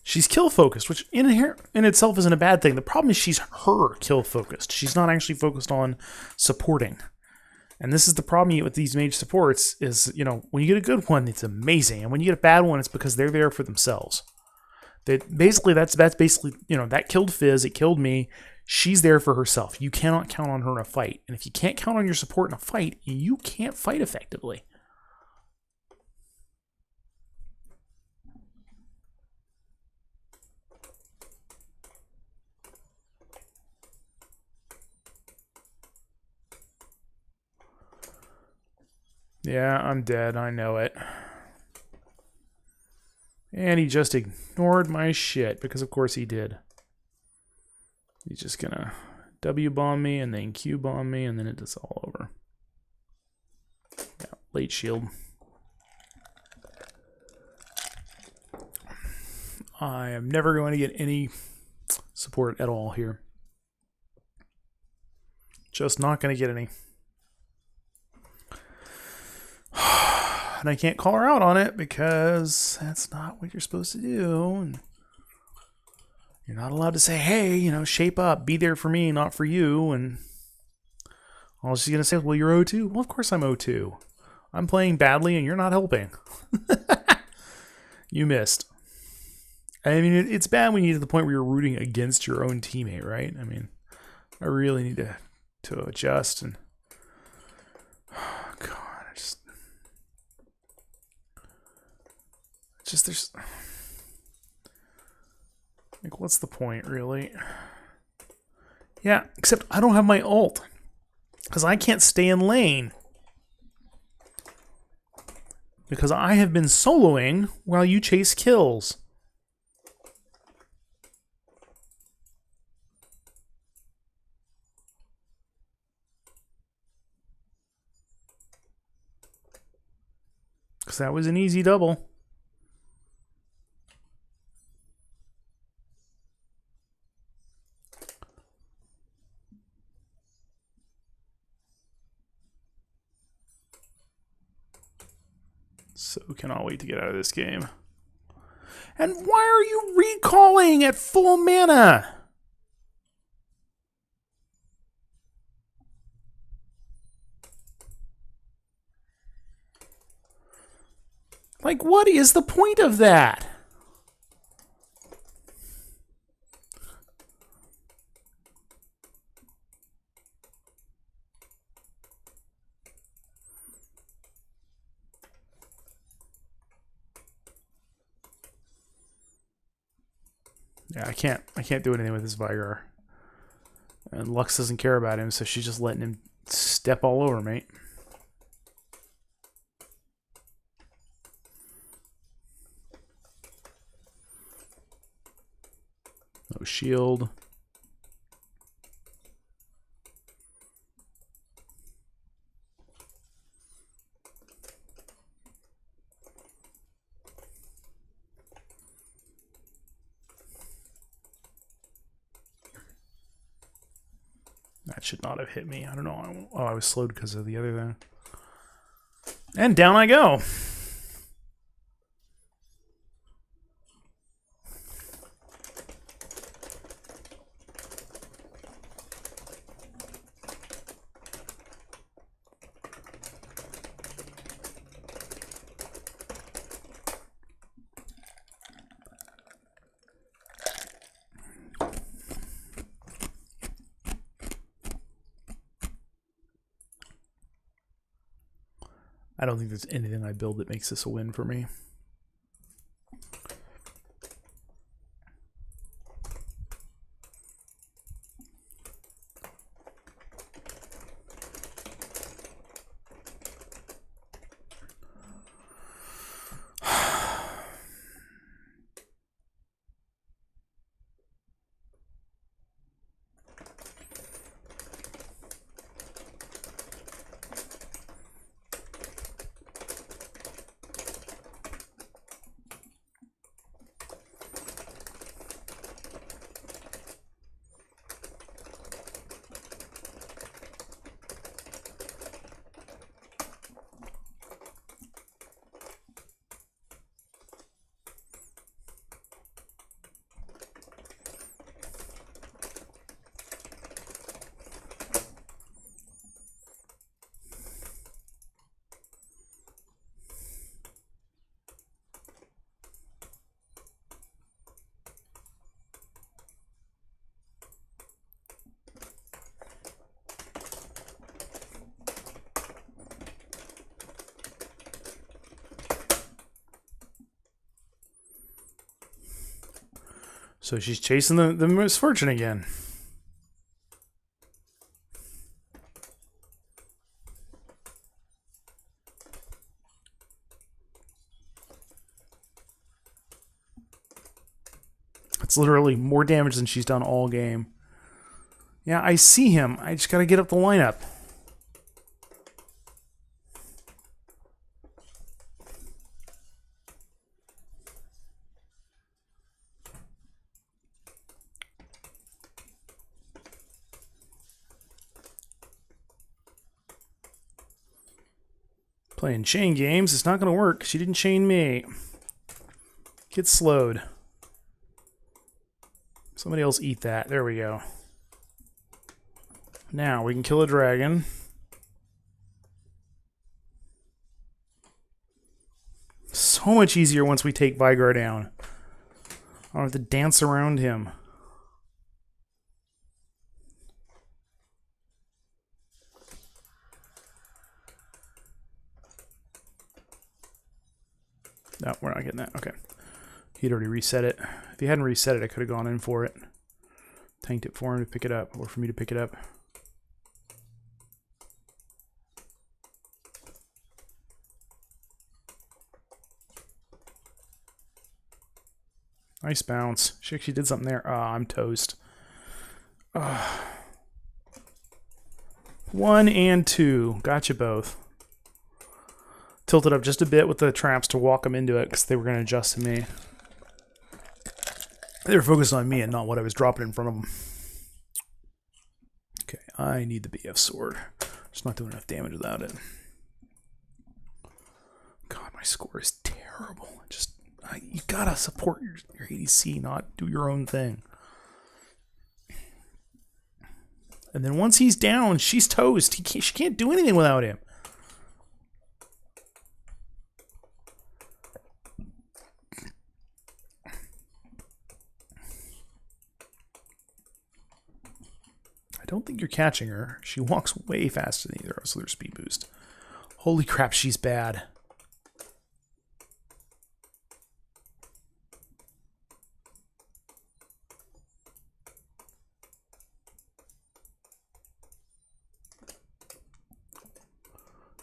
She's kill focused, which in itself isn't a bad thing. The problem is she's her kill focused. She's not actually focused on supporting. And this is the problem you get with these mage supports is, you know, when you get a good one, it's amazing. And when you get a bad one, it's because they're there for themselves. That's basically, you know, that killed Fizz, it killed me. She's there for herself. You cannot count on her in a fight. And if you can't count on your support in a fight, you can't fight effectively. Yeah, I'm dead. I know it. And he just ignored my shit, because of course he did. He's just gonna W-bomb me, and then Q-bomb me, and then it's all over. Yeah, late shield. I am never going to get any support at all here. Just not going to get any. And I can't call her out on it because that's not what you're supposed to do. And you're not allowed to say, hey, you know, shape up, be there for me, not for you. And all she's going to say is, well, you're O2. Well, of course I'm O2. I'm playing badly and you're not helping. You missed. I mean, it's bad when you get to the point where you're rooting against your own teammate, right? I mean, I really need to adjust and... Oh, God. Just there's like, what's the point, really? Yeah, except I don't have my ult because I can't stay in lane because I have been soloing while you chase kills. because that was an easy double. So cannot wait to get out of this game. And why are you recalling at full mana? Like, what is the point of that? Yeah, I can't do anything with this Vigar. And Lux doesn't care about him, so she's just letting him step all over me. No shield. That should not have hit me. I don't know. Oh, I was slowed because of the other thing. And down I go. I don't think there's anything I build that makes this a win for me. So she's chasing the misfortune again. It's literally more damage than she's done all game. Yeah, I see him. I just got to get up the lineup. Playing chain games, it's not going to work. She didn't chain me. Get slowed. Somebody else eat that. There we go. Now we can kill a dragon. So much easier once we take Vigar down. I don't have to dance around him. No, we're not getting that. Okay. He'd already reset it. If he hadn't reset it, I could have gone in for it. Tanked it for him to pick it up, or for me to pick it up. Nice bounce. She actually did something there. Ah, I'm toast. 1 and 2. Gotcha both. tilted up just a bit with the traps to walk them into it because they were going to adjust to me. They were focused on me and not what I was dropping in front of them. Okay, I need the BF sword. Just not doing enough damage without it. God, my score is terrible. You gotta support your ADC, not do your own thing. And then once he's down, she's toast. She can't do anything without him. I don't think you're catching her. She walks way faster than either of us with her speed boost. Holy crap, she's bad.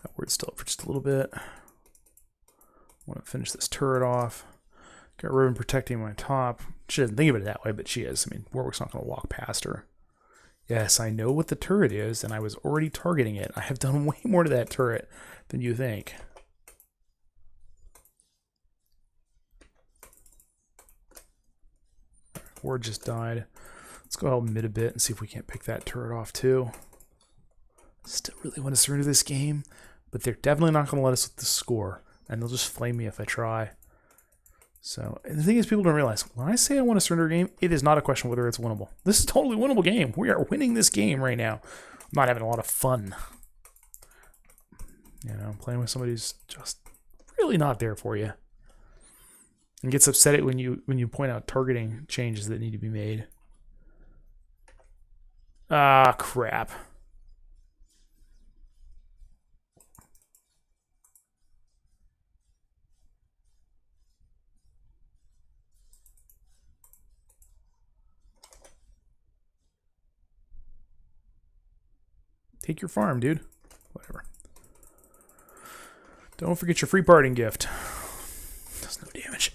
That word's still up for just a little bit. I want to finish this turret off. Got Riven protecting my top. She doesn't think of it that way, but she is. I mean, Warwick's not going to walk past her. Yes, I know what the turret is, and I was already targeting it. I have done way more to that turret than you think. Ward just died. Let's go out mid a bit and see if we can't pick that turret off too. Still really want to surrender this game, but they're definitely not going to let us with the score, and they'll just flame me if I try. So, and the thing is, people don't realize, when I say I want to surrender a game, it is not a question whether it's winnable. This is a totally winnable game. We are winning this game right now. I'm not having a lot of fun. You know, playing with somebody who's just really not there for you. And gets upset when you point out targeting changes that need to be made. Ah, crap. Take your farm, dude. Whatever. Don't forget your free parting gift. Does no damage.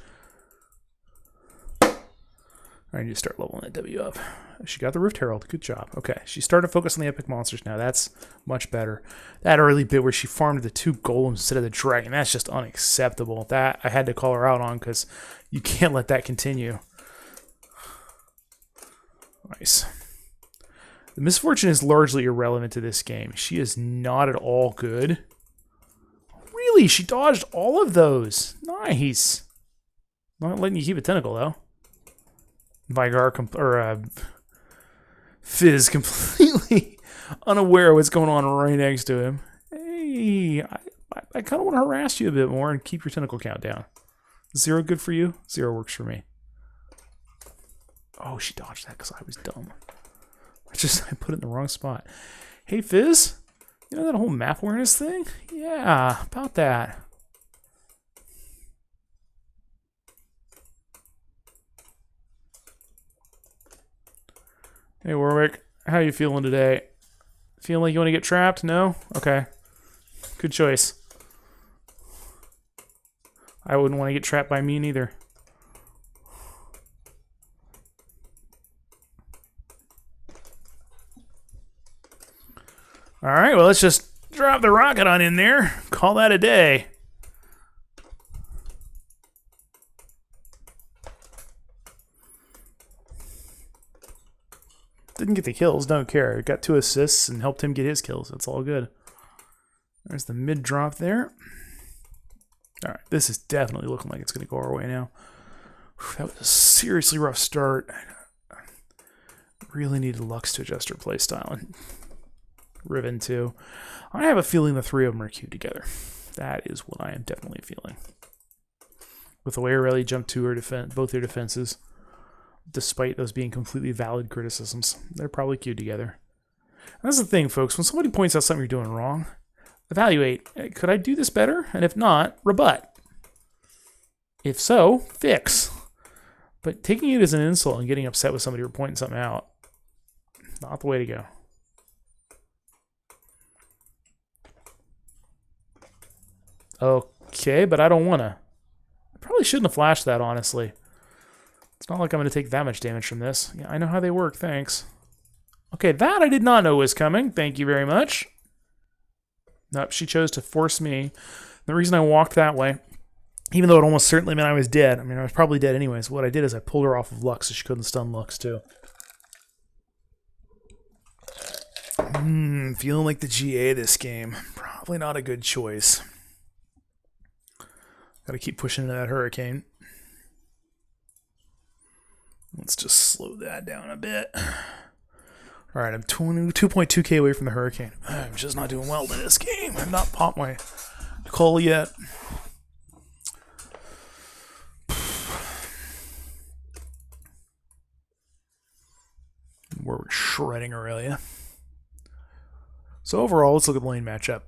I need to start leveling that W up. She got the Rift Herald. Good job. Okay, she started to focus on the epic monsters now. That's much better. That early bit where she farmed the 2 golems instead of the dragon, that's just unacceptable. That I had to call her out on because you can't let that continue. Nice. The misfortune is largely irrelevant to this game. She is not at all good. Really? She dodged all of those. Nice. Not letting you keep a tentacle, though. Vigar Fizz completely unaware of what's going on right next to him. Hey, I kind of want to harass you a bit more and keep your tentacle count down. 0 good for you? 0 works for me. Oh, she dodged that because I was dumb. I put it in the wrong spot. Hey, Fizz, you know that whole map awareness thing? Yeah, about that. Hey, Warwick, how you feeling today? Feeling like you want to get trapped? No? Okay. Good choice. I wouldn't want to get trapped by me neither. All right, well, let's just drop the rocket on in there. Call that a day. Didn't get the kills, don't care. Got 2 assists and helped him get his kills. That's all good. There's the mid drop there. All right, this is definitely looking like it's going to go our way now. That was a seriously rough start. Really needed Lux to adjust her playstyle. And Riven too. I have a feeling the 3 of them are queued together. That is what I am definitely feeling. With the way Aurelia jumped to her both their defenses, despite those being completely valid criticisms, they're probably queued together. And that's the thing, folks. When somebody points out something you're doing wrong, evaluate. Could I do this better? And if not, rebut. If so, fix. But taking it as an insult and getting upset with somebody or pointing something out, not the way to go. Okay, but I don't want to. I probably shouldn't have flashed that, honestly. It's not like I'm going to take that much damage from this. Yeah, I know how they work, thanks. Okay, that I did not know was coming. Thank you very much. Nope, she chose to force me The reason I walked that way, even though it almost certainly meant I was dead. I mean, I was probably dead anyways. What I did is I pulled her off of Lux so she couldn't stun Lux too. Feeling like the GA this game. Probably not a good choice. Gotta keep pushing into that Hurricane. Let's just slow that down a bit. Alright, I'm 2.2k away from the Hurricane. I'm just not doing well in this game. I've not popped my call yet. We're shredding Aurelia. So overall, let's look at the lane matchup.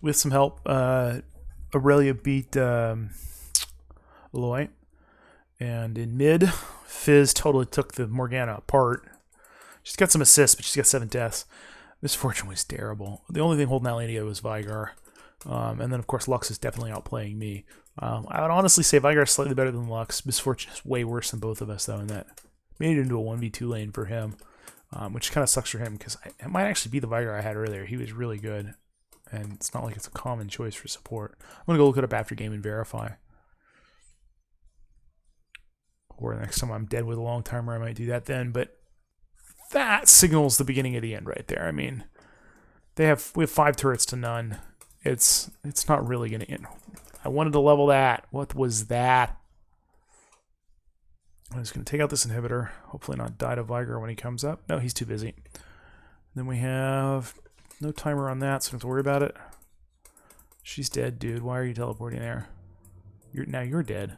With some help, Aurelia beat Aloy. And in mid, Fizz totally took the Morgana apart. She's got some assists, but she's got 7 deaths. Misfortune was terrible. The only thing holding that lane together was Veigar. And then, of course, Lux is definitely outplaying me. I would honestly say Veigar is slightly better than Lux. Misfortune is way worse than both of us, though, in that made it into a 1v2 lane for him. Which kind of sucks for him, because it might actually be the Veigar I had earlier. He was really good. And it's not like it's a common choice for support. I'm going to go look it up after game and verify. Or the next time I'm dead with a long timer, I might do that then. But that signals the beginning of the end right there. I mean, we have 5 turrets to none. It's not really going to end. I wanted to level that. What was that? I'm just going to take out this inhibitor. Hopefully not die to Veigar when he comes up. No, he's too busy. Then we have no timer on that, so don't have to worry about it. She's dead, dude. Why are you teleporting there? Now you're dead.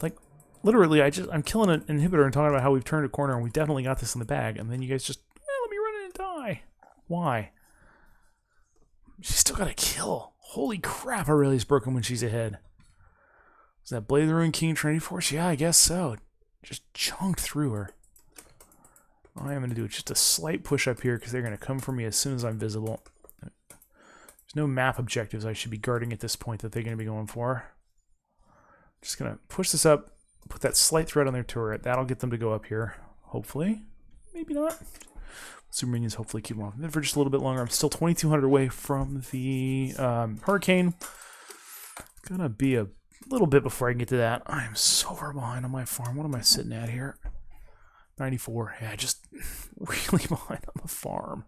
Like, literally, I'm killing an inhibitor and talking about how we've turned a corner and we definitely got this in the bag, and then you guys just, let me run in and die. Why? She's still got a kill. Holy crap, Aurelia's broken when she's ahead. Is that Blade of the Ruined King Trinity Force? Yeah, I guess so. Just chunked through her. All I am going to do is just a slight push up here because they're going to come for me as soon as I'm visible. There's no map objectives I should be guarding at this point that they're going to be going for. Just going to push this up, put that slight threat on their turret. That'll get them to go up here, hopefully. Maybe not. Super minions hopefully keep them off mid for just a little bit longer. I'm still 2,200 away from the Hurricane. Gonna be a little bit before I can get to that. I am so far behind on my farm. What am I sitting at here? 94. Yeah, just really behind on the farm.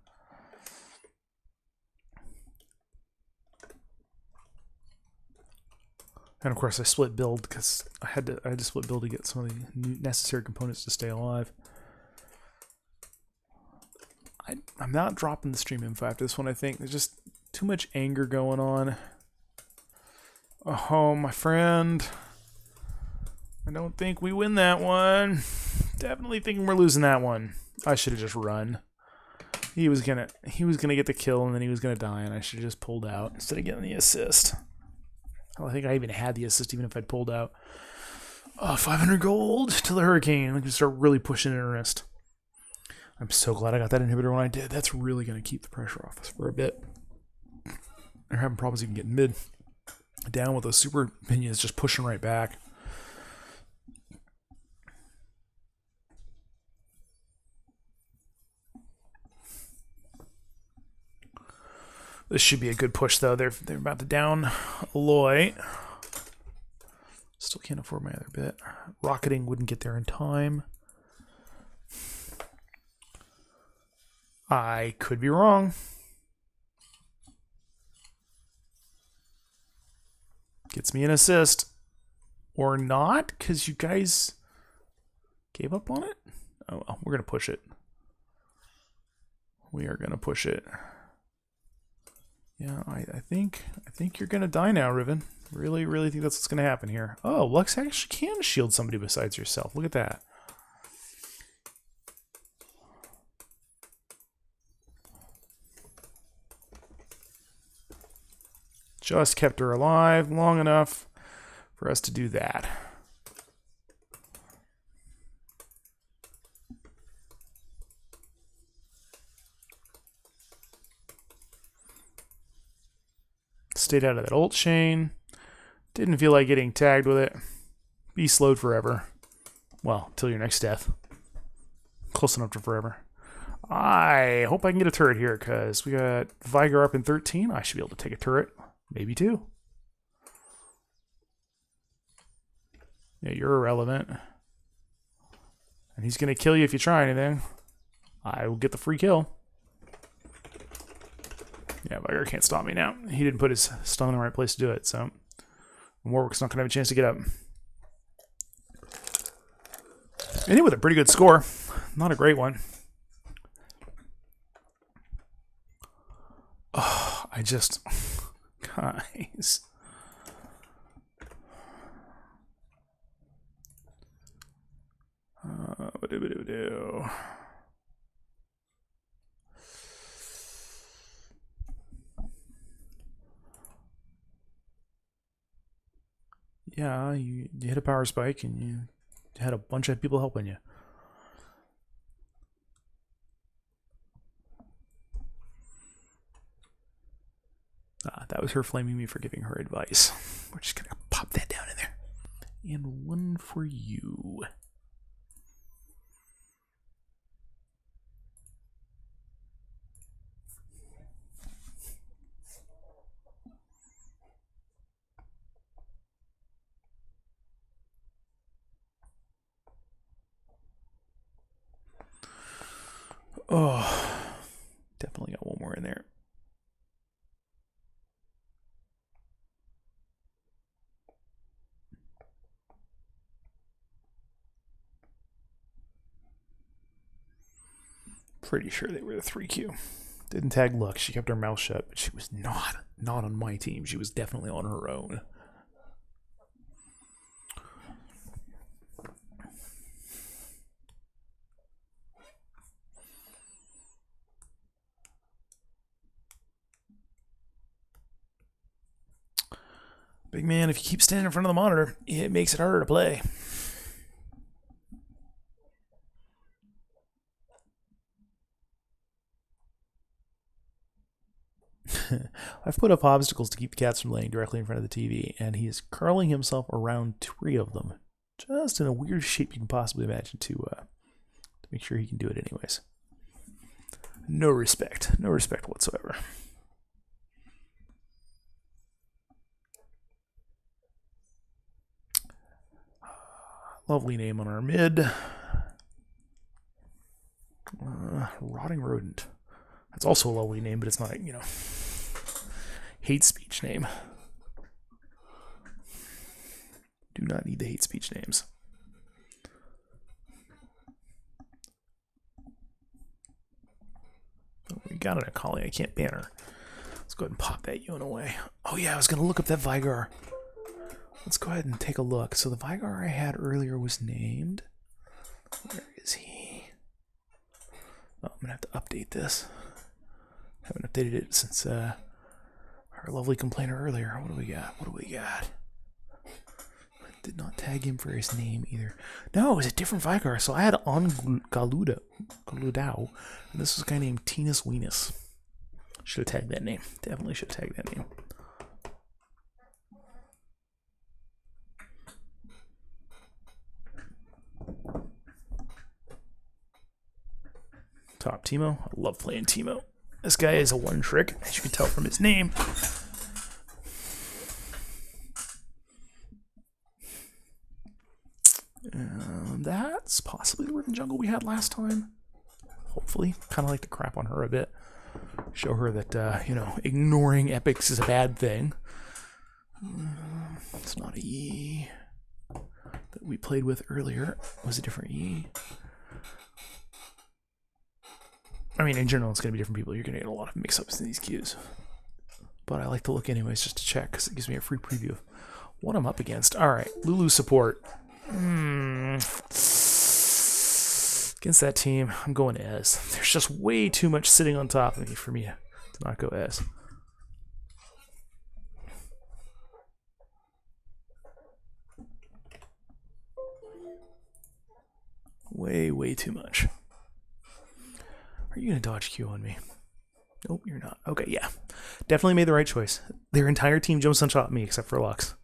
And of course I split build because I had to split build to get some of the necessary components to stay alive. I'm not dropping the stream info after this one, I think. There's just too much anger going on. Oh, my friend. I don't think we win that one. Definitely thinking we're losing that one. I should have just run. He was gonna get the kill and then he was gonna die, and I should have just pulled out instead of getting the assist. Well, I think I even had the assist even if I'd pulled out. Oh, 500 gold to the Hurricane. I can start really pushing in earnest. I'm so glad I got that inhibitor when I did. That's really going to keep the pressure off us for a bit. They're having problems even getting mid down with those super minions just pushing right back. This should be a good push, though. They're about to down Aloy. Still can't afford my other bit. Rocketing wouldn't get there in time. I could be wrong. Gets me an assist. Or not, because you guys gave up on it? Oh, well, we're going to push it. We are going to push it. Yeah, I think you're going to die now, Riven. Really, really think that's what's going to happen here. Oh, Lux actually can shield somebody besides yourself. Look at that. Just kept her alive long enough for us to do that. Stayed out of that ult chain. Didn't feel like getting tagged with it. Be slowed forever. Well, till your next death. Close enough to forever. I hope I can get a turret here because we got Veigar up in 13. I should be able to take a turret. Maybe 2. Yeah, you're irrelevant. And he's going to kill you if you try anything. I will get the free kill. Yeah, Vigar can't stop me now. He didn't put his stun in the right place to do it, so Warwick's not going to have a chance to get up. Ending with a pretty good score. Not a great one. Oh, I just... Guys... What do we do? Yeah, you hit a power spike and you had a bunch of people helping you. That was her flaming me for giving her advice. We're just gonna pop that down in there. And one for you. Oh, definitely got one more in there. Pretty sure they were the 3Q. Didn't tag Lux. She kept her mouth shut, but she was not on my team. She was definitely on her own. Big man, if you keep standing in front of the monitor, it makes it harder to play. I've put up obstacles to keep the cats from laying directly in front of the TV, and he is curling himself around 3 of them. Just in a weird shape you can possibly imagine to make sure he can do it anyways. No respect whatsoever. Lovely name on our mid. Rotting Rodent. That's also a lovely name, but it's not, you know, hate speech name. Do not need the hate speech names. Oh, we got an Akali. I can't ban her. Let's go ahead and pop that Yone away. Oh yeah, I was going to look up that Vigar. Let's go ahead and take a look. So the Vigar I had earlier was named... Where is he? Oh, I'm going to have to update this. Haven't updated it since our lovely complainer earlier. What do we got? Did not tag him for his name either. No, it was a different Vigar. So I had on Galudao, and this was a guy named Tinus Venus. Should have tagged that name. Definitely should have tagged that name. Top Teemo. I love playing Teemo. This guy is a one trick, as you can tell from his name. That's possibly the Riven Jungle we had last time. Hopefully. Kind of like to crap on her a bit. Show her that, you know, ignoring epics is a bad thing. It's not a Yi that we played with earlier. It was a different Yi. I mean, in general, it's going to be different people. You're going to get a lot of mix-ups in these queues. But I like to look anyways just to check because it gives me a free preview of what I'm up against. All right, Lulu support. Against that team, I'm going Ez. There's just way too much sitting on top of me for me to not go Ez. Way too much. Are you going to dodge Q on me? Nope, you're not. Okay, yeah. Definitely made the right choice. Their entire team jumps on top of me except for Lux.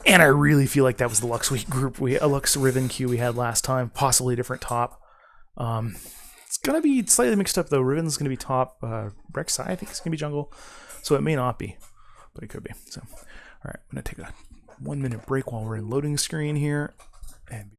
And I really feel like that was the Lux group, a Lux Riven queue we had last time. Possibly a different top. It's going to be slightly mixed up though. Riven's going to be top. Rek'Sai, I think it's going to be jungle. So it may not be, but it could be. So, all right, I'm going to take a 1 minute break while we're in loading screen here. And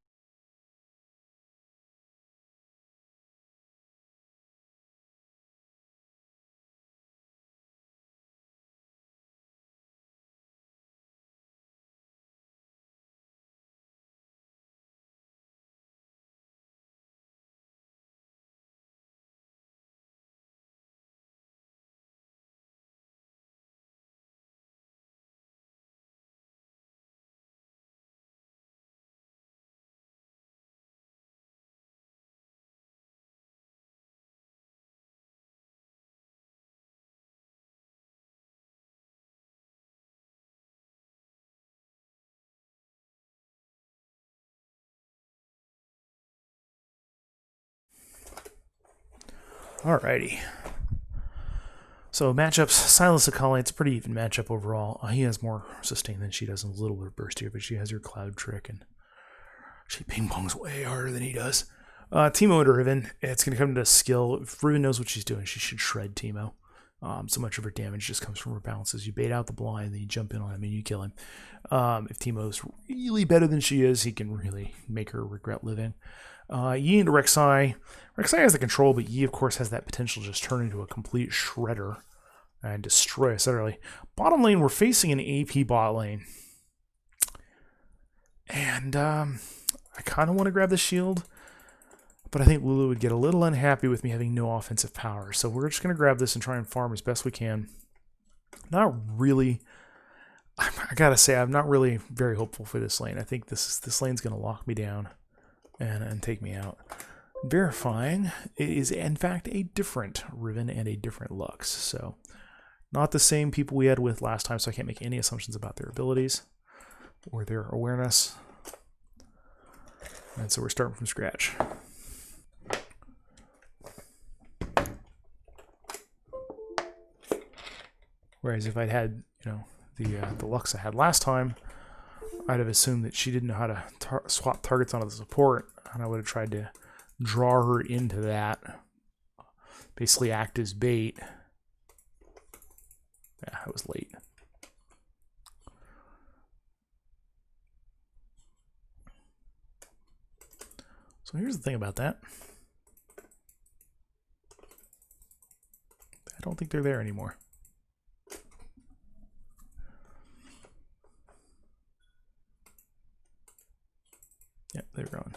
alrighty. So matchups, Silas Akali, it's a pretty even matchup overall. He has more sustain than she does in a little bit of burst here, but she has her cloud trick and she ping pongs way harder than he does. Teemo and Riven, it's going to come to skill. If Riven knows what she's doing, she should shred Teemo. So much of her damage just comes from her bounces. You bait out the blind, then you jump in on him and you kill him. If Teemo's really better than she is, he can really make her regret living. Yi into Rek'Sai. Rek'Sai has the control, but Yi, of course, has that potential to just turn into a complete shredder and destroy us utterly. Bottom lane, we're facing an AP bot lane. And I kind of want to grab the shield, but I think Lulu would get a little unhappy with me having no offensive power. So we're just going to grab this and try and farm as best we can. Not really... I gotta say, I'm not really very hopeful for this lane. I think this lane's going to lock me down and take me out. Verifying, it is in fact a different Riven and a different Lux. So not the same people we had with last time, so I can't make any assumptions about their abilities or their awareness. And so we're starting from scratch. Whereas if I'd had, the Lux I had last time, I'd have assumed that she didn't know how to swap targets onto the support, and I would have tried to draw her into that. Basically act as bait. Yeah, I was late. So here's the thing about that. I don't think they're there anymore. Yeah, they're gone.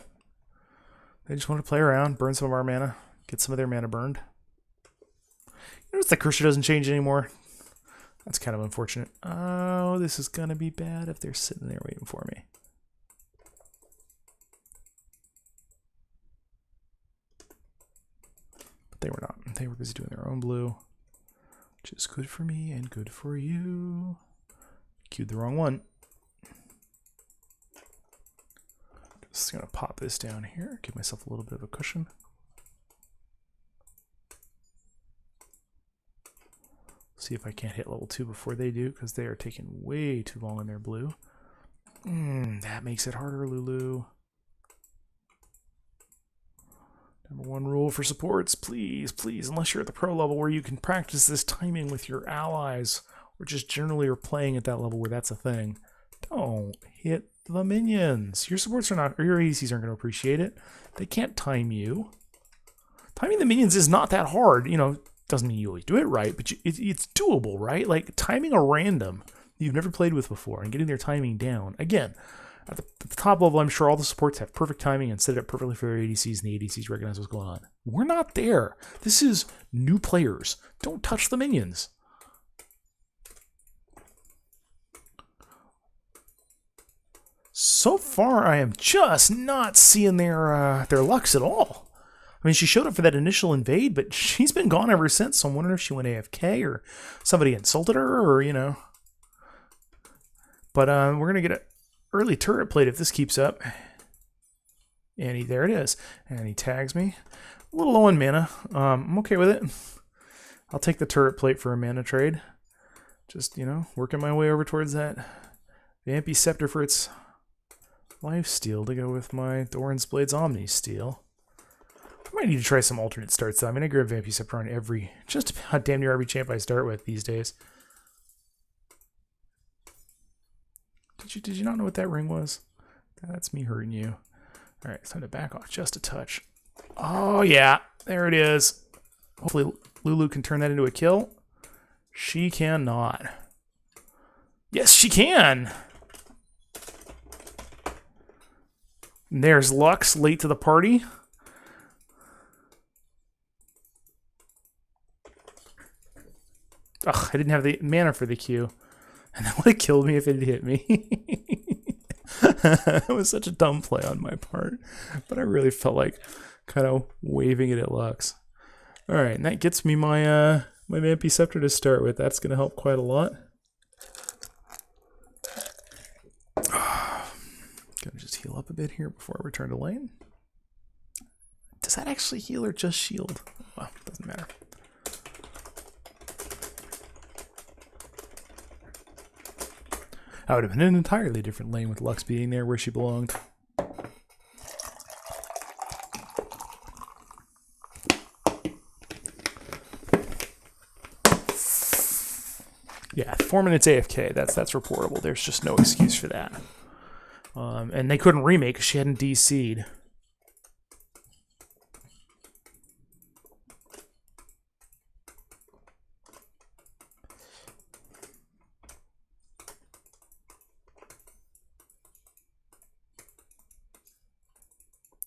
They just want to play around, burn some of our mana, get some of their mana burned. Notice the cursor doesn't change anymore. That's kind of unfortunate. Oh, this is going to be bad if they're sitting there waiting for me. But they were not. They were busy doing their own blue, which is good for me and good for you. Queued the wrong one. Just going to pop this down here, give myself a little bit of a cushion. See if I can't hit level 2 before they do, because they are taking way too long in their blue. That makes it harder, Lulu. Number 1 rule for supports, please, please, unless you're at the pro level where you can practice this timing with your allies, or just generally are playing at that level where that's a thing, don't hit the minions. Your supports are not, or your ADCs aren't going to appreciate it. They can't time you. Timing the minions is not that hard. Doesn't mean you always do it right, but it's doable, right? Like timing a random you've never played with before and getting their timing down. Again, at the top level, I'm sure all the supports have perfect timing and set it up perfectly for their ADCs, and the ADCs recognize what's going on. We're not there. This is new players. Don't touch the minions. So far, I am just not seeing their Lux at all. I mean, she showed up for that initial invade, but she's been gone ever since, so I'm wondering if she went AFK or somebody insulted her or, But we're going to get an early turret plate if this keeps up. And there it is. And he tags me. A little low on mana. I'm okay with it. I'll take the turret plate for a mana trade. Just, working my way over towards that Vampy Scepter for its lifesteal to go with my Doran's Blades Omni Steel. I might need to try some alternate starts though. I mean, I grab Vampy Scepter on just about damn near every champ I start with these days. Did you not know what that ring was? That's me hurting you. All right, it's time to back off just a touch. Oh yeah, there it is. Hopefully Lulu can turn that into a kill. She cannot. Yes, she can. And there's Lux late to the party. Ugh, I didn't have the mana for the Q. And that would have killed me if it had hit me. It was such a dumb play on my part. But I really felt like kind of waving it at Lux. Alright, and that gets me my my Vampy Scepter to start with. That's going to help quite a lot. Gonna just heal up a bit here before I return to lane. Does that actually heal or just shield? Well, doesn't matter. I would have been in an entirely different lane with Lux being there where she belonged. Yeah, 4 minutes AFK. That's reportable. There's just no excuse for that. And they couldn't remake because she hadn't DC'd.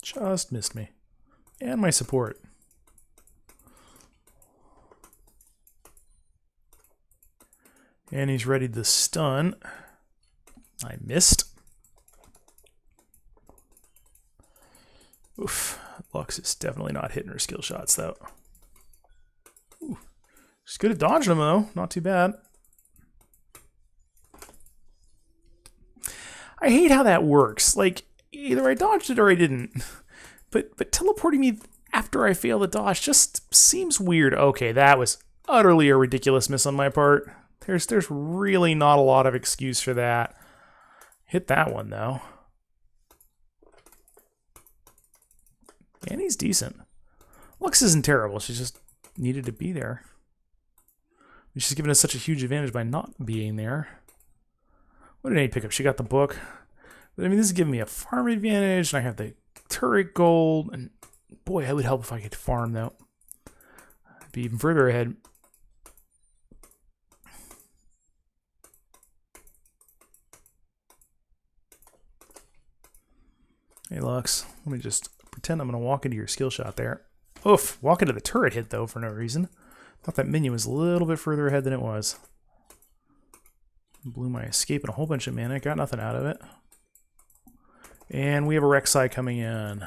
Just missed me. And my support. And he's ready to stun. I missed. Oof. Lux is definitely not hitting her skill shots, though. Ooh. She's good at dodging them, though. Not too bad. I hate how that works. Like, either I dodged it or I didn't. But teleporting me after I fail the dodge just seems weird. Okay, that was utterly a ridiculous miss on my part. There's really not a lot of excuse for that. Hit that one, though. And he's decent. Lux isn't terrible. She just needed to be there. She's given us such a huge advantage by not being there. What did I pick up? She got the book. But I mean, this is giving me a farm advantage, and I have the turret gold. And boy, it would help if I could farm, though. I'd be even further ahead. Hey, Lux. Let me just pretend I'm going to walk into your skill shot there. Oof. Walk into the turret hit, though, for no reason. Thought that minion was a little bit further ahead than it was. Blew my escape and a whole bunch of mana. Got nothing out of it. And we have a Rek'Sai coming in.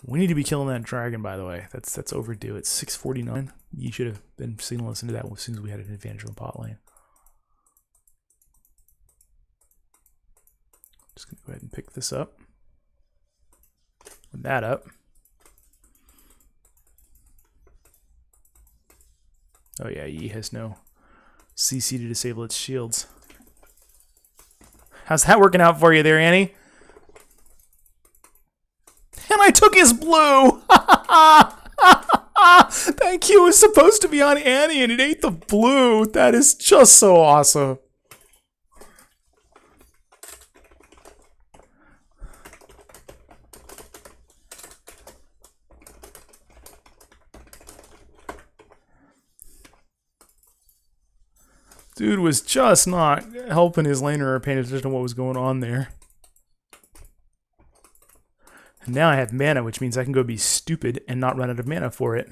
We need to be killing that dragon, by the way. That's overdue. It's 6:49. You should have been signaling us into that as soon as we had an advantage in the bot lane. Just going to go ahead and pick this up. And that up. Oh yeah, Yi has no CC to disable its shields. How's that working out for you there, Annie? And I took his blue! That Q was supposed to be on Annie and it ate the blue. That is just so awesome. Dude was just not helping his laner or paying attention to what was going on there. And now I have mana, which means I can go be stupid and not run out of mana for it.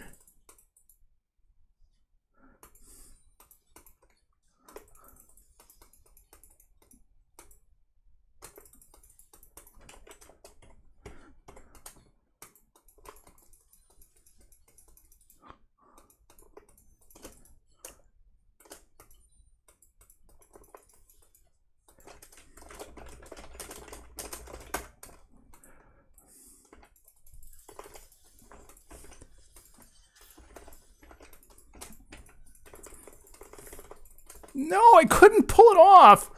No, I couldn't pull it off.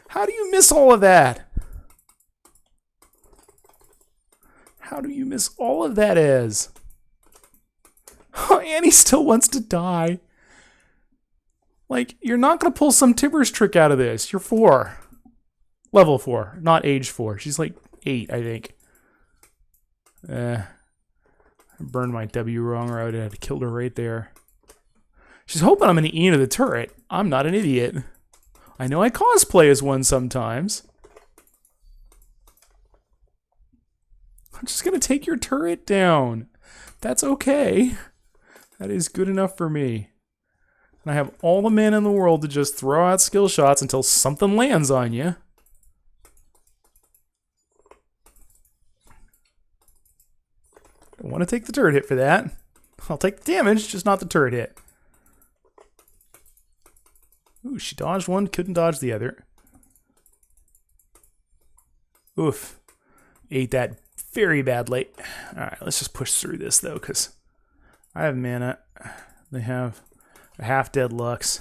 How do you miss all of that? How do you miss all of that as? Oh, Annie still wants to die. Like, you're not going to pull some Tibbers trick out of this. You're 4. Level 4, not age 4. She's like 8, I think. I burned my W wrong, or I would have killed her right there. She's hoping I'm going to E into the turret. I'm not an idiot. I know I cosplay as one sometimes. I'm just going to take your turret down. That's okay. That is good enough for me. And I have all the mana in the world to just throw out skill shots until something lands on you. I want to take the turret hit for that. I'll take the damage, just not the turret hit. Ooh, she dodged one, couldn't dodge the other. Oof. Ate that very badly. Alright, let's just push through this, though, because I have mana. They have a half-dead Lux.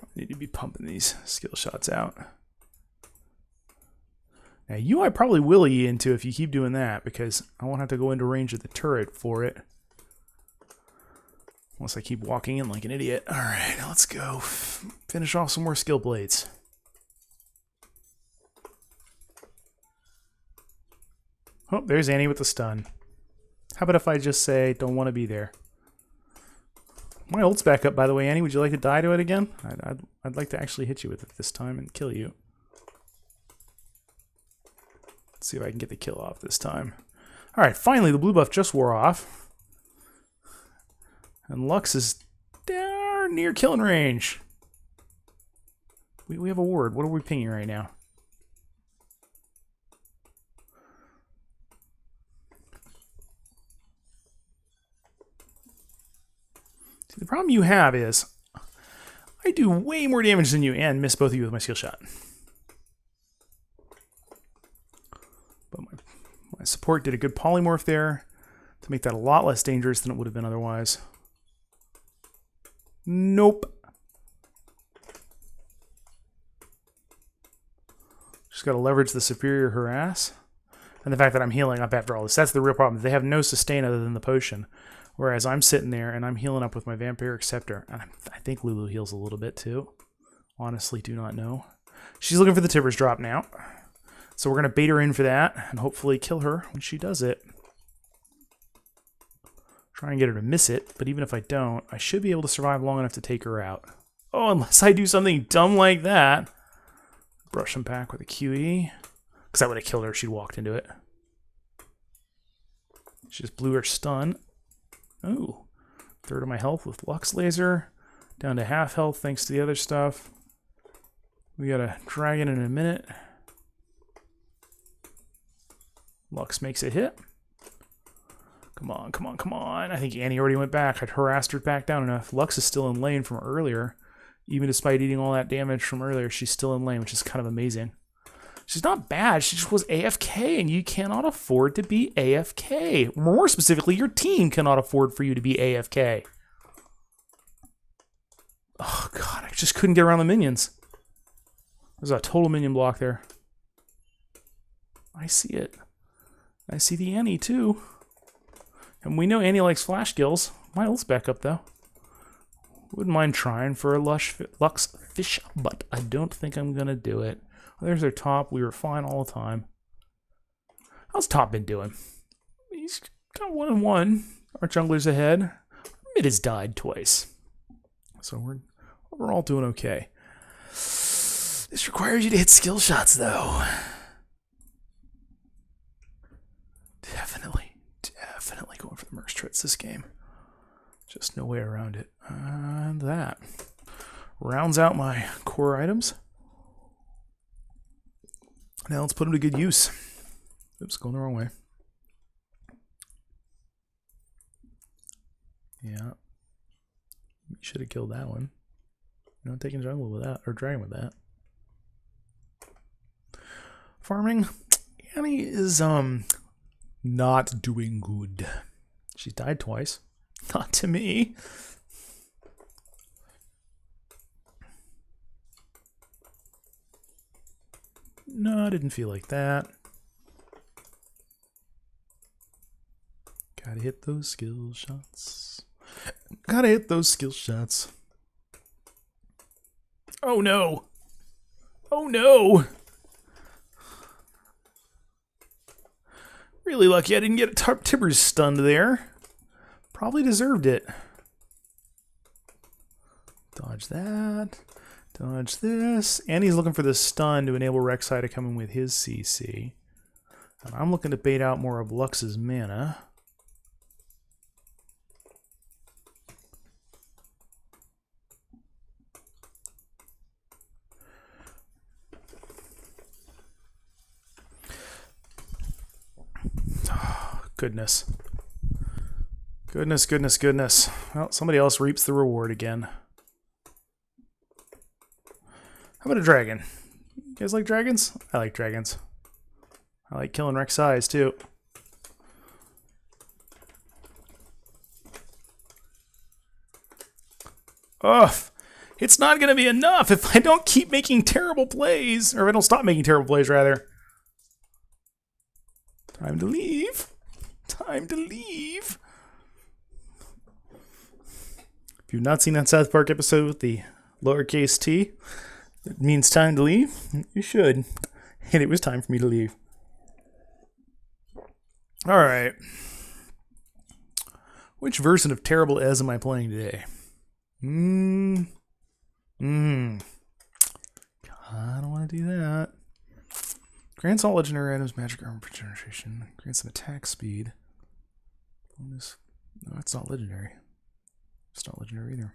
I need to be pumping these skill shots out. Now, you I probably will E into if you keep doing that, because I won't have to go into range of the turret for it. Unless I keep walking in like an idiot. Alright, let's go. Finish off some more skill blades. Oh, there's Annie with the stun. How about if I just say, don't want to be there? My ult's back up, by the way, Annie. Would you like to die to it again? I'd like to actually hit you with it this time and kill you. Let's see if I can get the kill off this time. Alright, finally the blue buff just wore off. And Lux is down near killing range. We have a ward. What are we pinging right now? See, the problem you have is I do way more damage than you and miss both of you with my skill shot. But my support did a good polymorph there to make that a lot less dangerous than it would have been otherwise. Nope. Just got to leverage the superior harass. And the fact that I'm healing up after all this. That's the real problem. They have no sustain other than the potion. Whereas I'm sitting there and I'm healing up with my Vampiric Scepter. And I think Lulu heals a little bit too. Honestly, do not know. She's looking for the Tibbers drop now. So we're going to bait her in for that. And hopefully kill her when she does it. Try and get her to miss it, but even if I don't, I should be able to survive long enough to take her out. Oh, unless I do something dumb like that. Brush him back with a QE. Because that would have killed her if she'd walked into it. She just blew her stun. Oh, third of my health with Lux Laser. Down to half health thanks to the other stuff. We got a dragon in a minute. Lux makes a hit. Come on, come on, come on. I think Annie already went back. I'd harassed her back down enough. Lux is still in lane from earlier. Even despite eating all that damage from earlier, she's still in lane, which is kind of amazing. She's not bad. She just was AFK, and you cannot afford to be AFK. More specifically, your team cannot afford for you to be AFK. Oh, God. I just couldn't get around the minions. There's a total minion block there. I see it. I see the Annie, too. And we know Annie likes flash kills. My ult's back up, though. Wouldn't mind trying for a Lux Fish, but I don't think I'm going to do it. There's their top. We were fine all the time. How's top been doing? He's got 1-1. Our jungler's ahead. Mid has died twice. So we're overall doing okay. This requires you to hit skill shots, though. Definitely going for the Mercs Trits this game. Just no way around it. And that rounds out my core items. Now let's put them to good use. Oops, going the wrong way. Yeah. You should have killed that one. You know, taking jungle with that, or dragon with that. Farming, Annie is not doing good. She's died twice. Not to me. No, I didn't feel like that. Gotta hit those skill shots. Gotta hit those skill shots. Oh no! Oh no! Really lucky I didn't get Tibbers stunned there. Probably deserved it. Dodge that. Dodge this. And he's looking for the stun to enable Rek'Sai to come in with his CC. And I'm looking to bait out more of Lux's mana. Oh, goodness. Goodness, goodness, goodness. Well, somebody else reaps the reward again. How about a dragon? You guys like dragons? I like dragons. I like killing Rek'Sai's too. Ugh! It's not going to be enough if I don't keep making terrible plays. Or if I don't stop making terrible plays, rather. Time to leave. Time to leave. If you've not seen that South Park episode with the lowercase t, it means time to leave. You should. And it was time for me to leave. Alright. Which version of Terrible Ez am I playing today? I don't want to do that. Grants all legendary items magic armor penetration. Grants some attack speed. No, it's not legendary. It's not legendary either.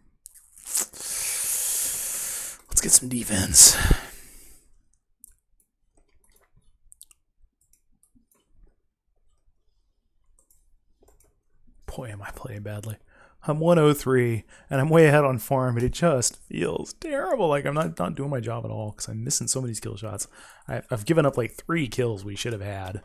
Let's get some defense. Boy, am I playing badly. I'm 103, and I'm way ahead on farm, but it just feels terrible. Like I'm not doing my job at all because I'm missing so many skill shots. I've given up like 3 kills we should have had.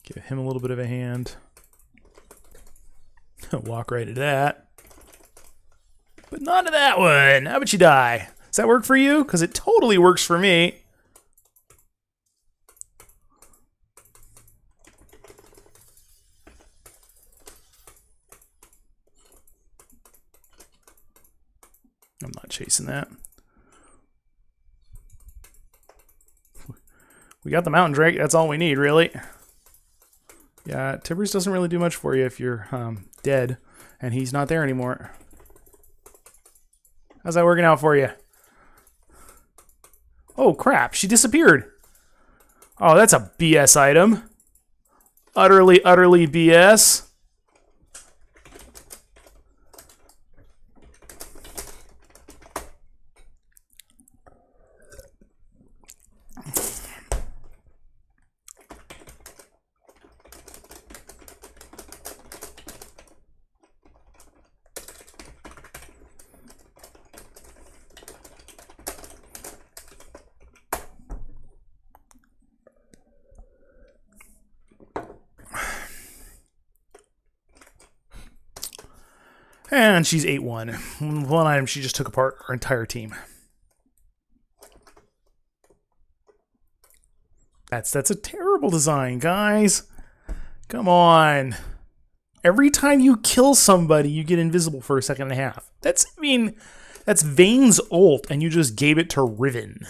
Give him a little bit of a hand. Walk right into that. But not to that one. How about you die? Does that work for you? Because it totally works for me. I'm not chasing that. We got the Mountain Drake. That's all we need, really. Yeah, Tibbers doesn't really do much for you if you're dead, and he's not there anymore. How's that working out for you? Oh, crap. She disappeared. Oh, that's a BS item. Utterly, utterly BS. And she's 8-1. One item, she just took apart our entire team. That's a terrible design, guys. Come on. Every time you kill somebody, you get invisible for a second and a half. That's Vayne's ult, and you just gave it to Riven.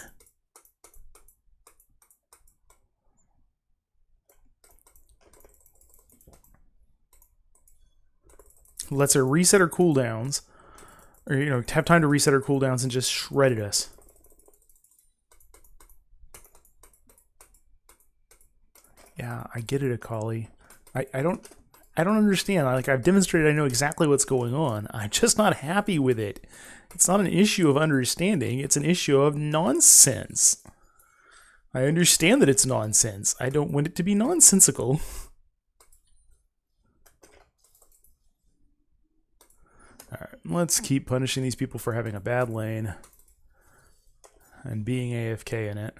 Lets her reset her cooldowns, or have time to reset her cooldowns and just shredded us. Yeah, I get it, Akali. I don't understand. I've demonstrated I know exactly what's going on. I'm just not happy with it. It's not an issue of understanding. It's an issue of nonsense. I understand that it's nonsense. I don't want it to be nonsensical. Alright, let's keep punishing these people for having a bad lane and being AFK in it.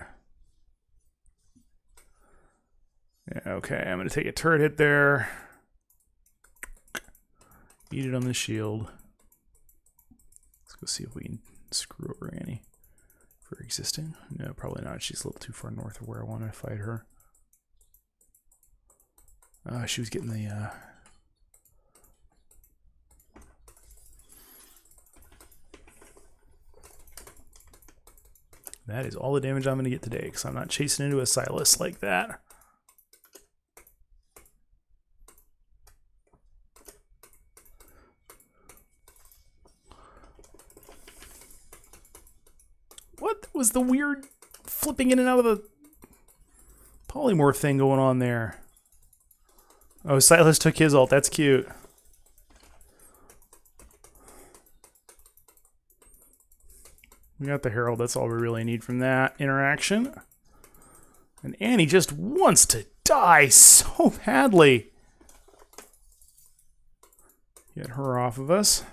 Yeah, okay, I'm going to take a turret hit there. Eat it on the shield. Let's go see if we can screw over Annie for existing? No, probably not. She's a little too far north of where I want to fight her. She was getting the... That is all the damage I'm going to get today, because I'm not chasing into a Silas like that. What was the weird flipping in and out of the polymorph thing going on there? Oh, Silas took his ult. That's cute. We got the Herald. That's all we really need from that interaction. And Annie just wants to die so badly. Get her off of us.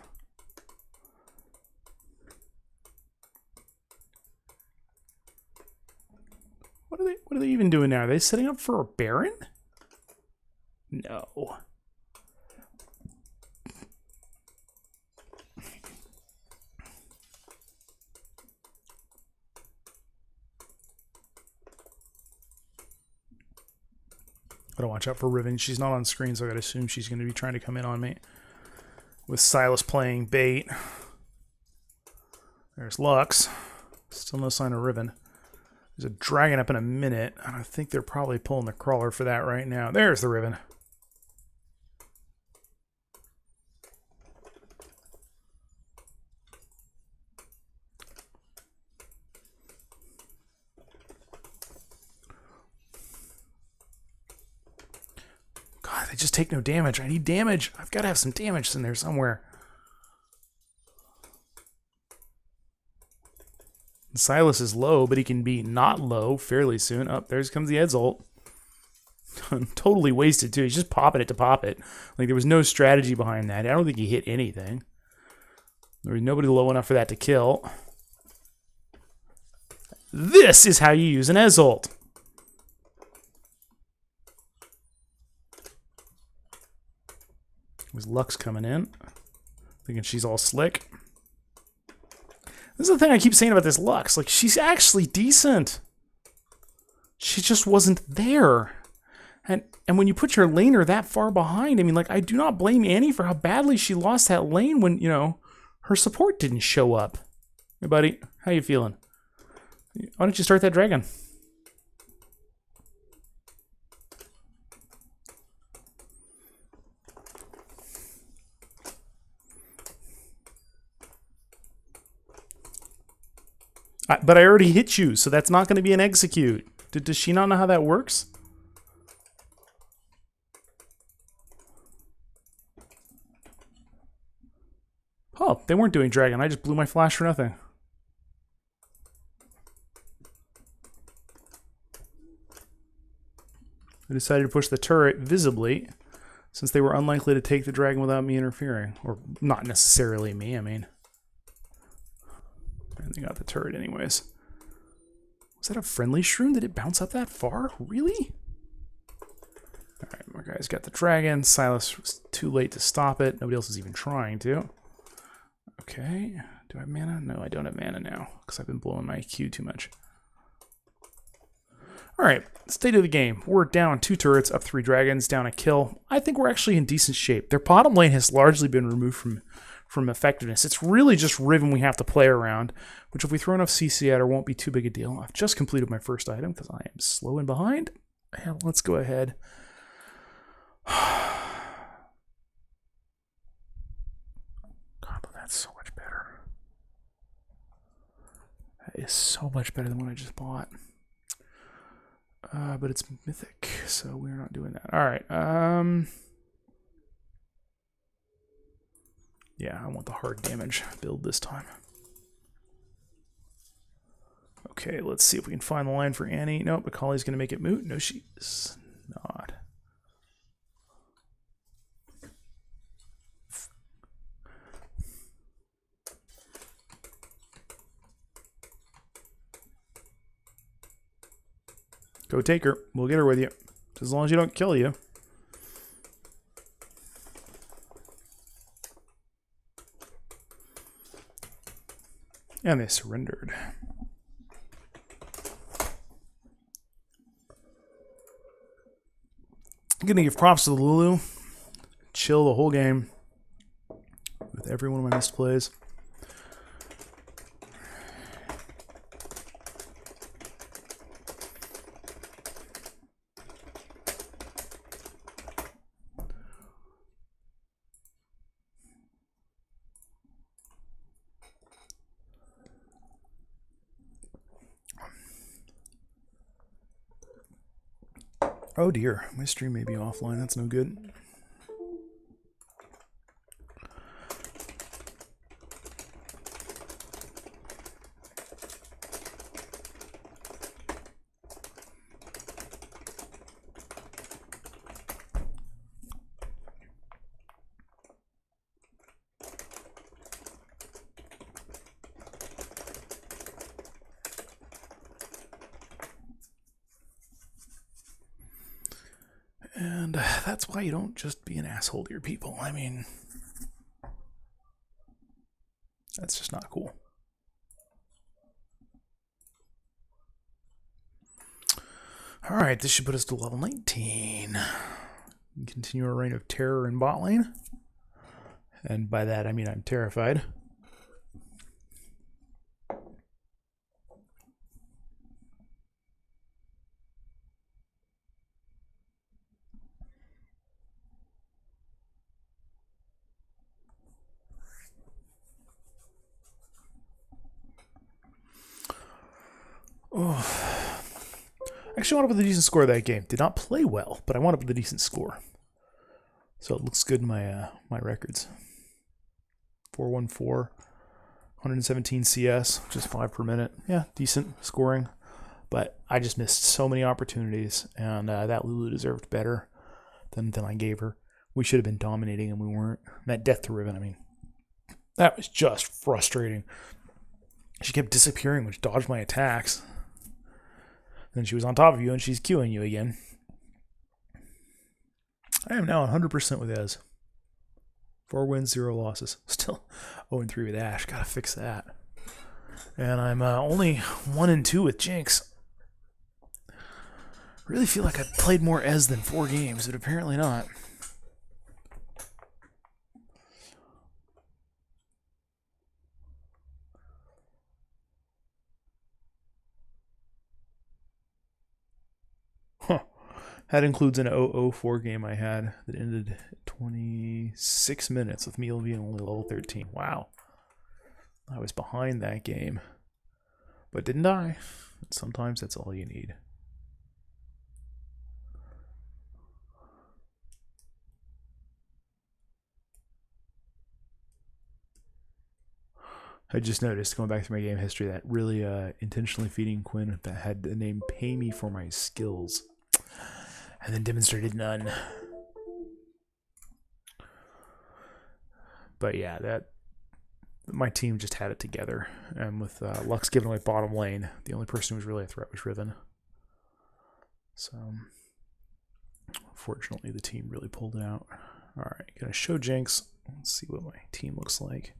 What are they even doing now? Are they setting up for a Baron? No. Gotta watch out for Riven. She's not on screen, so I gotta assume she's gonna be trying to come in on me. With Silas playing bait. There's Lux. Still no sign of Riven. There's a dragon up in a minute, and I think they're probably pulling the crawler for that right now. There's the Riven. God, they just take no damage. I need damage. I've got to have some damage in there somewhere. Silas is low, but he can be not low fairly soon. Up there comes the Ed's ult. Totally wasted too. He's just popping it to pop it. Like there was no strategy behind that. I don't think he hit anything. There was nobody low enough for that to kill. This is how you use an Ez ult. There's Lux coming in. Thinking she's all slick. This is the thing I keep saying about this Lux. Like, she's actually decent. She just wasn't there. And when you put your laner that far behind, I mean, like, I do not blame Annie for how badly she lost that lane when, you know, her support didn't show up. Hey, buddy, how you feeling? Why don't you start that dragon? But I already hit you, so that's not going to be an execute. Does she not know how that works? Oh, they weren't doing dragon. I just blew my flash for nothing. I decided to push the turret visibly, since they were unlikely to take the dragon without me interfering. Or not necessarily me, I mean. And they got the turret anyways. Was that a friendly shroom? Did it bounce up that far? Really? Alright, my guy's got the dragon. Silas was too late to stop it. Nobody else is even trying to. Okay. Do I have mana? No, I don't have mana now, because I've been blowing my Q too much. Alright, state of the game. We're down 2 turrets, up 3 dragons, down a kill. I think we're actually in decent shape. Their bottom lane has largely been removed from effectiveness. It's really just Riven we have to play around, which if we throw enough CC at her won't be too big a deal. I've just completed my first item because I am slow and behind. And let's go ahead. God, but that's so much better. That is so much better than what I just bought. But it's mythic, so we're not doing that. All right. Yeah, I want the hard damage build this time. Okay, let's see if we can find the line for Annie. Nope, Akali's going to make it moot. No, she's not. Go take her. We'll get her with you. As long as you don't kill you. And they surrendered. I'm going to give props to the Lulu. Chill the whole game with every one of my missed plays. Oh dear, my stream may be offline. That's no good. And that's why you don't just be an asshole to your people. I mean, that's just not cool. All right, this should put us to level 19. Continue our reign of terror in bot lane. And by that, I mean I'm terrified. Oh. Actually, I wound up with a decent score that game. Did not play well, but I wound up with a decent score. So it looks good in my my records. 414, 117 CS, just 5 per minute. Yeah, decent scoring. But I just missed so many opportunities, and that Lulu deserved better than I gave her. We should have been dominating, and we weren't. And that death to Riven, I mean, that was just frustrating. She kept disappearing, which dodged my attacks. Then she was on top of you, and she's queuing you again. I am now 100% with Ez. 4 wins, 0 losses. Still 0-3 with Ashe. Gotta fix that. And I'm only 1-2 with Jinx. Really feel like I played more Ez than 4 games, but apparently not. Huh. That includes an 0-0-4 game I had that ended 26 minutes with me being only level 13. Wow. I was behind that game. But didn't die. Sometimes that's all you need. I just noticed, going back through my game history, that really intentionally feeding Quinn that had the name Pay Me For My Skills. And then demonstrated none. But yeah, that my team just had it together. And with Lux giving away bottom lane, the only person who was really a threat was Riven. So, fortunately, the team really pulled it out. Alright, gonna show Jinx. Let's see what my team looks like.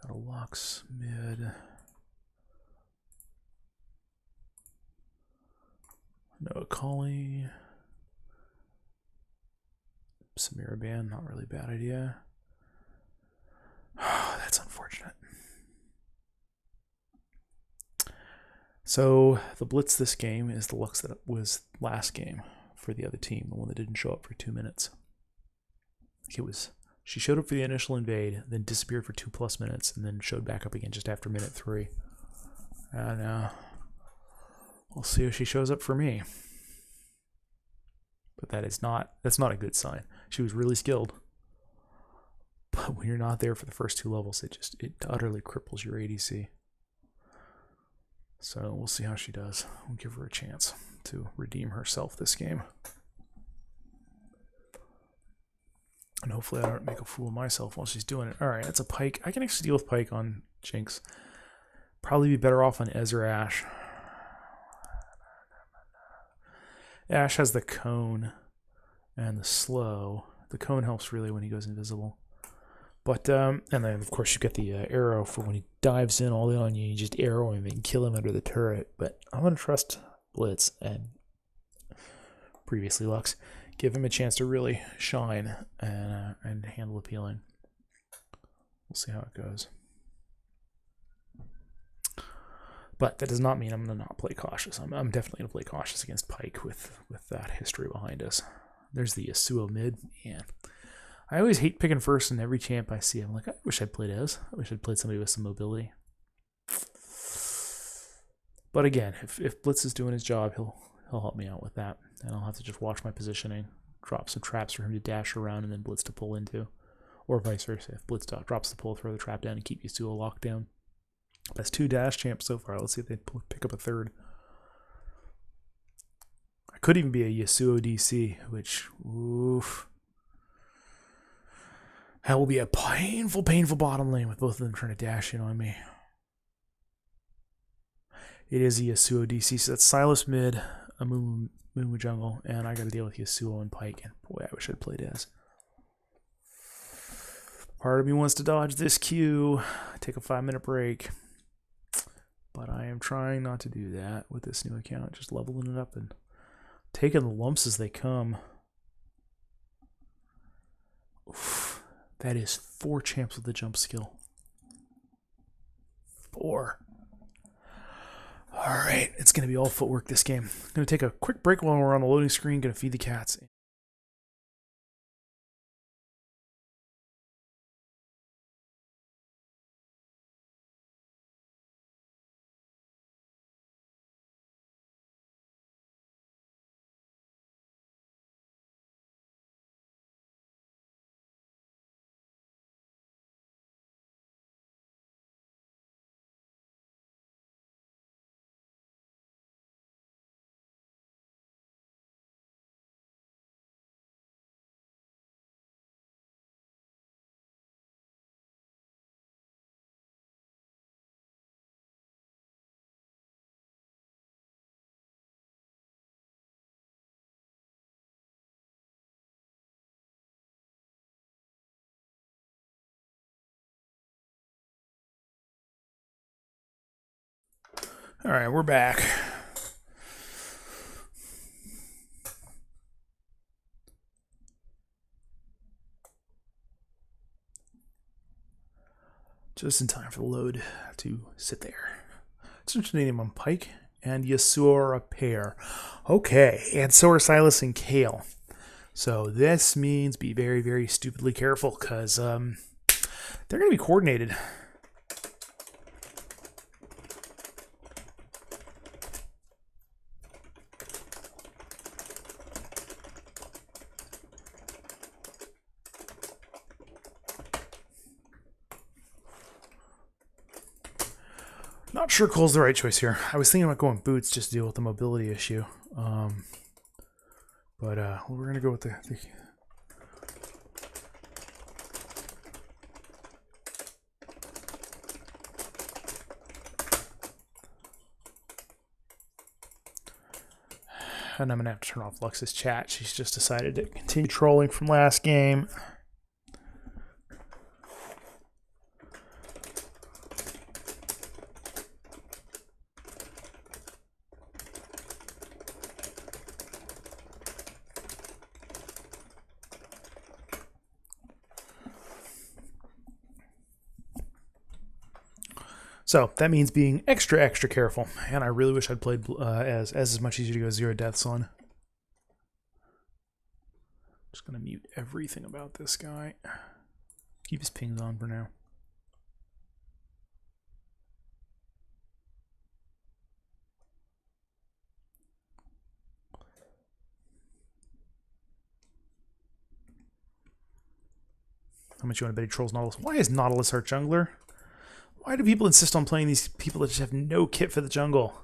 Got a Lux mid. No Akali. Samira ban, not really a bad idea. That's unfortunate. So the blitz this game is the Lux that was last game for the other team, the one that didn't show up for 2 minutes. She showed up for the initial invade, then disappeared for 2+ minutes, and then showed back up again just after minute 3. And we'll see if she shows up for me. But that's not a good sign. She was really skilled. But when you're not there for the first 2 levels, it utterly cripples your ADC. So we'll see how she does. We'll give her a chance to redeem herself this game. And hopefully I don't make a fool of myself while she's doing it. Alright, that's a Pyke. I can actually deal with Pyke on Jinx. Probably be better off on Ez or Ashe. Ashe has the cone and the slow. The cone helps really when he goes invisible. But, and then of course you get the arrow for when he dives in all in on you, you just arrow him and kill him under the turret. But I'm going to trust Blitz, and previously Lux. Give him a chance to really shine and handle appealing. We'll see how it goes. But that does not mean I'm going to not play cautious. I'm definitely going to play cautious against Pyke with that history behind us. There's the Yasuo mid. Man, I always hate picking first in every champ I see. I'm like, I wish I'd played Ez. I wish I'd played somebody with some mobility. But again, if Blitz is doing his job, he'll help me out with that. And I'll have to just watch my positioning, drop some traps for him to dash around and then Blitz to pull into. Or vice versa. If Blitz drops the pull, throw the trap down and keep Yasuo locked down. That's 2 dash champs so far. Let's see if they pick up a third. I could even be a Yasuo DC, which, oof. That will be a painful, painful bottom lane with both of them trying to dash in on me. It is a Yasuo DC, so that's Sylas mid, a Mumu jungle, and I got to deal with Yasuo and Pyke. And boy, I wish I'd played Ez. Part of me wants to dodge this Q, take a 5-minute break. But I am trying not to do that with this new account. Just leveling it up and taking the lumps as they come. Oof, that is 4 champs with the jump skill. 4. Alright, it's going to be all footwork this game. I'm going to take a quick break while we're on the loading screen. Going to feed the cats. Alright, we're back. Just in time for the load to sit there. It's interesting to name on Pyke and Yasuo are a pair. Okay, and so are Sylas and Kayle. So this means be very, very stupidly careful because they're going to be coordinated. Not sure Cole's the right choice here. I was thinking about going boots just to deal with the mobility issue. But we're going to go with the and I'm going to have to turn off Lux's chat. She's just decided to continue trolling from last game. So that means being extra, extra careful. And I really wish I'd played as much easier to go 0 deaths on. Just going to mute everything about this guy. Keep his pings on for now. How much you want to bet he trolls Nautilus? Why is Nautilus our jungler? Why do people insist on playing these people that just have no kit for the jungle?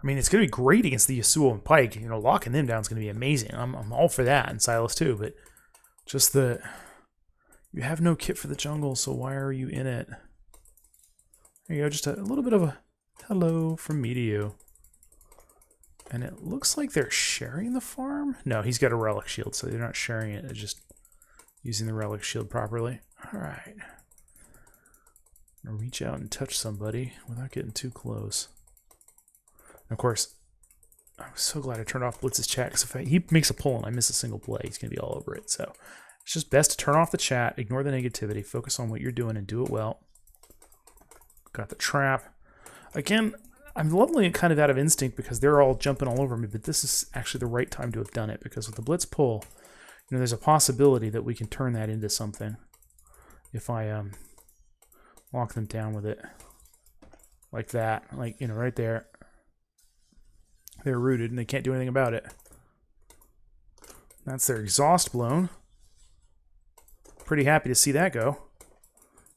I mean, it's going to be great against the Yasuo and Pyke. You know, locking them down is going to be amazing. I'm all for that, and Sylas too, but just the... You have no kit for the jungle, so why are you in it? There you go, just a little bit of a hello from me to you. And it looks like they're sharing the farm? No, he's got a relic shield, so they're not sharing it. They're just using the relic shield properly. Alright. I'm gonna reach out and touch somebody without getting too close. Of course, I'm so glad I turned off Blitz's chat, because if he makes a pull and I miss a single play, he's going to be all over it. So it's just best to turn off the chat, ignore the negativity, focus on what you're doing, and do it well. Got the trap. Again, I'm leveling it kind of out of instinct because they're all jumping all over me, but this is actually the right time to have done it, because with the Blitz pull, you know, there's a possibility that we can turn that into something if I lock them down with it. Like that. Like, you know, right there. They're rooted and they can't do anything about it. That's their exhaust blown. Pretty happy to see that go.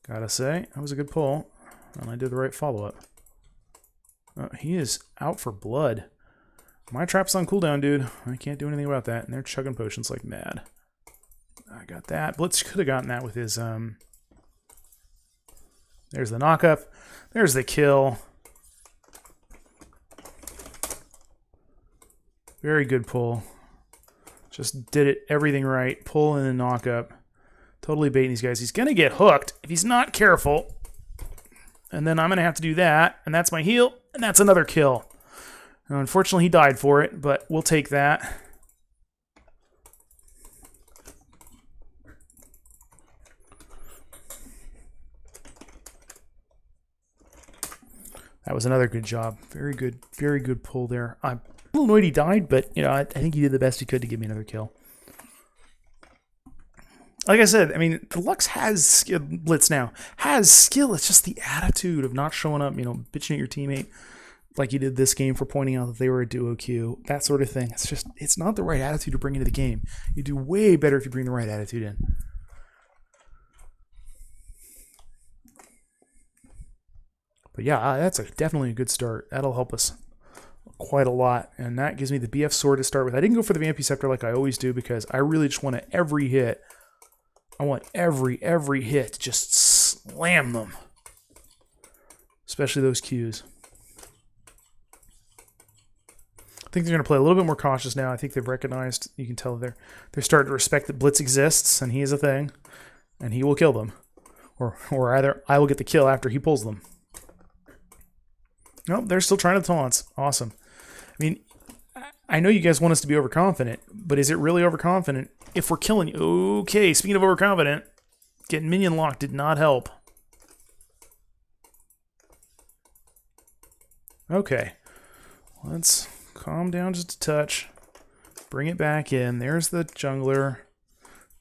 Gotta say, that was a good pull. And I did the right follow-up. He is out for blood. My trap's on cooldown, dude. I can't do anything about that. And they're chugging potions like mad. I got that. Blitz could have gotten that with his... There's the knock-up. There's the kill. Very good pull. Just did it everything right. Pull and then knock-up. Totally baiting these guys. He's going to get hooked if he's not careful. And then I'm going to have to do that. And that's my heal. And that's another kill. Now, unfortunately, he died for it, but we'll take that. That was another good job. Very good pull there. I'm a little annoyed he died, but you know, I think he did the best he could to give me another kill. Like I said, I mean, the Lux has skill, Blitz now has skill. It's just the attitude of not showing up, you know, bitching at your teammate like you did this game for pointing out that they were a duo queue, that sort of thing. It's just, it's not the right attitude to bring into the game. You do way better if you bring the right attitude in. But yeah, that's definitely a good start. That'll help us quite a lot. And that gives me the BF sword to start with. I didn't go for the Vampy Scepter like I always do because I really just want to every hit. I want every hit to just slam them. Especially those Qs. I think they're going to play a little bit more cautious now. I think they've recognized, you can tell they're starting to respect that Blitz exists and he is a thing. And he will kill them. Or either I will get the kill after he pulls them. Nope, they're still trying to taunt. Awesome. I mean, I know you guys want us to be overconfident, but is it really overconfident if we're killing you? Okay, speaking of overconfident, getting minion locked did not help. Okay, let's calm down just a touch. Bring it back in. There's the jungler.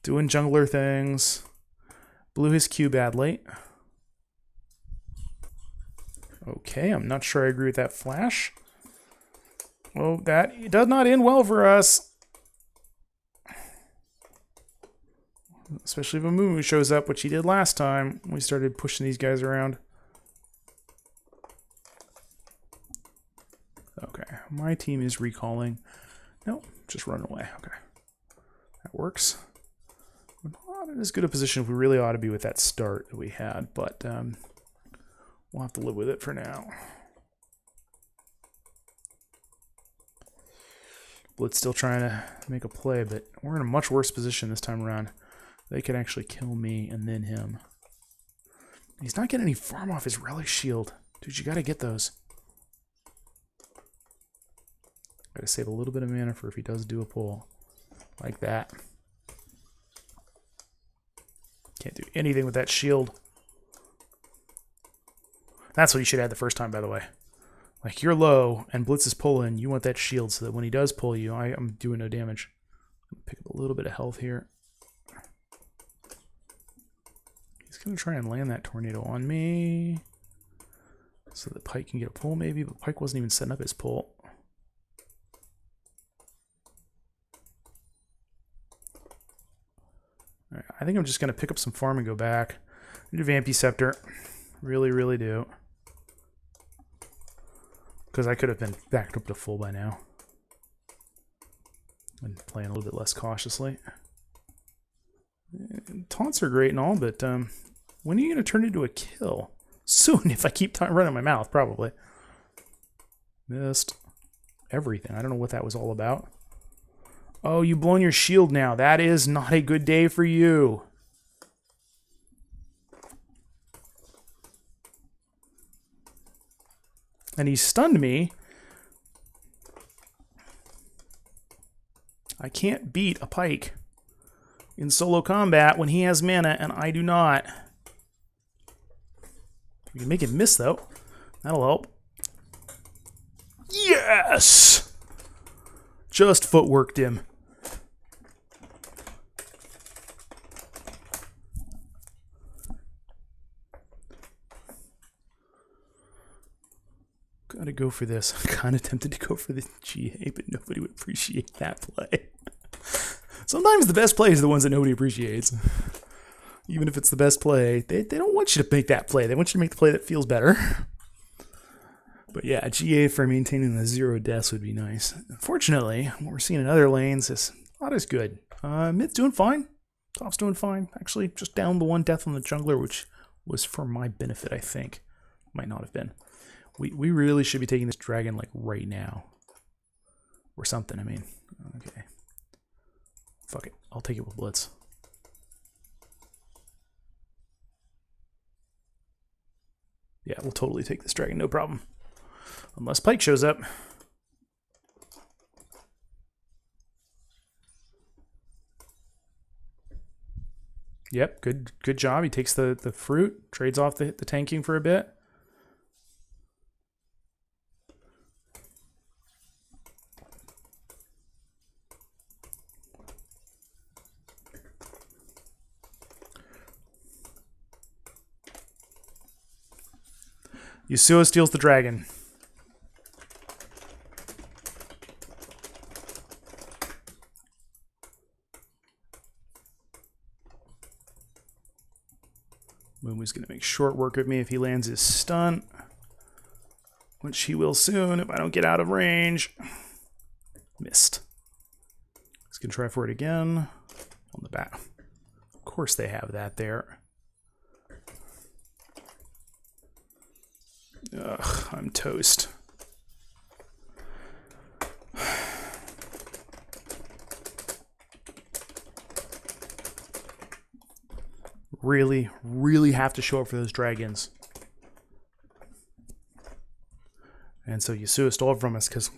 Doing jungler things. Blew his Q badly. Okay, I'm not sure I agree with that flash. Well, that does not end well for us. Especially if a Mumu shows up, which he did last time. We started pushing these guys around. Okay, my team is recalling. No, just run away. Okay, that works. We're not in as good a position as we really ought to be with that start that we had, but we'll have to live with it for now. Blitz still trying to make a play, but we're in a much worse position this time around. They could actually kill me and then him. He's not getting any farm off his Relic Shield. Dude, you gotta get those. Gotta save a little bit of mana for if he does do a pull. Like that. Can't do anything with that shield. That's what you should have the first time, by the way. Like, you're low, and Blitz is pulling, you want that shield so that when he does pull you, I'm doing no damage. Pick up a little bit of health here. He's going to try and land that tornado on me. So that Pyke can get a pull, maybe, but Pyke wasn't even setting up his pull. All right, I think I'm just going to pick up some farm and go back. I need a Vampy Scepter. Really, really do. Because I could have been backed up to full by now. And playing a little bit less cautiously. Taunts are great and all, but when are you going to turn it into a kill? Soon, if I keep running my mouth, probably. Missed everything. I don't know what that was all about. Oh, you've blown your shield now. That is not a good day for you. And he stunned me, I can't beat a Pike in solo combat when he has mana and I do not. We can make it miss, though. That'll help. Yes! Just footworked him. Gotta go for this. I'm kind of tempted to go for the GA, but nobody would appreciate that play. Sometimes the best play is the ones that nobody appreciates. Even if it's the best play, they don't want you to make that play. They want you to make the play that feels better. But yeah, GA for maintaining the 0 deaths would be nice. Unfortunately, what we're seeing in other lanes is not as good. Mid's doing fine. Top's doing fine. Actually, just down the 1 death on the jungler, which was for my benefit, I think. Might not have been. We really should be taking this dragon like right now. Or something, I mean. Okay. Fuck it. I'll take it with Blitz. Yeah, we'll totally take this dragon, no problem. Unless Pike shows up. Yep, good job. He takes the fruit, trades off the tanking for a bit. Yasuo steals the dragon. Mumu's going to make short work of me if he lands his stun, which he will soon if I don't get out of range. Missed. He's going to try for it again on the back. Of course they have that there. Ugh, I'm toast. Really, really have to show up for those dragons. And so Yasuo stole it from us because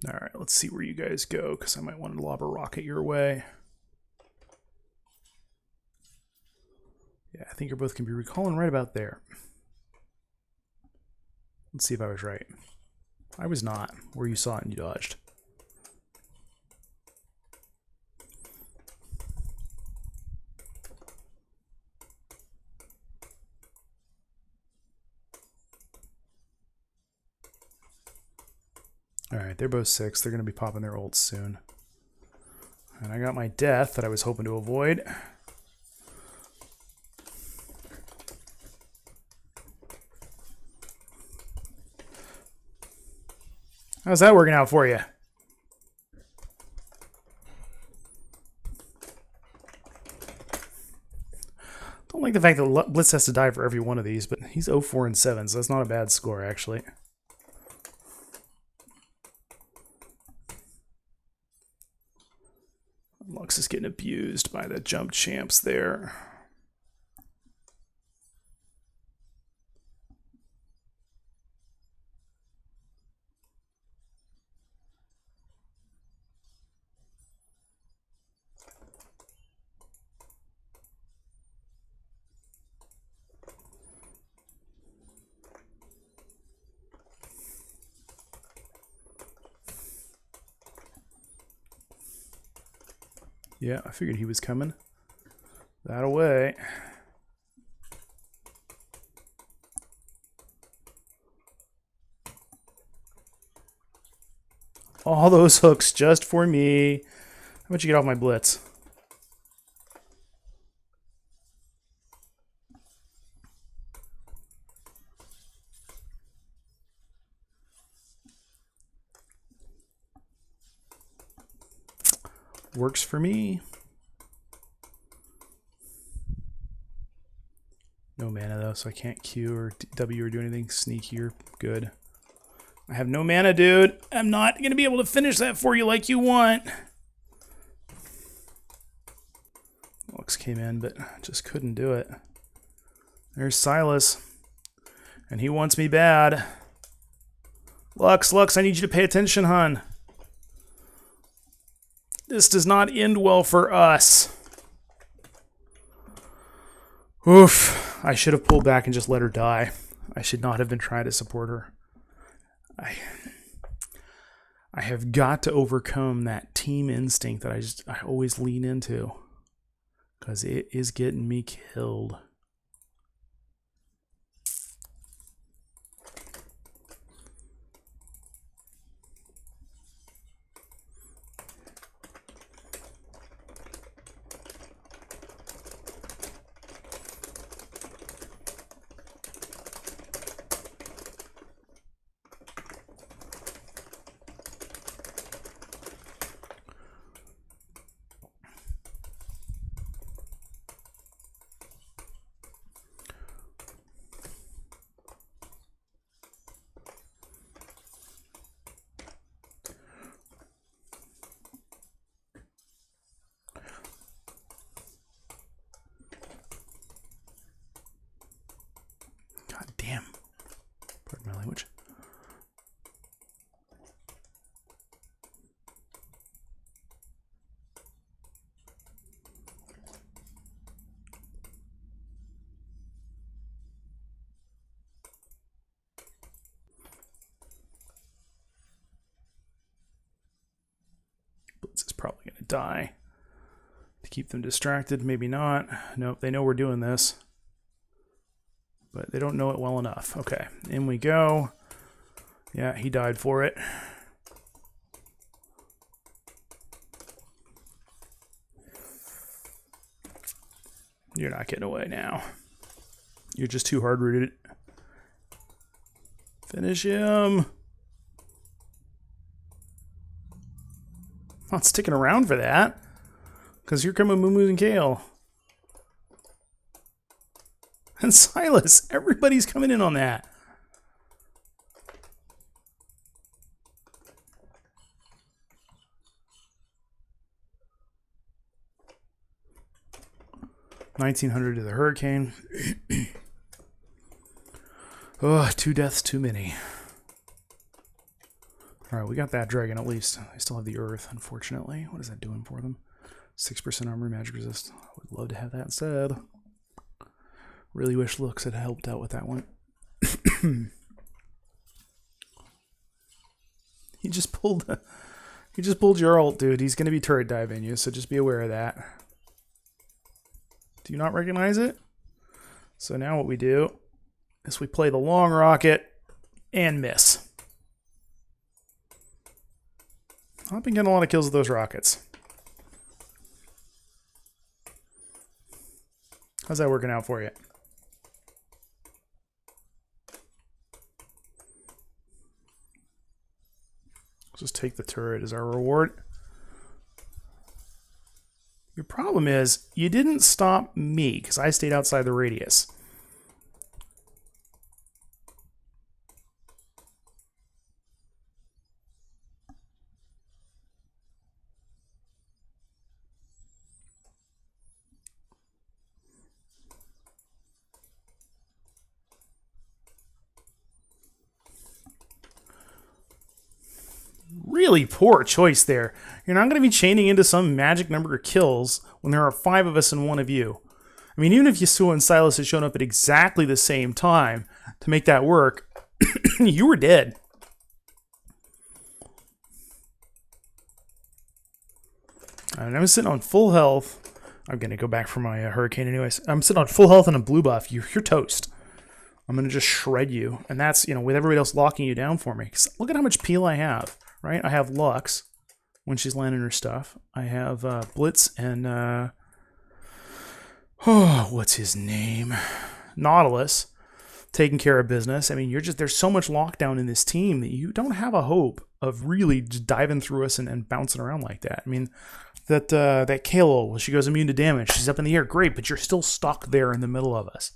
all right, let's see where you guys go, because I might want to lob a rocket your way. Yeah, I think you're both going to be recalling right about there. Let's see if I was right. I was not. Where you saw it and you dodged. Alright, they're both 6. They're going to be popping their ults soon. And I got my death that I was hoping to avoid. How's that working out for you? Don't like the fact that Blitz has to die for every one of these, but he's 0-4 and 7, so that's not a bad score, actually. Lux is getting abused by the jump champs there. Yeah, I figured he was coming that away. All those hooks just for me. How about you get off my blitz? Works for me. No mana though, so I can't Q or W or do anything sneakier. Good. I have no mana, dude. I'm not going to be able to finish that for you like you want. Lux came in, but just couldn't do it. There's Silas. And he wants me bad. Lux, I need you to pay attention, hon. This does not end well for us. Oof. I should have pulled back and just let her die. I should not have been trying to support her. I have got to overcome that team instinct that I always lean into. Because it is getting me killed. Damn. Pardon my language. Blitz is probably going to die. To keep them distracted, maybe not. Nope, they know we're doing this. But they don't know it well enough. Okay, in we go. Yeah, he died for it. You're not getting away now. You're just too hard-rooted. Finish him. I'm not sticking around for that. Because here come Moo and Kale. And Silas, everybody's coming in on that. $1,900 to the Hurricane. Oh, 2 deaths too many. Alright, we got that dragon at least. I still have the Earth, unfortunately. What is that doing for them? 6% armor, magic resist. I would love to have that instead. Really wish Lux had helped out with that one. He just pulled your ult, dude. He's gonna be turret diving you, so just be aware of that. Do you not recognize it? So now what we do is we play the long rocket and miss. I've been getting a lot of kills with those rockets. How's that working out for you? Just take the turret as our reward. Your problem is you didn't stop me because I stayed outside the radius. Really poor choice there. You're not going to be chaining into some magic number of kills when there are 5 of us and 1 of you. I mean, even if Yasuo and Silas had shown up at exactly the same time to make that work, you were dead. And I'm sitting on full health. I'm going to go back for my Hurricane anyways. I'm sitting on full health and a blue buff. You're toast. I'm going to just shred you. And that's, with everybody else locking you down for me. 'Cause look at how much peel I have. Right, I have Lux when she's landing her stuff. I have Blitz and what's his name? Nautilus taking care of business. I mean, there's so much lockdown in this team that you don't have a hope of really just diving through us and bouncing around like that. I mean, that Kalo, well, she goes immune to damage. She's up in the air. Great, but you're still stuck there in the middle of us.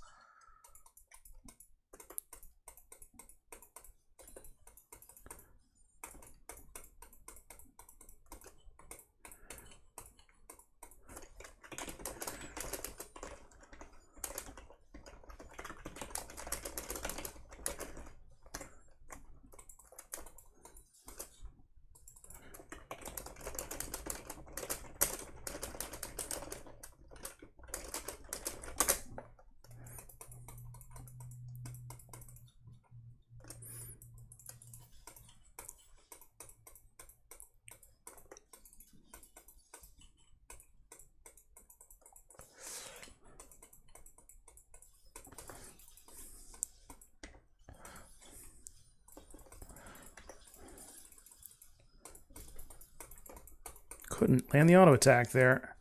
Couldn't land the auto attack there.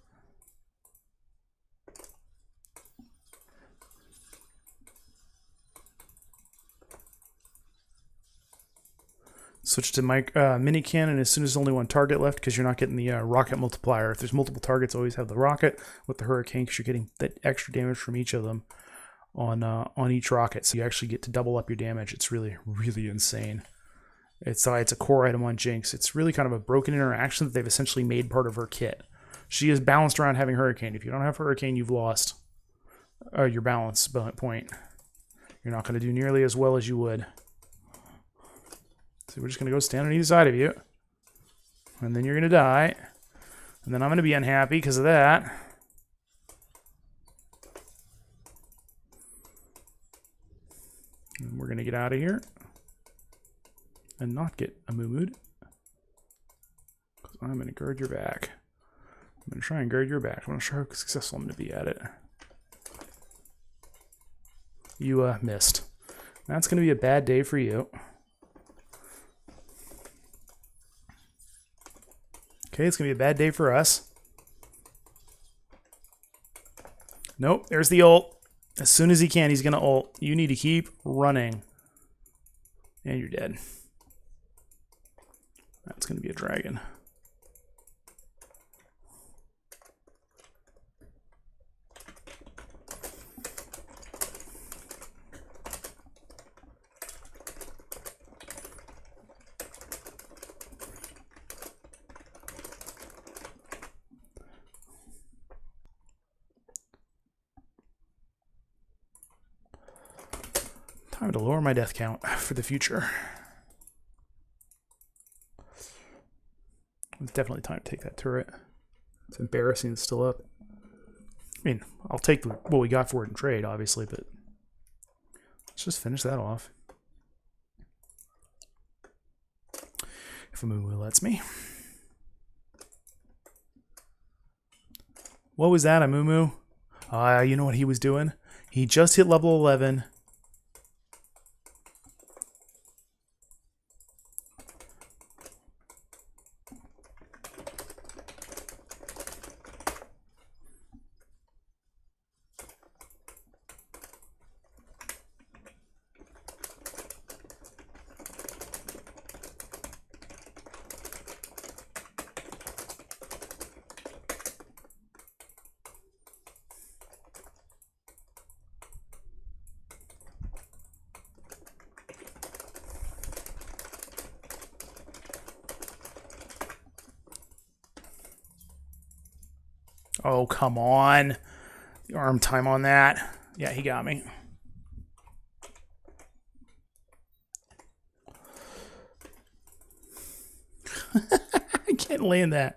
Switch to mini cannon as soon as there's only one target left, because you're not getting the rocket multiplier. If there's multiple targets, always have the rocket with the hurricane, because you're getting that extra damage from each of them on each rocket. So you actually get to double up your damage. It's really, really insane. It's a core item on Jinx. It's really kind of a broken interaction that they've essentially made part of her kit. She is balanced around having Hurricane. If you don't have Hurricane, you've lost your balance point. You're not going to do nearly as well as you would. So we're just going to go stand on either side of you. And then you're going to die. And then I'm going to be unhappy because of that. And we're going to get out of here. And not get a moo-mooed. Because I'm going to guard your back. I'm going to try and guard your back. I'm not sure how successful I'm going to be at it. You missed. That's going to be a bad day for you. Okay, it's going to be a bad day for us. Nope, there's the ult. As soon as he can, he's going to ult. You need to keep running. And you're dead. That's going to be a dragon. Time to lower my death count for the future. It's definitely time to take that turret. It's embarrassing it's still up. I mean, I'll take what we got for it in trade, obviously, but let's just finish that off. If Amumu lets me. What was that, Amumu? You know what he was doing? He just hit level 11. Oh, come on. The arm time on that. Yeah, he got me. I can't land that.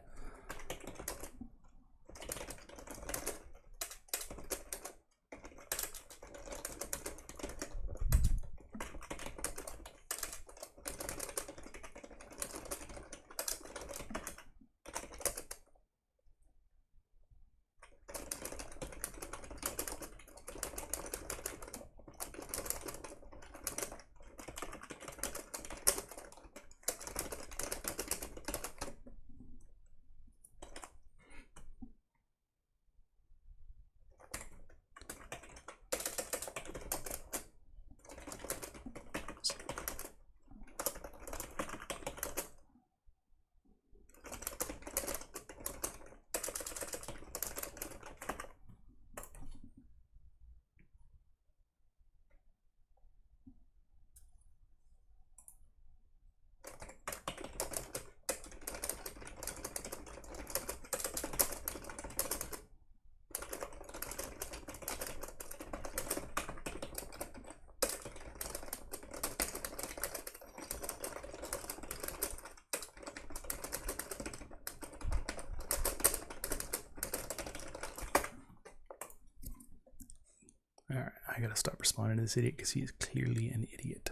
I gotta stop responding to this idiot because he is clearly an idiot.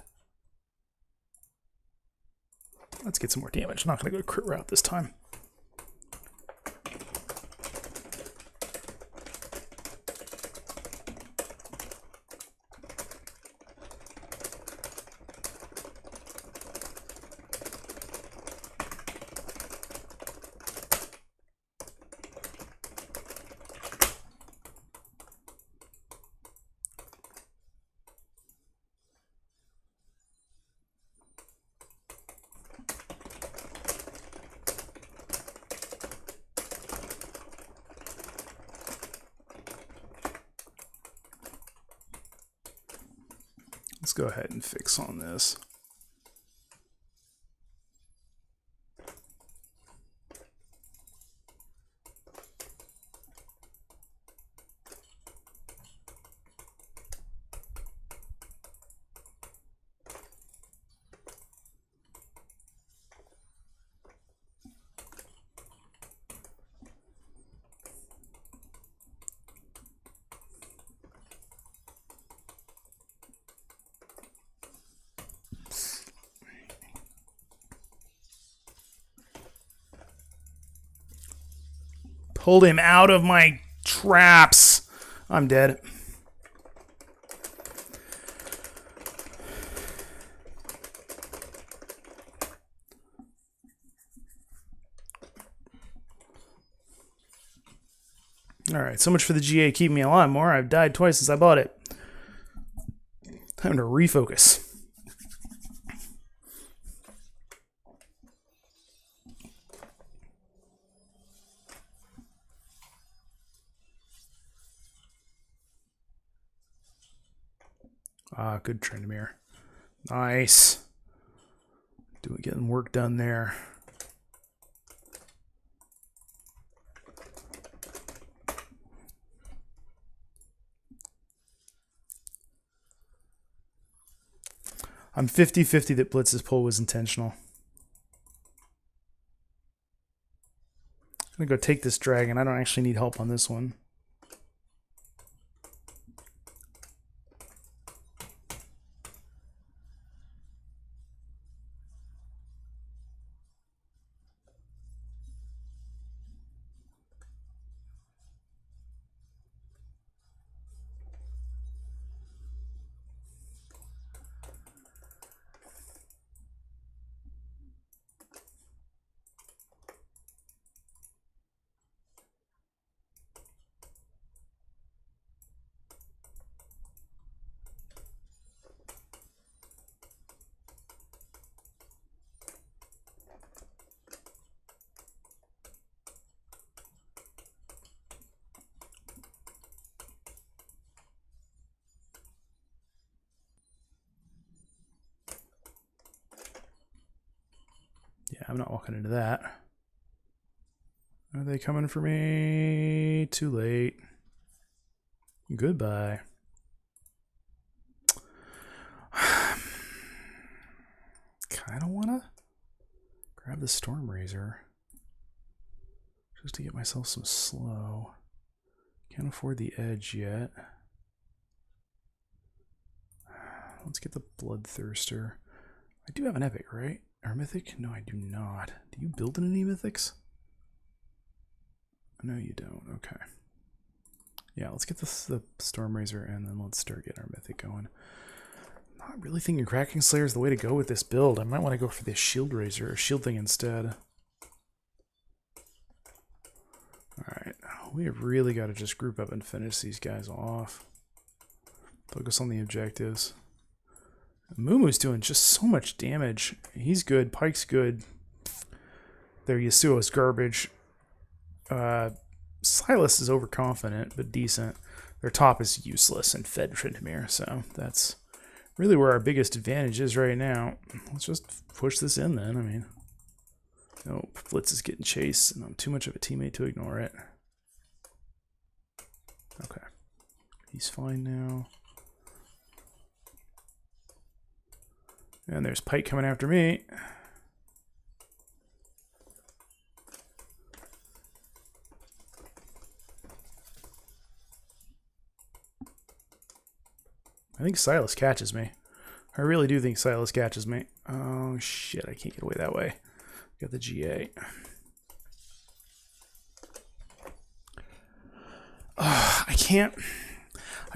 Let's get some more damage. I'm not gonna go crit route this time. Let's go ahead and fix on this. Pulled him out of my traps. I'm dead. Alright, so much for the GA keeping me alive more. I've died twice since I bought it. Time to refocus. Ah, good Tryndamere. Nice. Getting work done there. I'm 50-50 that Blitz's pull was intentional. I'm going to go take this dragon. I don't actually need help on this one. Yeah, I'm not walking into that. Are they coming for me? Too late. Goodbye. Kind of want to grab the Storm Razor just to get myself some slow. Can't afford the edge yet. Let's get the Bloodthirster. I do have an epic, right? Or mythic? No, I do not. Do you build in any mythics? No, you don't. Okay. Yeah, let's get the Storm Razor and then let's start getting our mythic going. I'm not really thinking Cracking Slayer is the way to go with this build. I might want to go for the Shield Razor or Shield thing instead. Alright, we have really got to just group up and finish these guys off. Focus on the objectives. Mumu's doing just so much damage. He's good. Pike's good. Their Yasuo's garbage. Silas is overconfident, but decent. Their top is useless and fed Tryndamere, so that's really where our biggest advantage is right now. Let's just push this in then. I mean, nope. Blitz is getting chased, and I'm too much of a teammate to ignore it. Okay. He's fine now. And there's Pike coming after me. I think Silas catches me. I really do think Silas catches me. Oh, shit. I can't get away that way. Got the GA. I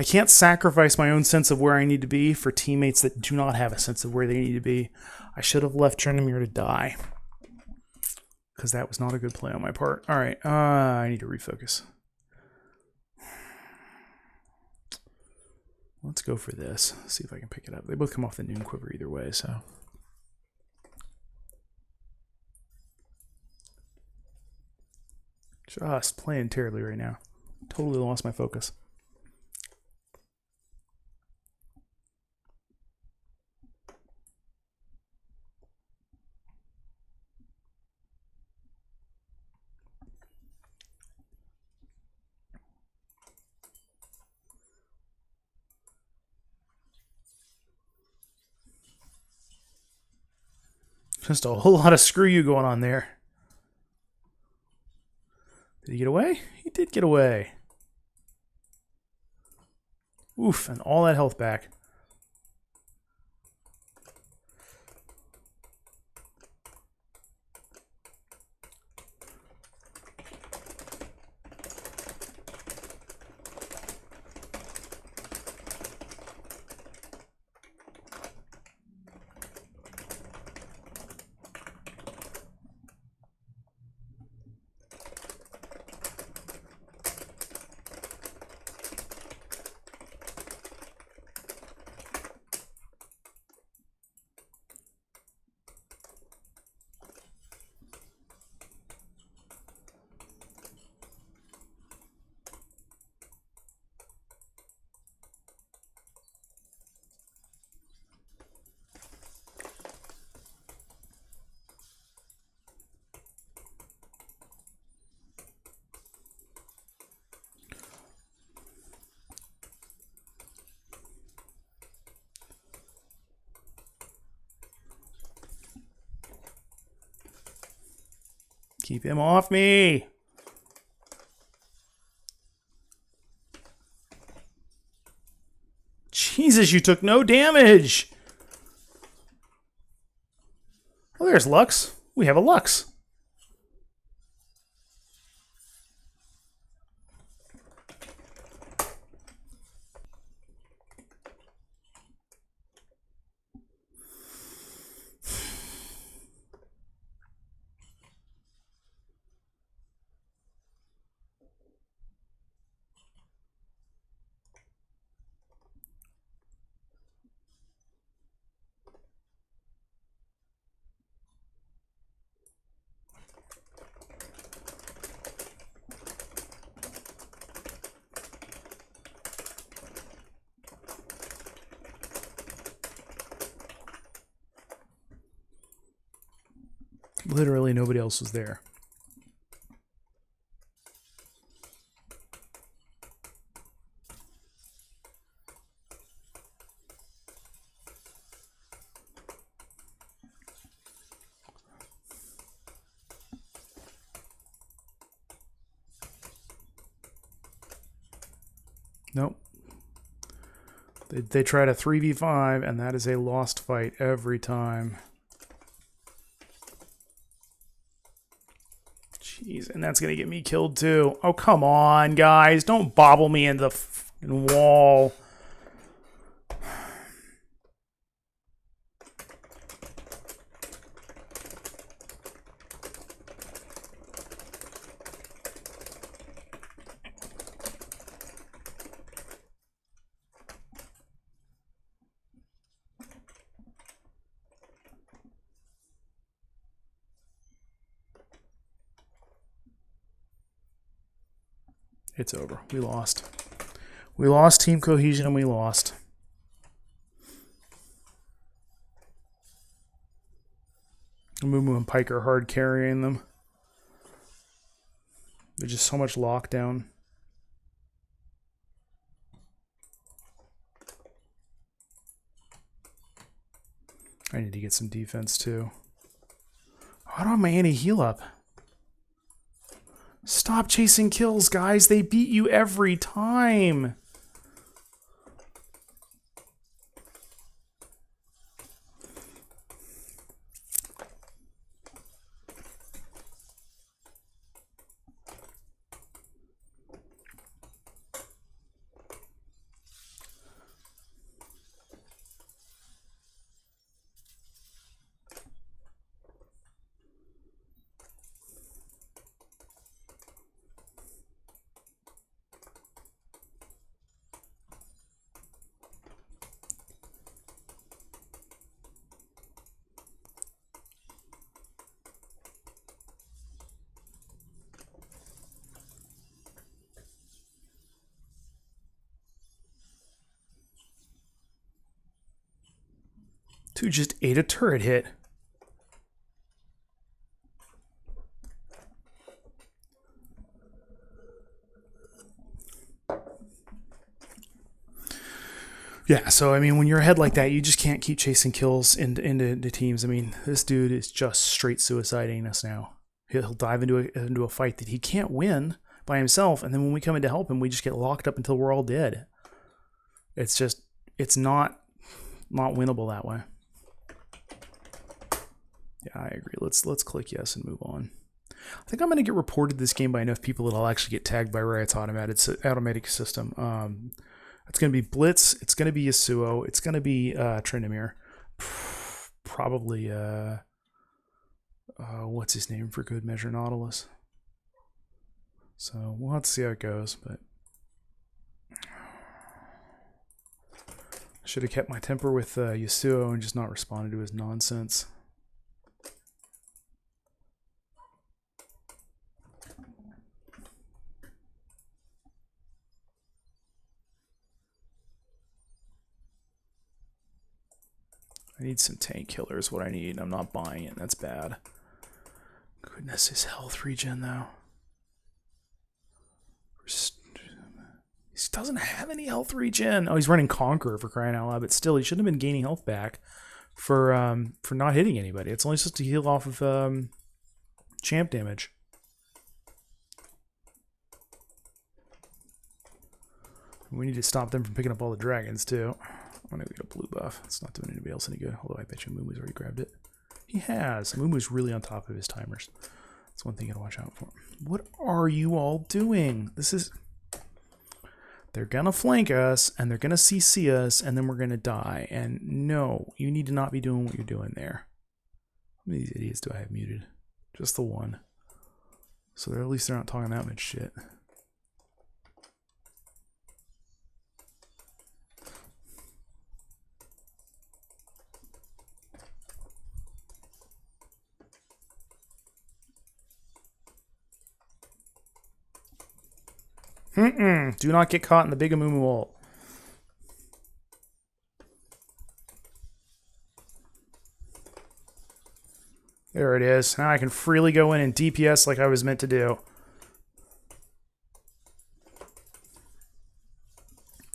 can't sacrifice my own sense of where I need to be for teammates that do not have a sense of where they need to be. I should have left Tryndamere to die. Because that was not a good play on my part. All right. I need to refocus. Let's go for this. See if I can pick it up. They both come off the Noon Quiver either way, so. Just playing terribly right now. Totally lost my focus. Just a whole lot of screw you going on there. Did he get away? He did get away. Oof, and all that health back. Keep him off me. Jesus, you took no damage. Oh, there's Lux. We have a Lux. Literally nobody else was there. Nope. They tried a 3v5, and that is a lost fight every time. Jeez, and that's going to get me killed too. Oh, come on, guys. Don't bobble me into the fucking wall. It's over. We lost. We lost team cohesion and we lost. Mumu and Pike are hard carrying them. There's just so much lockdown. I need to get some defense too. I don't have my anti-heal up. Stop chasing kills, guys. They beat you every time. Dude just ate a turret hit. Yeah, so I mean, when you're ahead like that, you just can't keep chasing kills into teams. I mean, this dude is just straight suiciding us now. He'll dive into a fight that he can't win by himself, and then when we come in to help him, we just get locked up until we're all dead. It's not winnable that way. Yeah, I agree. Let's click yes and move on. I think I'm going to get reported this game by enough people that I'll actually get tagged by Riot's automatic system. It's going to be Blitz. It's going to be Yasuo. It's going to be Tryndamere. Probably, what's his name for good measure? Nautilus. So we'll have to see how it goes, but I should have kept my temper with Yasuo and just not responded to his nonsense. I need some tank killers, what I need. I'm not buying it, that's bad. Goodness, his health regen, though. He doesn't have any health regen. Oh, he's running Conqueror for crying out loud, but still, he shouldn't have been gaining health back for not hitting anybody. It's only supposed to heal off of champ damage. We need to stop them from picking up all the dragons, too. I'm going to get a blue buff. It's not doing anybody else any good, although I bet you Moomoo's already grabbed it. He has. Moomoo's really on top of his timers. That's one thing you gotta watch out for. What are you all doing? This is... They're gonna flank us, and they're gonna CC us, and then we're gonna die. And no, you need to not be doing what you're doing there. How many of these idiots do I have muted? Just the one. So at least they're not talking that much shit. Do not get caught in the big Amumu ult. There it is. Now I can freely go in and DPS like I was meant to do.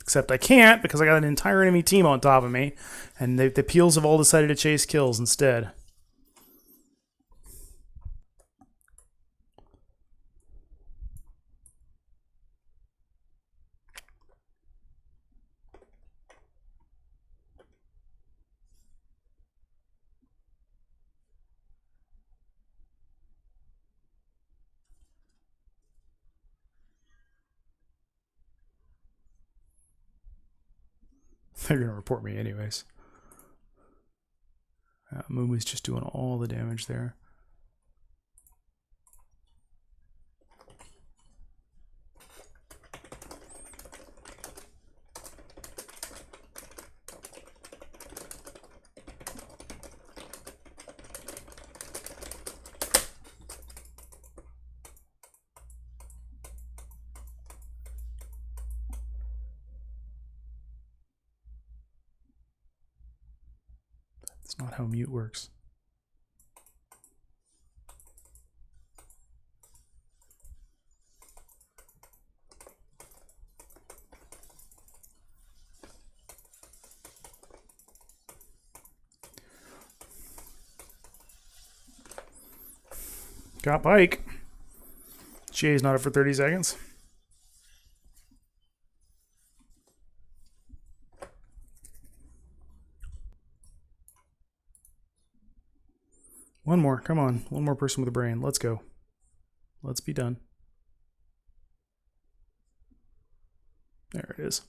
Except I can't because I got an entire enemy team on top of me. And the Peels have all decided to chase kills instead. They're going to report me anyways. Mumu's just doing all the damage there. That's not how mute works. Got Pike. GA's not up for 30 seconds. One more. Come on. One more person with a brain. Let's go. Let's be done. There it is.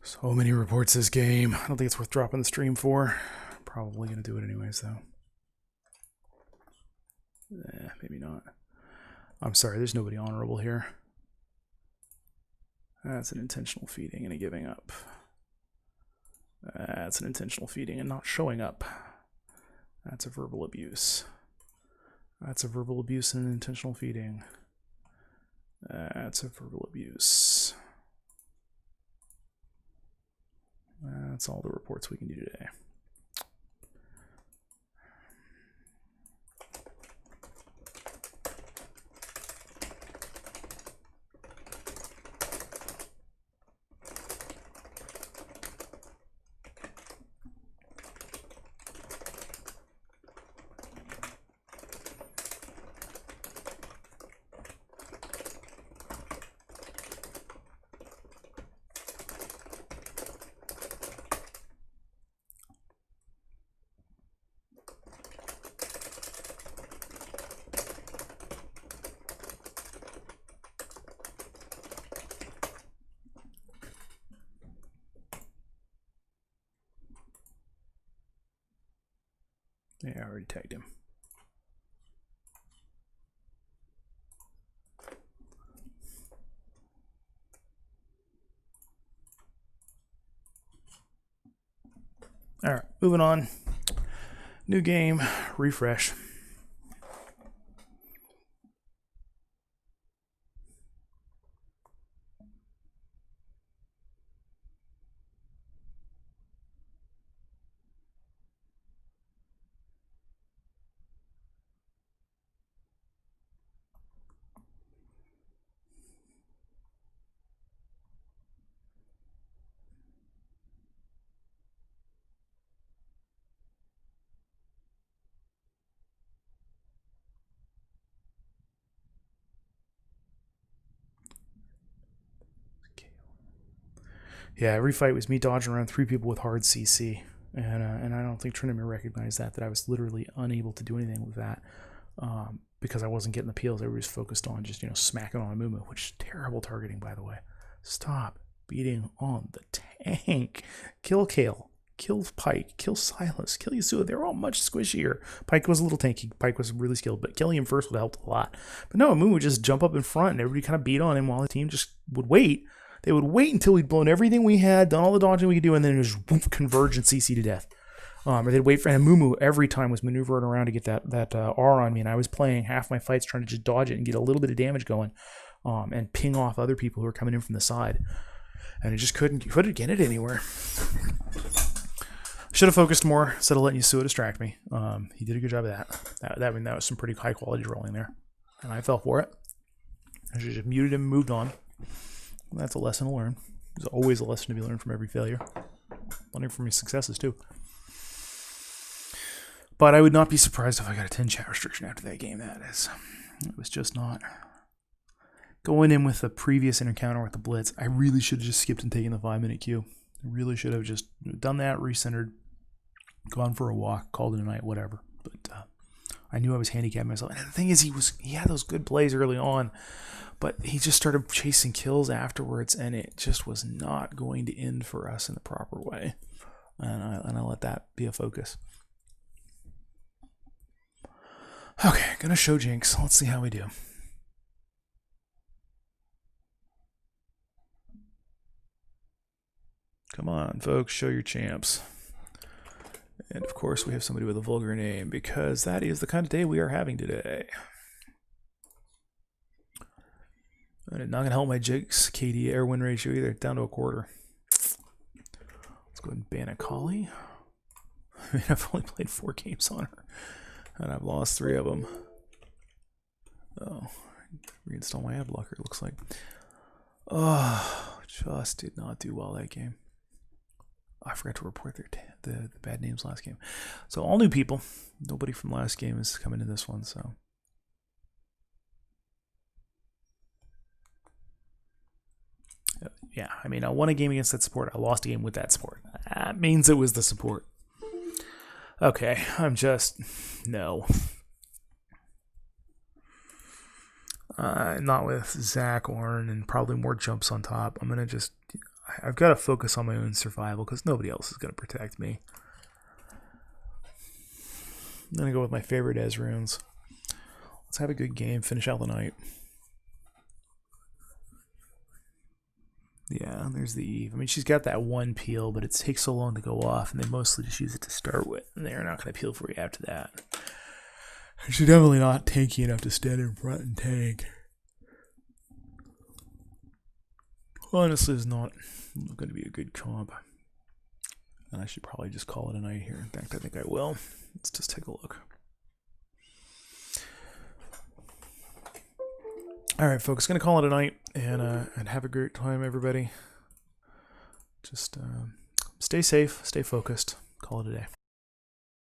So many reports this game. I don't think it's worth dropping the stream for. Probably going to do it anyways, though. Maybe not. I'm sorry, there's nobody honorable here. That's an intentional feeding and a giving up. That's an intentional feeding and not showing up. That's a verbal abuse. That's a verbal abuse and an intentional feeding. That's a verbal abuse. That's all the reports we can do today. Yeah, I already tagged him. All right, moving on. New game, refresh. Yeah, every fight was me dodging around 3 people with hard CC, and I don't think Trinimir recognized that I was literally unable to do anything with that because I wasn't getting the peels. Everybody was focused on just smacking on Amumu, which is terrible targeting, by the way. Stop beating on the tank. Kill Kale, kill Pyke, kill Silas, kill Yasuo. They're all much squishier. Pyke was a little tanky. Pyke was really skilled, but killing him first would have helped a lot. But no, Amumu would just jump up in front, and everybody kind of beat on him while the team just would wait. They would wait until we'd blown everything we had, done all the dodging we could do, and then just whoop, converge and CC to death. Or they'd wait for, and Amumu every time was maneuvering around to get that R on me, and I was playing half my fights trying to just dodge it and get a little bit of damage going, and ping off other people who were coming in from the side. And it just couldn't get it anywhere. Should have focused more instead of letting Yasuo distract me. He did a good job of that. That was some pretty high quality rolling there, and I fell for it. I should have just muted him and moved on. That's a lesson to learn. There's always a lesson to be learned from every failure. Learning from your successes, too. But I would not be surprised if I got a 10 chat restriction after that game. It was just not. Going in with the previous encounter with the Blitz, I really should have just skipped and taken the 5-minute queue. I really should have just done that, recentered, gone for a walk, called it a night, whatever. But I knew I was handicapping myself. And the thing is, he had those good plays early on. But he just started chasing kills afterwards, and it just was not going to end for us in the proper way. And I let that be a focus. Okay, gonna show Jinx. Let's see how we do. Come on, folks, show your champs. And of course, we have somebody with a vulgar name, because that is the kind of day we are having today. And it's not going to help my Jinx KD air win ratio either. Down to a quarter. Let's go ahead and ban Akali. I mean, I've only played 4 games on her. And I've lost 3 of them. Oh, reinstall my ad blocker, it looks like. Oh, just did not do well that game. I forgot to report the bad names last game. So all new people. Nobody from last game is coming to this one, so. Yeah, I mean, I won a game against that support. I lost a game with that support. That means it was the support. Okay, no. Not with Zach, Ornn, and probably more jumps on top. I've got to focus on my own survival because nobody else is going to protect me. I'm going to go with my favorite Ezreals. Let's have a good game, finish out the night. Yeah, there's the Eve. I mean, she's got that one peel, but it takes so long to go off, and they mostly just use it to start with, and they're not going to peel for you after that. She's definitely not tanky enough to stand in front and tank. honestly is not going to be a good comp. And I should probably just call it a night here. In fact, I think I will. Let's just take a look. All right, folks, going to call it a night, and have a great time, everybody. Just stay safe, stay focused. Call it a day.